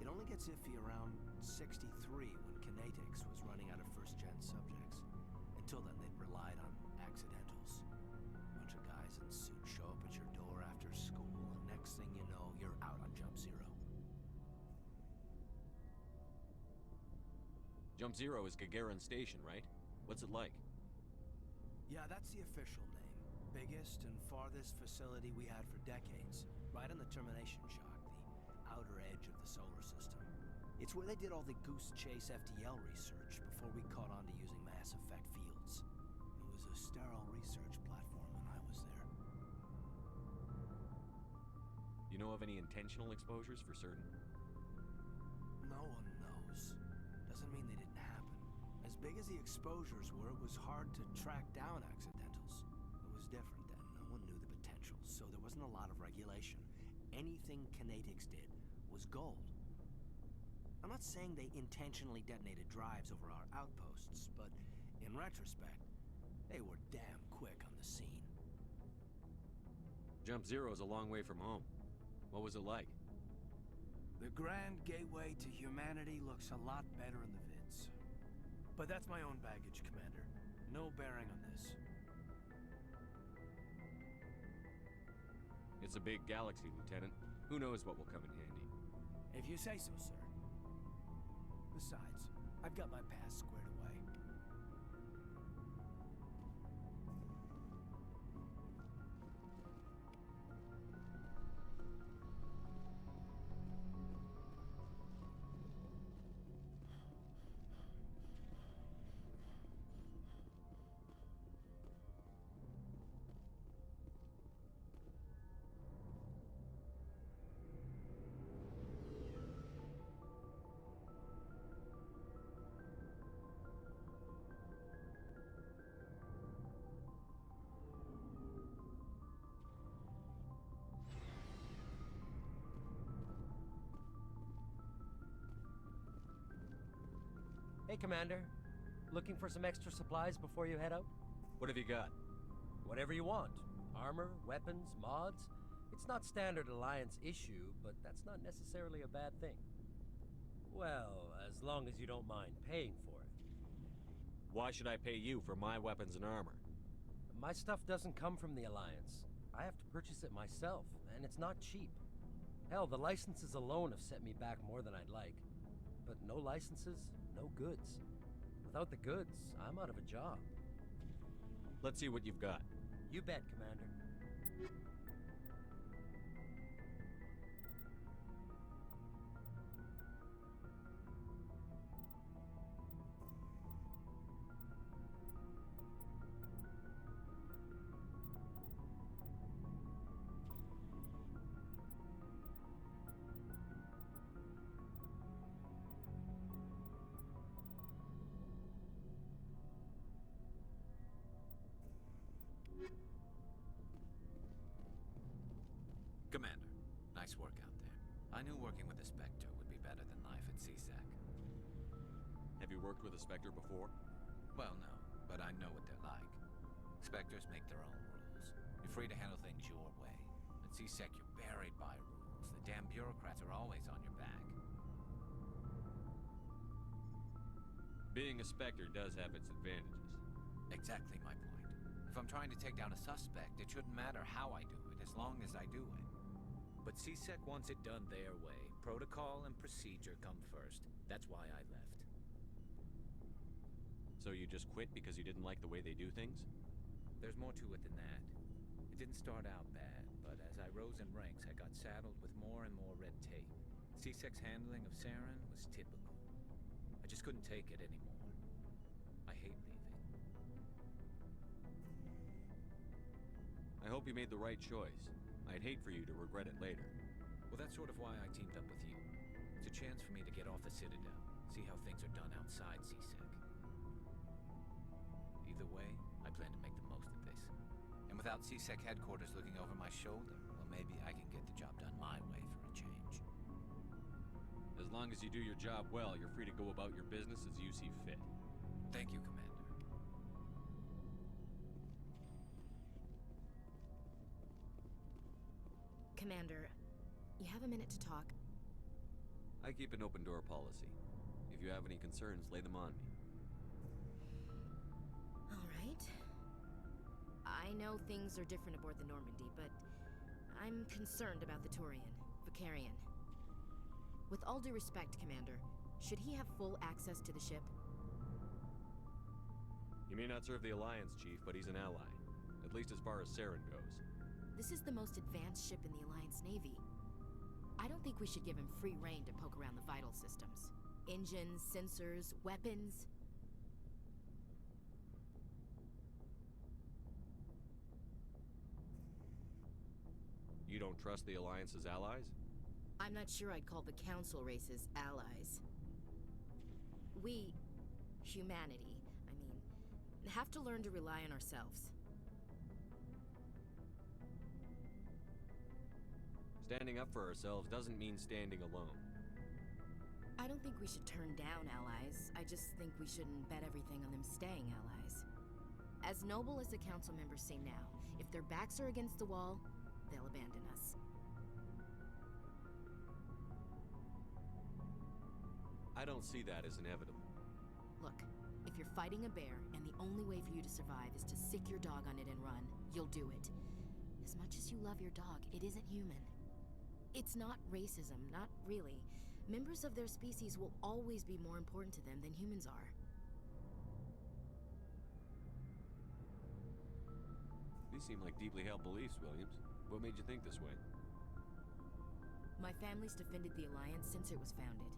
It only gets iffy around 63 when Kinetics was running out of first-gen subjects. Until then, they'd relied on accidentals. Bunch of guys in suits show up at your door after school, and next thing you know, you're out on Jump Zero. Jump Zero is Gagarin Station, right? What's it like? Yeah, that's the official name. Biggest and farthest facility we had for decades. Right on the termination shock, the outer edge of the solar system. It's where they did all the Goose Chase FTL research before we caught on to using mass effect fields. It was a sterile research platform when I was there. You know of any intentional exposures for certain? No one knows. Doesn't mean they didn't happen. As big as the exposures were, it was hard to track down accidentals. It was different then. No one knew the potential, so there wasn't a lot of regulation. Anything Kinetics did was gold. I'm not saying they intentionally detonated drives over our outposts, but in retrospect, they were damn quick on the scene. Jump Zero is a long way from home. What was it like? The Grand Gateway to Humanity looks a lot better in the vids. But that's my own baggage, Commander. No bearing on this. It's a big galaxy, Lieutenant. Who knows what will come in handy? If you say so, sir. Besides, I've got my past squared away. Hey, Commander. Looking for some extra supplies before you head out? What have you got? Whatever you want. Armor, weapons, mods. It's not standard Alliance issue, but that's not necessarily a bad thing. Well, as long as you don't mind paying for it. Why should I pay you for my weapons and armor? My stuff doesn't come from the Alliance. I have to purchase it myself, and it's not cheap. Hell, the licenses alone have set me back more than I'd like. But no licenses, no goods. Without the goods, I'm out of a job. Let's see what you've got. You bet, Commander. Commander, nice work out there. I knew working with the Spectre would be better than life at CSAC. Have you worked with a Spectre before? Well, no, but I know what they're like. Spectres make their own rules. You're free to handle things your way. At C-Sec, you're buried by rules. The damn bureaucrats are always on your back. Being a Spectre does have its advantages. Exactly my point. If I'm trying to take down a suspect, it shouldn't matter how I do it, as long as I do it. But C-Sec wants it done their way. Protocol and procedure come first. That's why I left. So you just quit because you didn't like the way they do things? There's more to it than that. It didn't start out bad, but as I rose in ranks, I got saddled with more and more red tape. C-Sec's handling of Saren was typical. I just couldn't take it anymore. I hate leaving. I hope you made the right choice. I'd hate for you to regret it later. Well, that's sort of why I teamed up with you. It's a chance for me to get off the Citadel, see how things are done outside C-Sec. Either way, I plan to make the most of this. And without C-Sec headquarters looking over my shoulder, well, maybe I can get the job done my way for a change. As long as you do your job well, you're free to go about your business as you see fit. Thank you, Commander. Commander, you have a minute to talk? I keep an open door policy. If you have any concerns, lay them on me. All right. I know things are different aboard the Normandy, but I'm concerned about the Turian, Vicarian. With all due respect, Commander, should he have full access to the ship? He may not serve the Alliance, Chief, but he's an ally. At least as far as Saren goes. This is the most advanced ship in the Alliance Navy. I don't think we should give him free rein to poke around the vital systems. Engines, sensors, weapons. You don't trust the Alliance's allies? I'm not sure I'd call the Council races allies. We, humanity, have to learn to rely on ourselves. Standing up for ourselves doesn't mean standing alone. I don't think we should turn down allies. I just think we shouldn't bet everything on them staying allies. As noble as the Council members seem now, if their backs are against the wall, they'll abandon us. I don't see that as inevitable. Look, if you're fighting a bear and the only way for you to survive is to sick your dog on it and run, you'll do it. As much as you love your dog, it isn't human. It's not racism, not really. Members of their species will always be more important to them than humans are. These seem like deeply held beliefs, Williams. What made you think this way? My family's defended the Alliance since it was founded.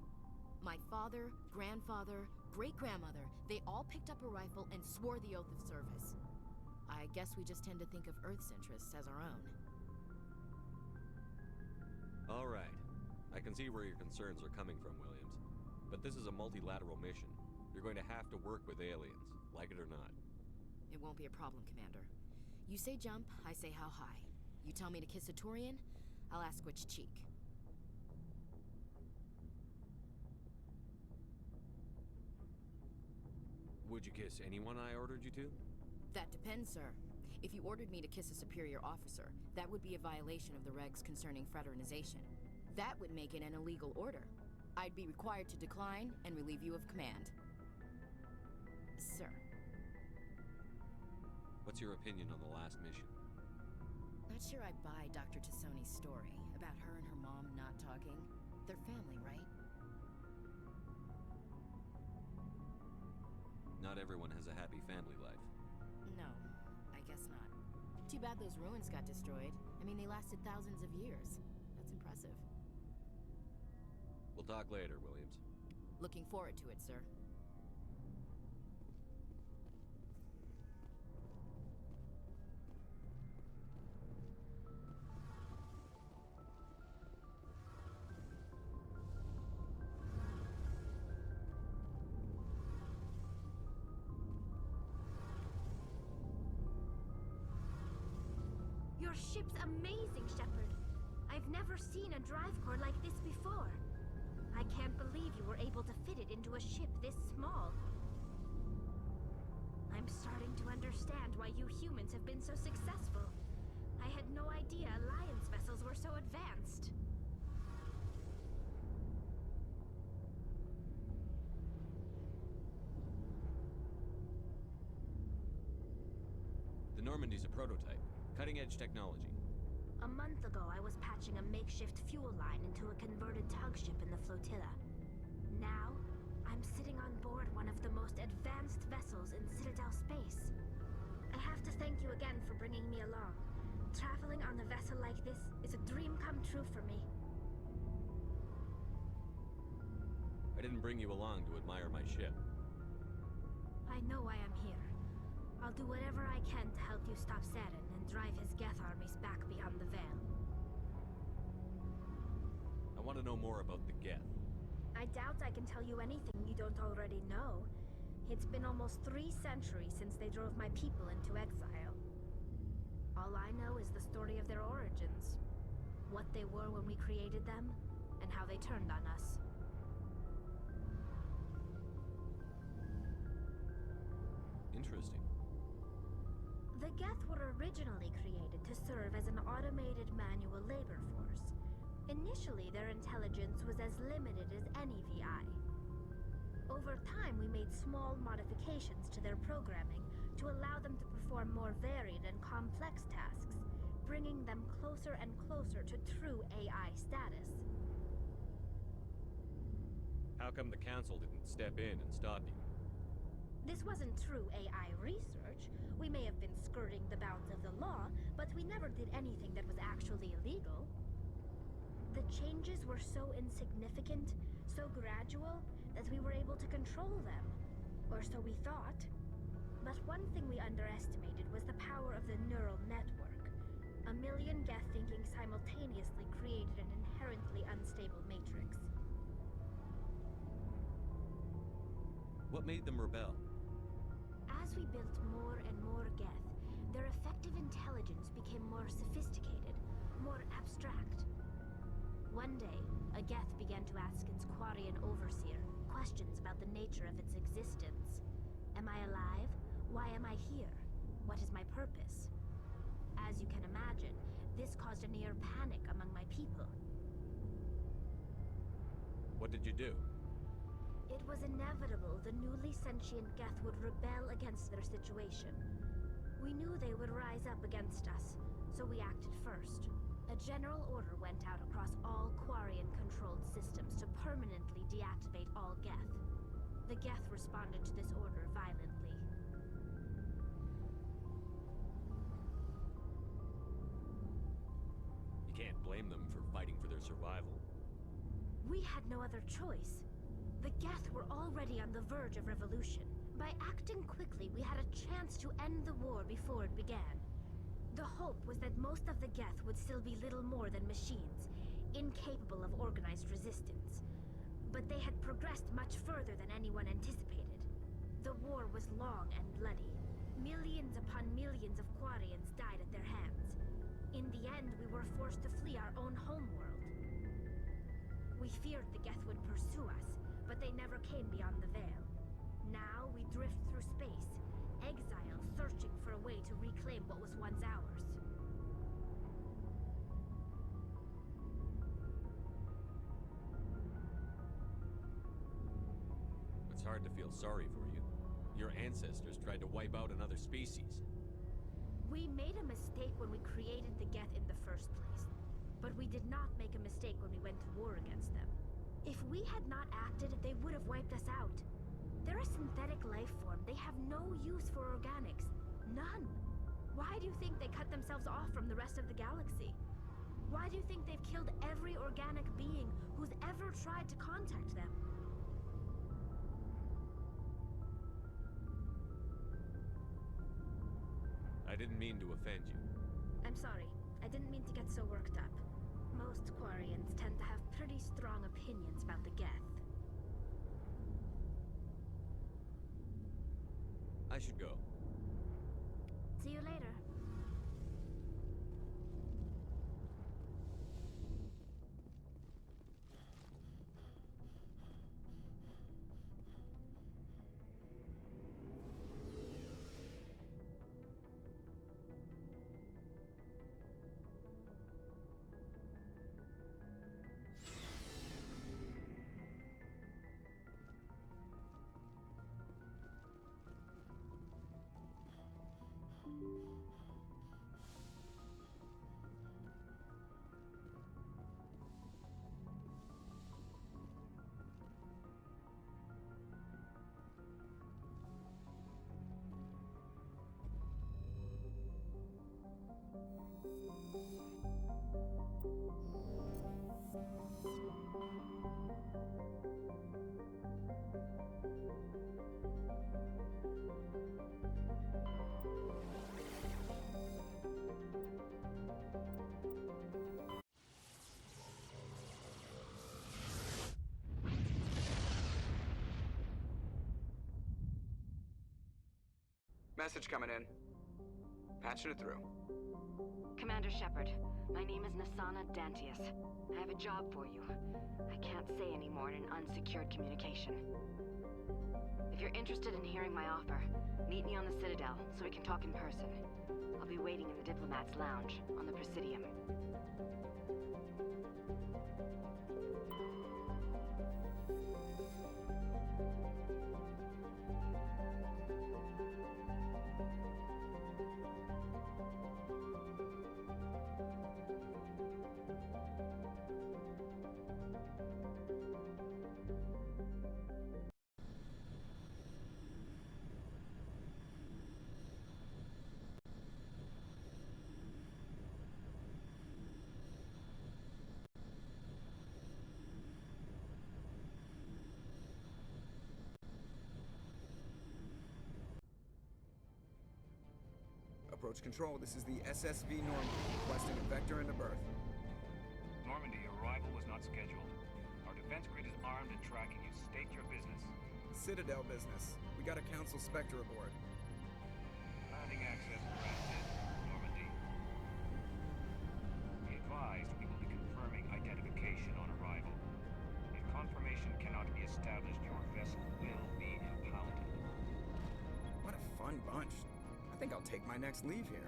My father, grandfather, great-grandmother, they all picked up a rifle and swore the oath of service. I guess we just tend to think of Earth's interests as our own. All right. I can see where your concerns are coming from, Williams. But this is a multilateral mission. You're going to have to work with aliens, like it or not. It won't be a problem, Commander. You say jump, I say how high. You tell me to kiss a Turian, I'll ask which cheek. Would you kiss anyone I ordered you to? That depends, sir. If you ordered me to kiss a superior officer, that would be a violation of the regs concerning fraternization. That would make it an illegal order. I'd be required to decline and relieve you of command. Sir. What's your opinion on the last mission? Not sure I buy Dr. Tassoni's story about her and her mom not talking. They're family, right? Not everyone has a happy family life. No, I guess not. Too bad those ruins got destroyed. I mean, they lasted thousands of years. That's impressive. We'll talk later, Williams. Looking forward to it, sir. Your ship's amazing, Shepard. I've never seen a drive core like this before. I can't believe you were able to fit it into a ship this small. I'm starting to understand why you humans have been so successful. I had no idea Alliance vessels were so advanced. The Normandy's a prototype. Cutting-edge technology. A month ago, I was patching a makeshift fuel line into a converted tug ship in the flotilla. Now, I'm sitting on board one of the most advanced vessels in Citadel space. I have to thank you again for bringing me along. Traveling on a vessel like this is a dream come true for me. I didn't bring you along to admire my ship. I know why I'm here. I'll do whatever I can to help you stop Saren and drive his Geth armies back beyond the Veil. I want to know more about the Geth. I doubt I can tell you anything you don't already know. It's been almost 3 centuries since they drove my people into exile. All I know is the story of their origins. What they were when we created them, and how they turned on us. Interesting. The Geth were originally created to serve as an automated manual labor force. Initially, their intelligence was as limited as any VI. Over time, we made small modifications to their programming to allow them to perform more varied and complex tasks, bringing them closer and closer to true AI status. How come the Council didn't step in and stop you? This wasn't true AI research. We may have been skirting the bounds of the law, but we never did anything that was actually illegal. The changes were so insignificant, so gradual, that we were able to control them. Or so we thought. But one thing we underestimated was the power of the neural network. A million Geth thinking simultaneously created an inherently unstable matrix. What made them rebel? As we built more and more Geth, their effective intelligence became more sophisticated, more abstract. One day, a Geth began to ask its Quarian overseer questions about the nature of its existence. Am I alive? Why am I here? What is my purpose? As you can imagine, this caused a near panic among my people. What did you do? It was inevitable the newly sentient Geth would rebel against their situation. We knew they would rise up against us, so we acted first. A general order went out across all Quarian-controlled systems to permanently deactivate all Geth. The Geth responded to this order violently. You can't blame them for fighting for their survival. We had no other choice. The Geth were already on the verge of revolution. By acting quickly, we had a chance to end the war before it began. The hope was that most of the Geth would still be little more than machines, incapable of organized resistance. But they had progressed much further than anyone anticipated. The war was long and bloody. Millions upon millions of Quarians died at their hands. In the end, we were forced to flee our own homeworld. We feared the Geth would pursue us, but they never came beyond the Veil. Now we drift through space, exile, searching for a way to reclaim what was once ours. It's hard to feel sorry for you. Your ancestors tried to wipe out another species. We made a mistake when we created the Geth in the first place. But we did not make a mistake when we went to war against them. If we had not acted, they would have wiped us out. They're a synthetic life form. They have no use for organics. None. Why do you think they cut themselves off from the rest of the galaxy? Why do you think they've killed every organic being who's ever tried to contact them? I didn't mean to offend you. I'm sorry. I didn't mean to get so worked up. Most Quarians tend to have pretty strong opinions about the Geth. I should go. See you later. Message coming in. Patching it through. Commander Shepard, my name is Nasana Dantius. I have a job for you. I can't say any more in an unsecured communication. If you're interested in hearing my offer, meet me on the Citadel so we can talk in person. I'll be waiting in the Diplomat's Lounge on the Presidium. Approach control, this is the SSV Normandy, requesting a vector into berth. Normandy, your arrival was not scheduled. Our defense grid is armed and tracking you. State your business. Citadel business. We got a Council Spectre aboard. Landing access granted, Normandy. Be advised, we will be confirming identification on arrival. If confirmation cannot be established, your vessel will be impounded. What a fun bunch. I think I'll take my next leave here.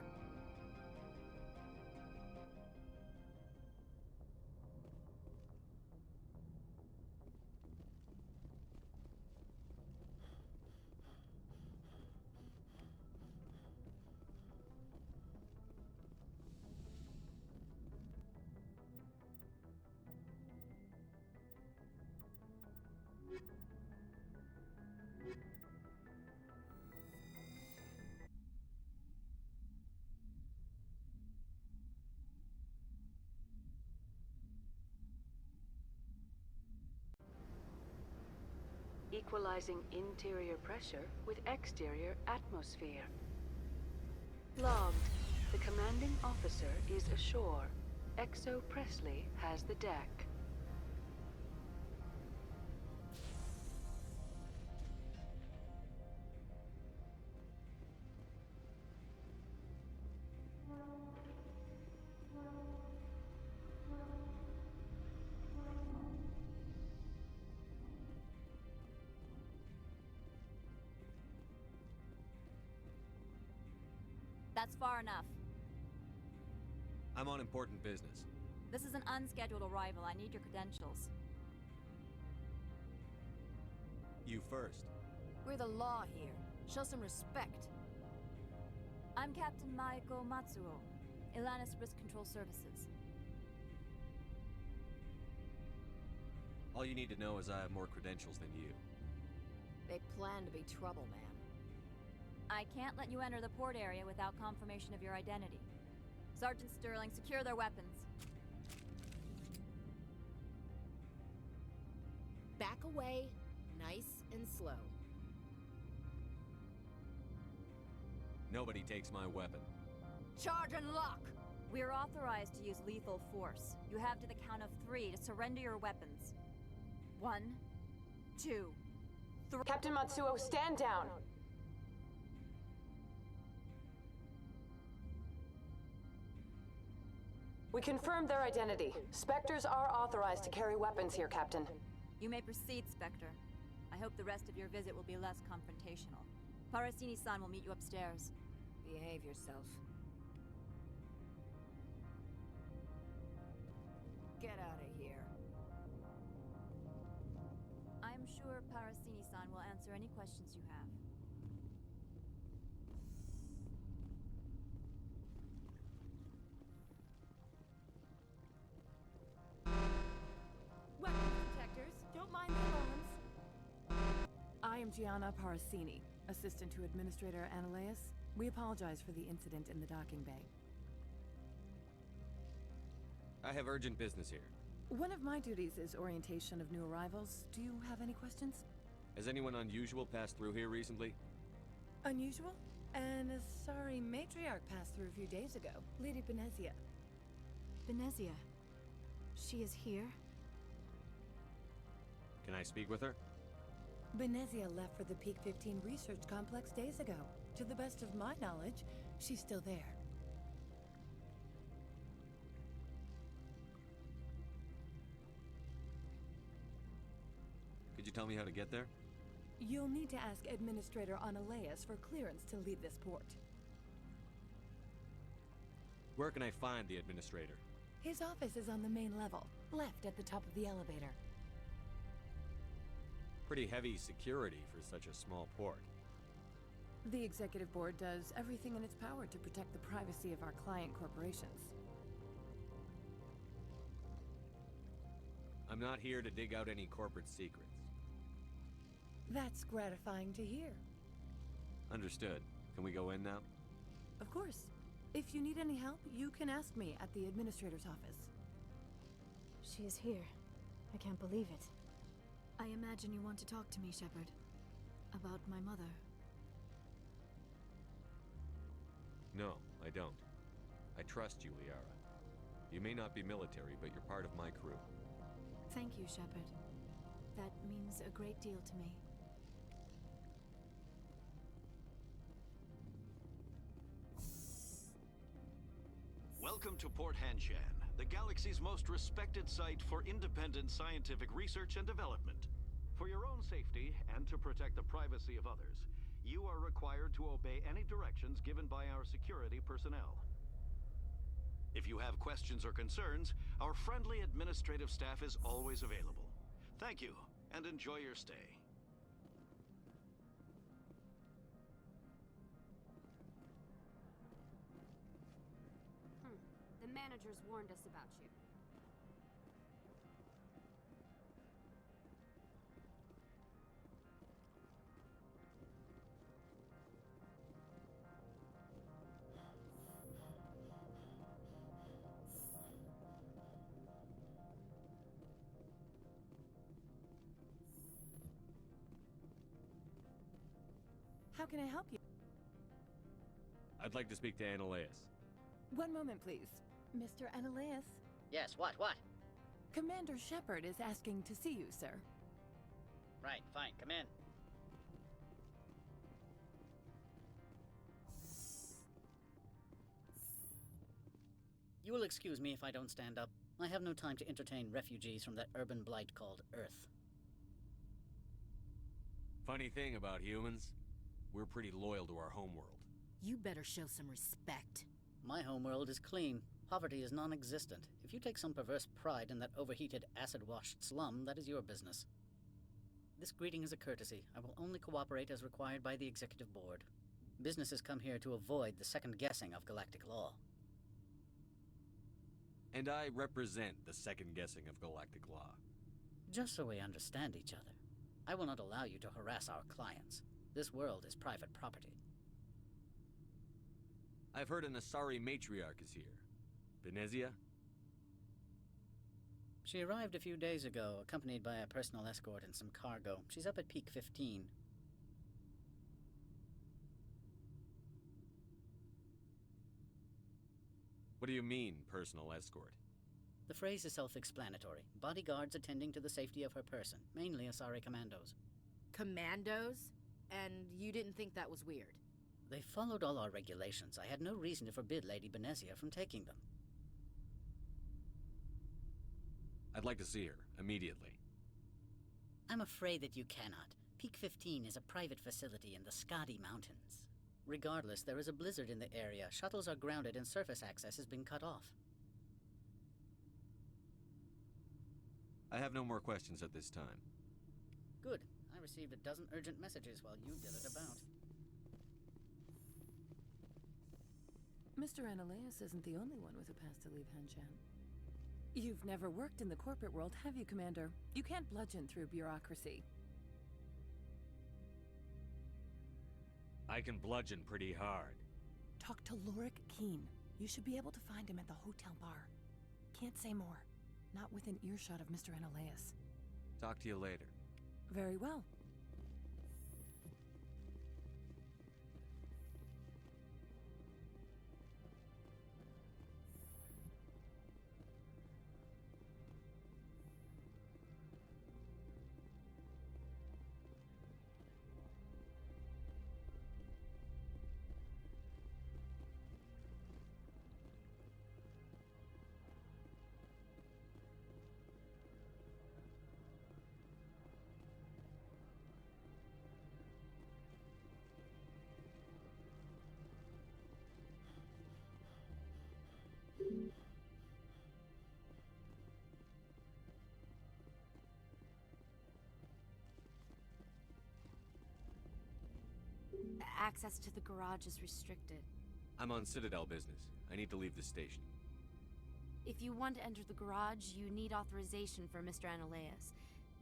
Equalizing interior pressure with exterior atmosphere. Logged. The commanding officer is ashore. Exo Presley has the deck. That's far enough. I'm on important business. This is an unscheduled arrival. I need your credentials. You first. We're the law here. Show some respect. I'm Captain Maiko Matsuo, Ilanis Risk Control Services. All you need to know is I have more credentials than you. They plan to be trouble, man. I can't let you enter the port area without confirmation of your identity. Sergeant Sterling, secure their weapons. Back away, nice and slow. Nobody takes my weapon. Charge and lock! We're authorized to use lethal force. You have to the count of 3 to surrender your weapons. 1, 2, 3. Captain Matsuo, stand down! We confirmed their identity. Spectres are authorized to carry weapons here, Captain. You may proceed, Spectre. I hope the rest of your visit will be less confrontational. Parasini-san will meet you upstairs. Behave yourself. Get out of here. I'm sure Parasini-san will answer any questions you have. Weapons detectors, don't mind the alarms. I am Gianna Parasini, assistant to Administrator Ananias. We apologize for the incident in the docking bay. I have urgent business here. One of my duties is orientation of new arrivals. Do you have any questions? Has anyone unusual passed through here recently? Unusual? An Asari matriarch passed through a few days ago. Lady Benezia. Benezia. She is here? Can I speak with her? Benezia left for the Peak 15 research complex days ago. To the best of my knowledge, she's still there. Could you tell me how to get there? You'll need to ask Administrator Analeas for clearance to leave this port. Where can I find the administrator? His office is on the main level, left at the top of the elevator. Pretty heavy security for such a small port. The Executive Board does everything in its power to protect the privacy of our client corporations. I'm not here to dig out any corporate secrets. That's gratifying to hear. Understood. Can we go in now? Of course. If you need any help, you can ask me at the Administrator's office. She is here. I can't believe it. I imagine you want to talk to me, Shepard. About my mother. No, I don't. I trust you, Liara. You may not be military, but you're part of my crew. Thank you, Shepard. That means a great deal to me. Welcome to Port Hanshan, the galaxy's most respected site for independent scientific research and development. For your own safety and to protect the privacy of others, you are required to obey any directions given by our security personnel. If you have questions or concerns, our friendly administrative staff is always available. Thank you, and enjoy your stay. The managers warned us about you. How can I help you? I'd like to speak to Analeas. One moment, please. Mr. Analeas? Yes, what? Commander Shepard is asking to see you, sir. Right, fine, come in. You will excuse me if I don't stand up. I have no time to entertain refugees from that urban blight called Earth. Funny thing about humans, we're pretty loyal to our homeworld. You better show some respect. My homeworld is clean. Poverty is non-existent. If you take some perverse pride in that overheated, acid-washed slum, that is your business. This greeting is a courtesy. I will only cooperate as required by the Executive Board. Businesses come here to avoid the second guessing of galactic law. And I represent the second guessing of galactic law. Just so we understand each other, I will not allow you to harass our clients. This world is private property. I've heard an Asari matriarch is here. Benezia? She arrived a few days ago, accompanied by a personal escort and some cargo. She's up at Peak 15. What do you mean, personal escort? The phrase is self-explanatory. Bodyguards attending to the safety of her person, mainly Asari commandos. Commandos? And you didn't think that was weird? They followed all our regulations. I had no reason to forbid Lady Benezia from taking them. I'd like to see her, immediately. I'm afraid that you cannot. Peak 15 is a private facility in the Skadi Mountains. Regardless, there is a blizzard in the area. Shuttles are grounded and surface access has been cut off. I have no more questions at this time. Good. I received a dozen urgent messages while you did it about. Mr. Analeas isn't the only one with a pass to leave Hanshan. You've never worked in the corporate world, have you, Commander? You can't bludgeon through bureaucracy. I can bludgeon pretty hard. Talk to Lorik Keen. You should be able to find him at the hotel bar. can't say more. Not within earshot of Mr. Analaeus. Talk to you later. Very well. Access to the garage is restricted. I'm on Citadel business. I need to leave the station. If you want to enter the garage, you need authorization for Mr. Analaeus.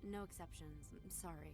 No exceptions. I'm sorry.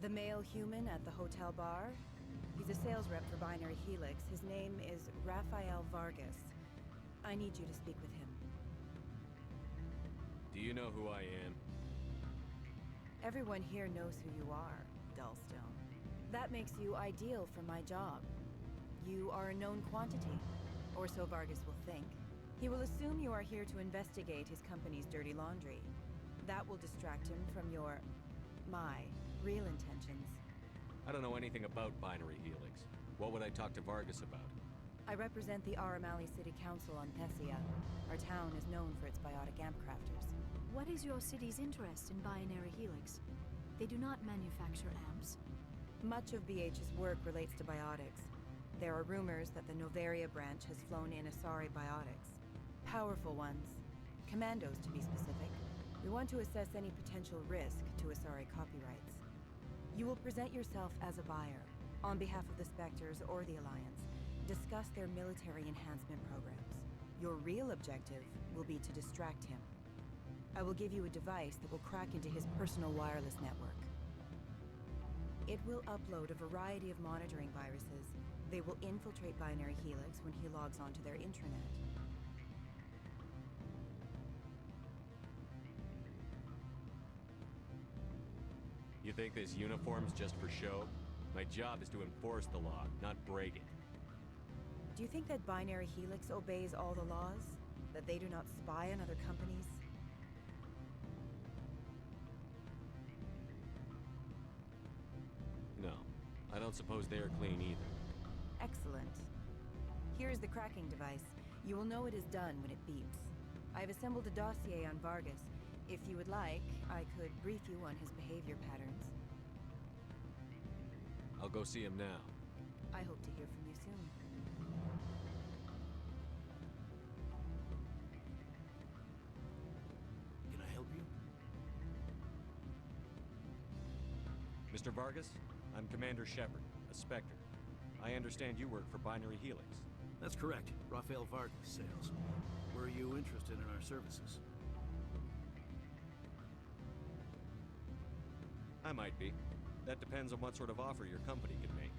The male human at the hotel bar? He's a sales rep for Binary Helix. His name is Rafael Vargas. I need you to speak with him. Do you know who I am? Everyone here knows who you are, Dullstone. That makes you ideal for my job. You are a known quantity, or so Vargas will think. He will assume you are here to investigate his company's dirty laundry. That will distract him from my real intentions. I don't know anything about Binary Helix. What would I talk to Vargas about? I represent the Aramali City Council on Thessia. Our town is known for its biotic amp crafters. What is your city's interest in Binary Helix? They do not manufacture amps. Much of BH's work relates to biotics. There are rumors that the Noveria branch has flown in Asari biotics. Powerful ones. Commandos, to be specific. We want to assess any potential risk to Asari copyrights. You will present yourself as a buyer, on behalf of the Spectres or the Alliance. Discuss their military enhancement programs. Your real objective will be to distract him. I will give you a device that will crack into his personal wireless network. It will upload a variety of monitoring viruses. They will infiltrate Binary Helix when he logs onto their intranet. You think this uniform's just for show? My job is to enforce the law, not break it. Do you think that Binary Helix obeys all the laws? That they do not spy on other companies? No. I don't suppose they're clean either. Excellent. Here is the cracking device. You will know it is done when it beeps. I have assembled a dossier on Vargas. If you would like, I could brief you on his behavior patterns. I'll go see him now. I hope to hear from you soon. Can I help you? Mr. Vargas, I'm Commander Shepard, a Spectre. I understand you work for Binary Helix. That's correct. Rafael Vargas, sales. Were you interested in our services? I might be. That depends on what sort of offer your company can make.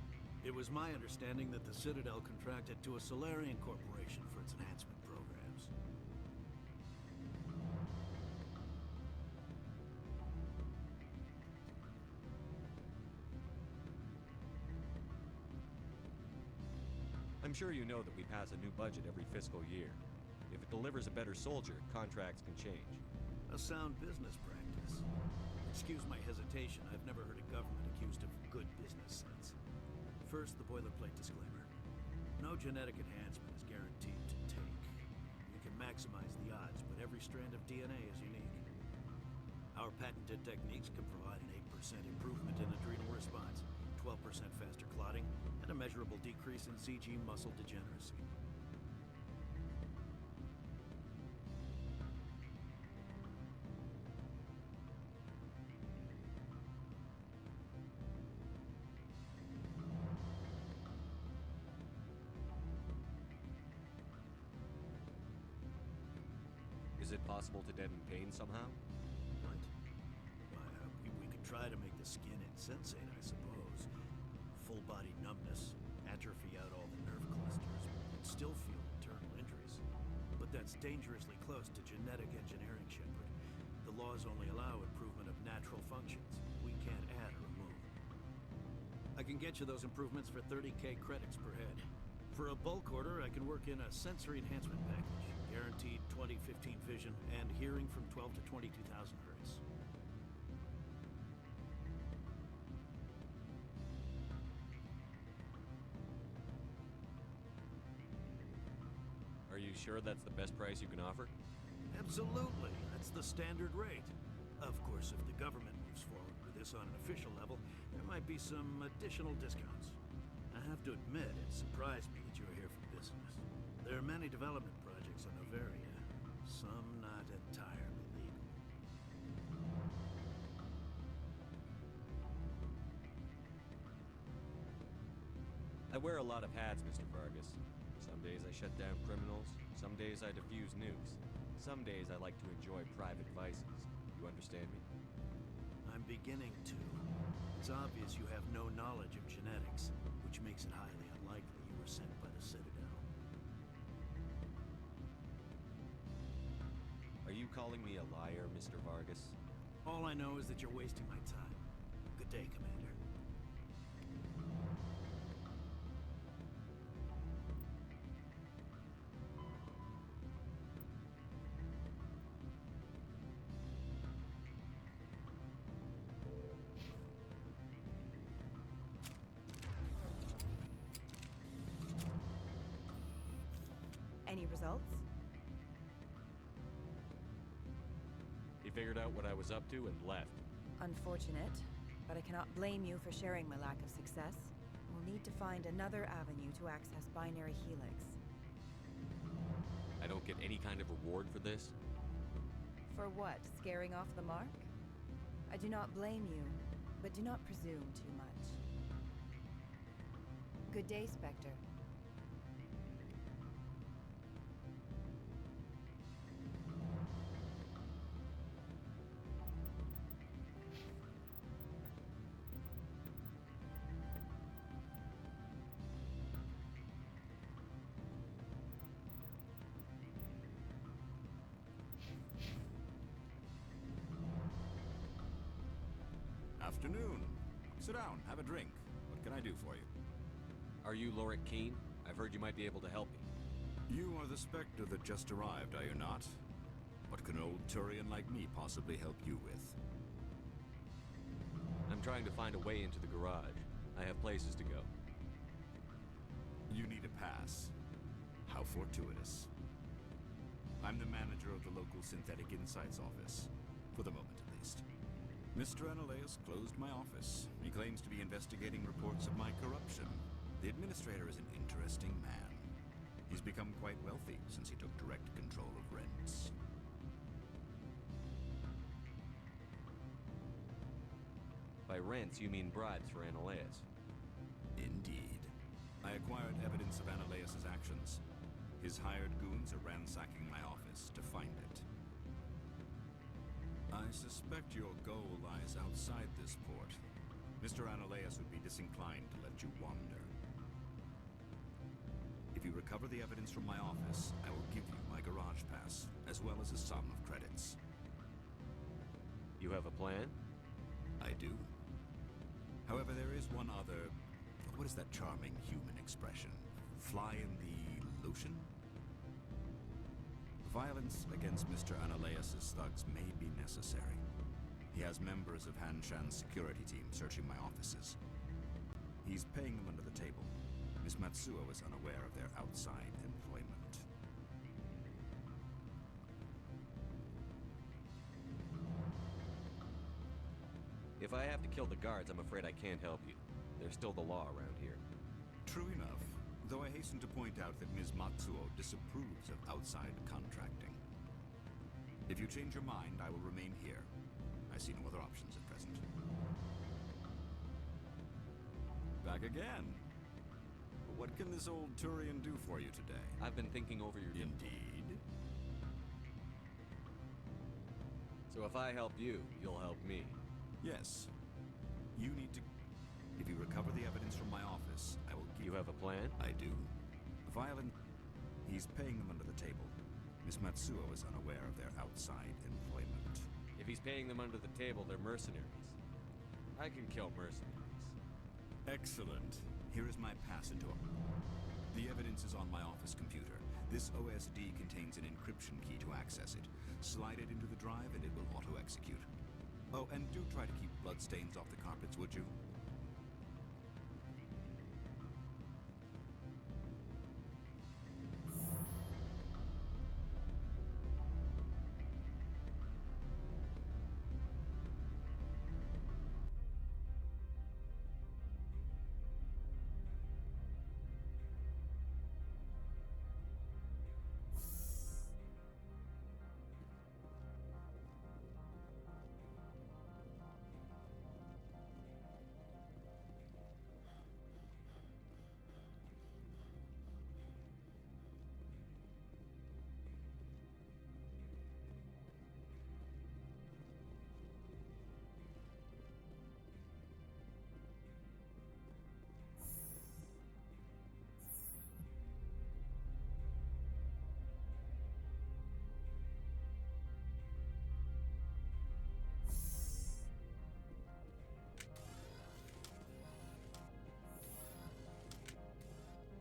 It was my understanding that the Citadel contracted to a Solarian corporation for its enhancement programs. I'm sure you know that we pass a new budget every fiscal year. If it delivers a better soldier, contracts can change. A sound business practice. Excuse my hesitation. I've never heard a government accused of good business sense. First, the boilerplate disclaimer. No genetic enhancement is guaranteed to take. You can maximize the odds, but every strand of DNA is unique. Our patented techniques can provide an 8% improvement in adrenal response, 12% faster clotting, and a measurable decrease in CG muscle degeneracy. Is it possible to deaden pain somehow? What? Why, we could try to make the skin insensate, I suppose. Full body numbness, atrophy out all the nerve clusters, and still feel internal injuries. But that's dangerously close to genetic engineering, Shepard. The laws only allow improvement of natural functions. We can't add or remove. I can get you those improvements for 30K credits per head. For a bulk order, I can work in a sensory enhancement package. Guaranteed 20/15 vision and hearing from 12 to 22,000 hertz. Are you sure that's the best price you can offer? Absolutely. That's the standard rate. Of course, if the government moves forward with this on an official level, there might be some additional discounts. I have to admit, it surprised me that you're here for business. There are many development projects on Noveria, some not entirely legal. I wear a lot of hats, Mr. Vargas. Some days I shut down criminals, some days I defuse nukes. Some days I like to enjoy private vices. You understand me? I'm beginning to. It's obvious you have no knowledge of genetics, which makes it highly unlikely you were sent by the Citadel. Are you calling me a liar, Mr. Vargas? All I know is that you're wasting my time. Good day, Commander. Any results? He figured out what I was up to and left. Unfortunate, but I cannot blame you for sharing my lack of success. We'll need to find another avenue to access Binary Helix. I don't get any kind of reward for this? For what? Scaring off the mark? I do not blame you, but do not presume too much. Good day, Spectre. Afternoon. Sit down, have a drink. What can I do for you? Are you Lorik Keene? I've heard you might be able to help me. You are the Spectre that just arrived, are you not? What can old Turian like me possibly help you with? I'm trying to find a way into the garage. I have places to go. You need a pass. How fortuitous. I'm the manager of the local Synthetic Insights office. For the moment, at least. Mr. Analeas closed my office. He claims to be investigating reports of my corruption. The administrator is an interesting man. He's become quite wealthy since he took direct control of rents. By rents, you mean bribes for Analeas? Indeed. I acquired evidence of Analeas' actions. His hired goons are ransacking my office to find it. I suspect your goal lies outside this port. Mr. Analeas would be disinclined to let you wander. If you recover the evidence from my office, I will give you my garage pass, as well as a sum of credits. You have a plan? I do. However, there is one other... What is that charming human expression? Fly in the lotion? Violence against Mr. Analeas' thugs may be necessary. He has members of Han Shan's security team searching my offices. He's paying them under the table. Miss Matsuo is unaware of their outside employment. If I have to kill the guards, I'm afraid I can't help you. There's still the law around here. True enough, though I hasten to point out that Ms. Matsuo disapproves of outside contracting. If you change your mind, I will remain here. I see no other options at present. Back again. What can this old Turian do for you today? I've been thinking over your... Indeed. So if I help you, you'll help me. Yes. You need to... If you recover the evidence from my office, I will give... You have a plan? I do. He's paying them under the table. Miss Matsuo is unaware of their outside employment. If he's paying them under the table, they're mercenaries. I can kill mercenaries. Excellent. Here is my pass into it. The evidence is on my office computer. This OSD contains an encryption key to access it. Slide it into the drive and it will auto-execute. Oh, and do try to keep bloodstains off the carpets, would you?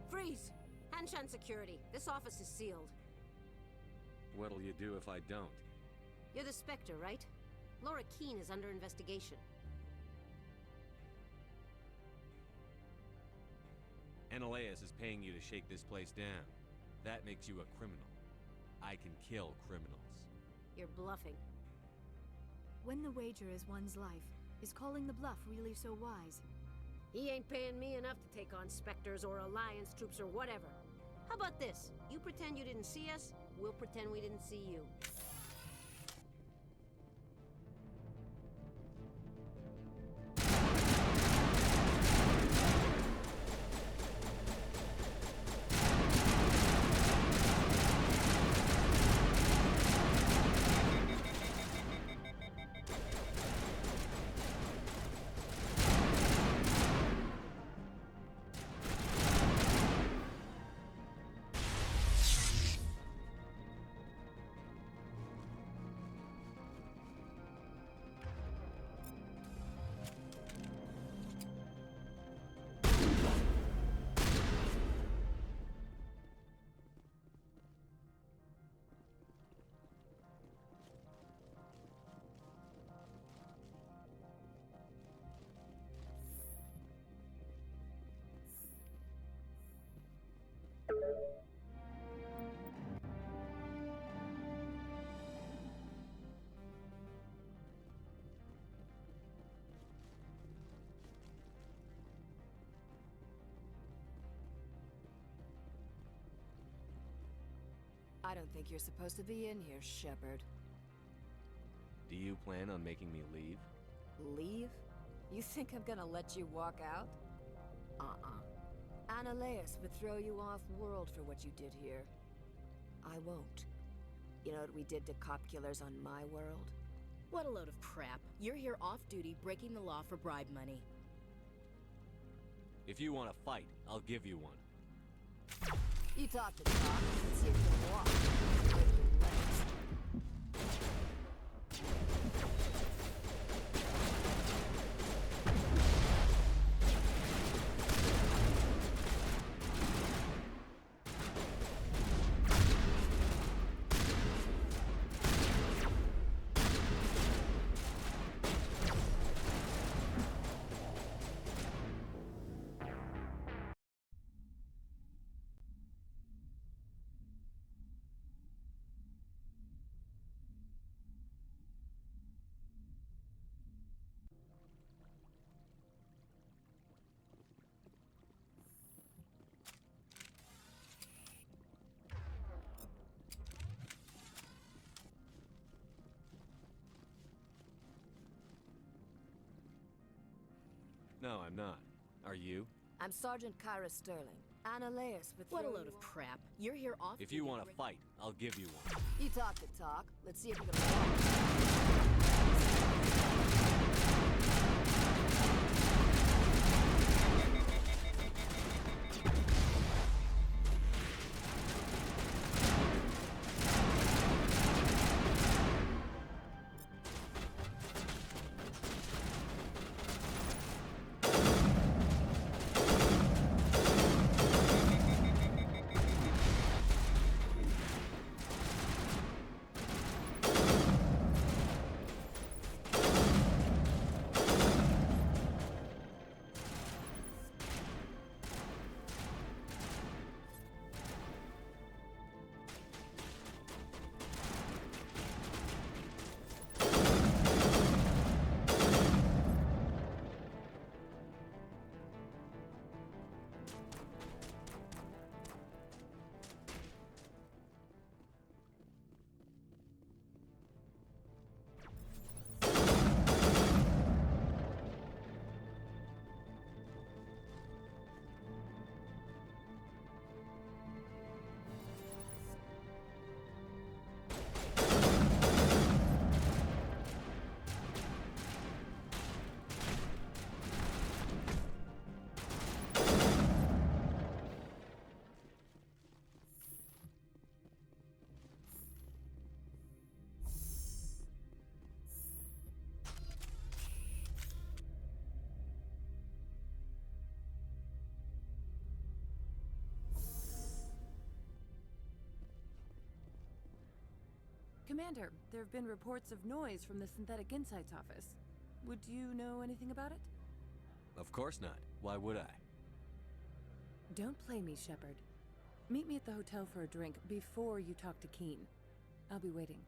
Freeze! Han Shan Security. This office is sealed. What'll you do if I don't? You're the Spectre, right? Laura Keene is under investigation. Analeas is paying you to shake this place down. That makes you a criminal. I can kill criminals. You're bluffing. When the wager is one's life, is calling the bluff really so wise? He ain't paying me enough to take on Spectres or Alliance troops or whatever. How about this? You pretend you didn't see us, we'll pretend we didn't see you. I don't think you're supposed to be in here, Shepard. Do you plan on making me leave? Leave? You think I'm gonna let you walk out? Analeas would throw you off-world for what you did here. I won't. You know what we did to cop killers on my world? What a load of crap. You're here off-duty, breaking the law for bribe money. If you want to fight, I'll give you one. You talk the talk, let's see if you can walk. Break your legs. No, I'm not. Are you? I'm Sergeant Kyra Sterling. Annaleus for What a load of crap. You're here off If you want to fight, I'll give you one. You talk the talk. Let's see if you can walk. Commander, there have been reports of noise from the Synthetic Insights office. Would you know anything about it? Of course not. Why would I? Don't play me, Shepard. Meet me at the hotel for a drink before you talk to Keen. I'll be waiting.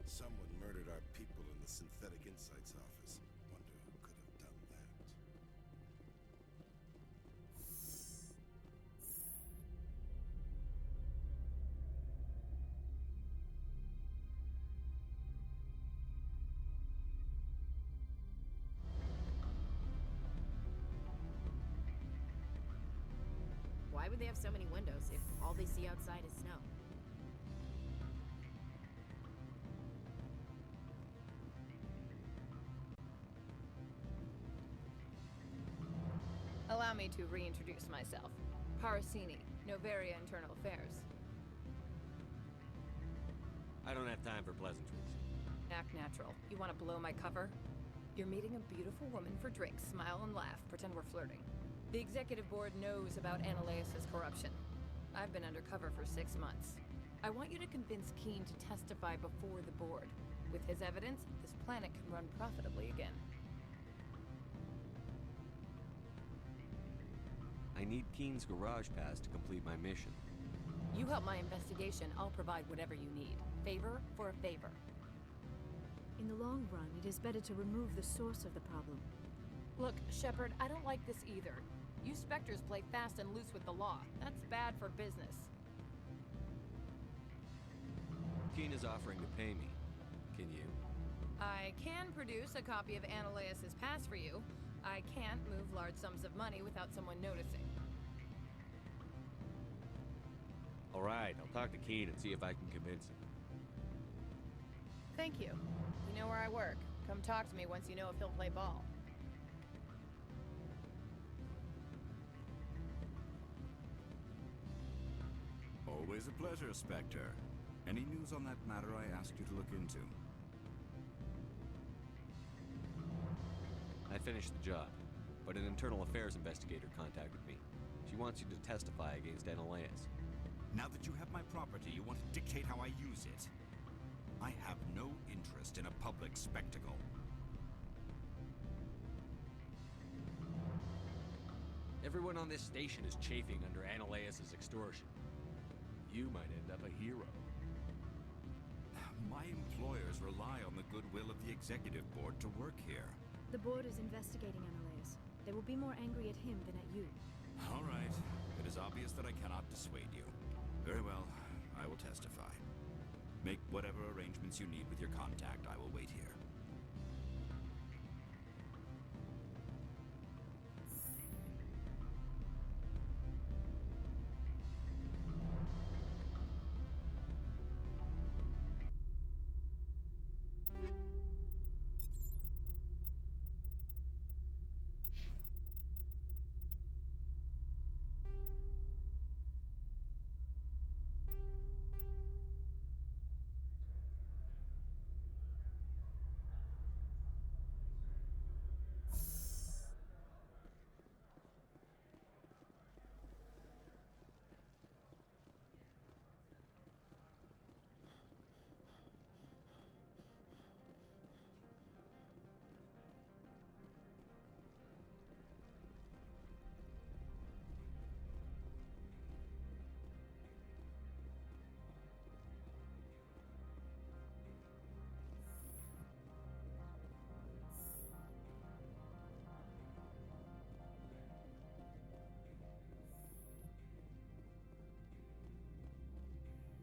Someone murdered our people in the Synthetic Insights office. Wonder who could have done that. Why would they have so many windows if all they see outside is snow? Allow me to reintroduce myself. Parasini, Noveria Internal Affairs. I don't have time for pleasantries. Act natural. You want to blow my cover? You're meeting a beautiful woman for drinks. Smile and laugh. Pretend we're flirting. The executive board knows about Annaleus' corruption. I've been undercover for 6 months. I want you to convince Keen to testify before the board. With his evidence, this planet can run profitably again. I need Keen's garage pass to complete my mission. You help my investigation, I'll provide whatever you need. Favor for a favor. In the long run, it is better to remove the source of the problem. Look, Shepard, I don't like this either. You Spectres play fast and loose with the law. That's bad for business. Keen is offering to pay me. Can you? I can produce a copy of Annaleus' pass for you. I can't move large sums of money without someone noticing. All right, I'll talk to Keen and see if I can convince him. Thank you. You know where I work. Come talk to me once you know if he'll play ball. Always a pleasure, Spectre. Any news on that matter I asked you to look into? I finished the job, but an internal affairs investigator contacted me. She wants you to testify against Annaleus. Now that you have my property, you want to dictate how I use it. I have no interest in a public spectacle. Everyone on this station is chafing under Analaeus' extortion. You might end up a hero. My employers rely on the goodwill of the executive board to work here. The board is investigating Analaeus. They will be more angry at him than at you. All right. It is obvious that I cannot dissuade you. Very well. I will testify. Make whatever arrangements you need with your contact. I will wait here.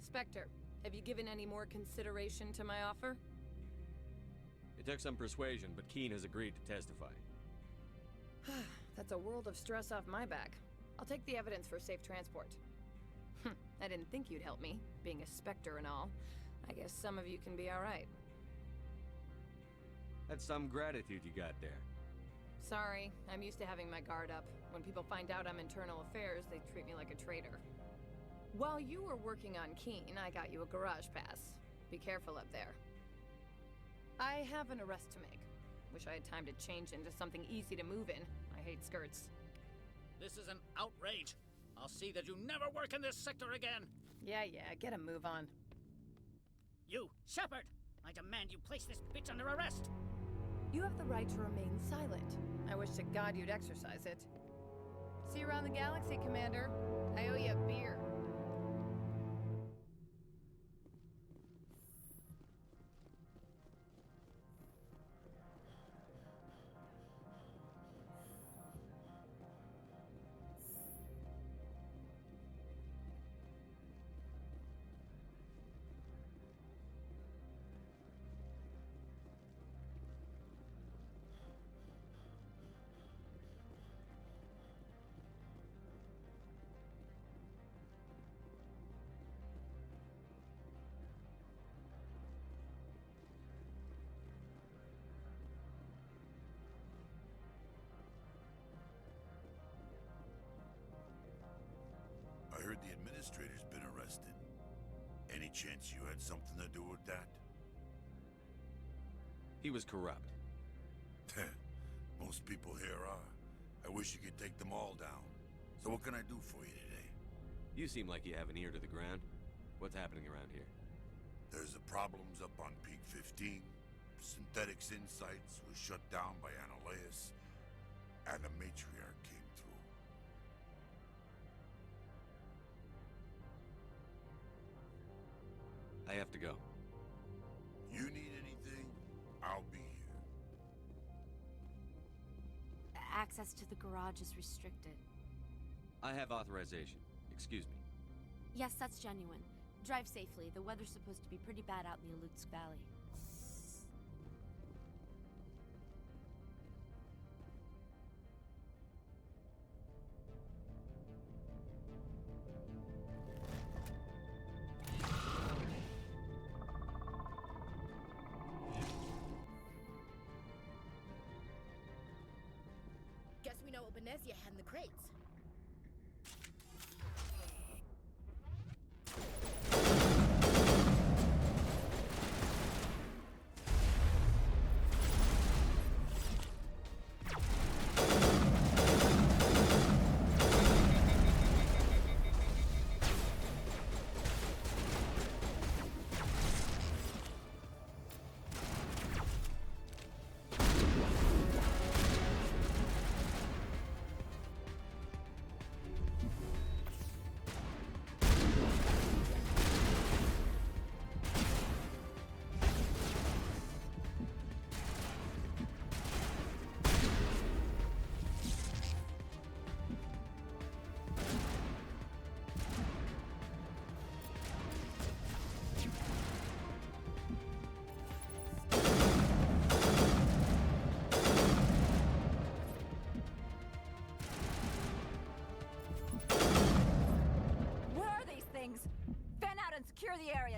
Spectre, have you given any more consideration to my offer? It took some persuasion, but Keen has agreed to testify. That's a world of stress off my back. I'll take the evidence for safe transport. I didn't think you'd help me, being a Spectre and all. I guess some of you can be alright. That's some gratitude you got there. Sorry, I'm used to having my guard up. When people find out I'm internal affairs, they treat me like a traitor. While you were working on Keen, I got you a garage pass. Be careful up there. I have an arrest to make. Wish I had time to change into something easy to move in. I hate skirts. This is an outrage. I'll see that you never work in this sector again. Yeah, get a move on. You, Shepard! I demand you place this bitch under arrest! You have the right to remain silent. I wish to God you'd exercise it. See you around the galaxy, Commander. I owe you a beer. I heard the administrator's been arrested. Any chance you had something to do with that? He was corrupt. Most people here are. I wish you could take them all down. So what can I do for you today? You seem like you have an ear to the ground. What's happening around here? There's the problems up on Peak 15. Synthetics Insights was shut down by Analaeus. And the Matriarch came through. I have to go. You need anything, I'll be here. Access to the garage is restricted. I have authorization. Excuse me. Yes, that's genuine. Drive safely. The weather's supposed to be pretty bad out in the Alutsk Valley. Guess we know what Benezia had in the crates.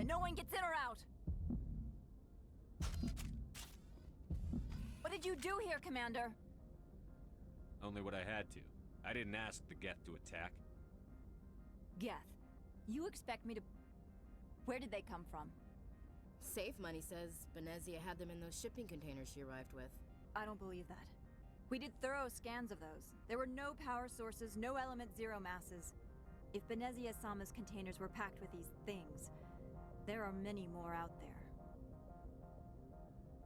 and no one gets in or out. What did you do here, Commander? Only what I had to. I didn't ask the Geth to attack. Geth, you expect me to... Where did they come from? Safe Money says Benezia had them in those shipping containers she arrived with. I don't believe that. We did thorough scans of those. There were no power sources, no element zero masses. If Benezia-sama's containers were packed with these things, there are many more out there.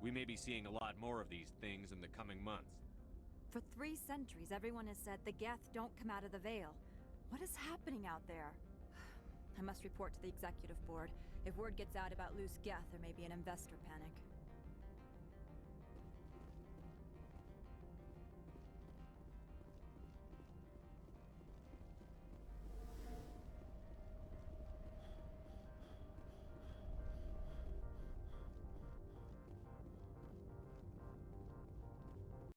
We may be seeing a lot more of these things in the coming months. For 3 centuries, everyone has said the Geth don't come out of the Veil. What is happening out there? I must report to the Executive Board. If word gets out about loose Geth, there may be an investor panic.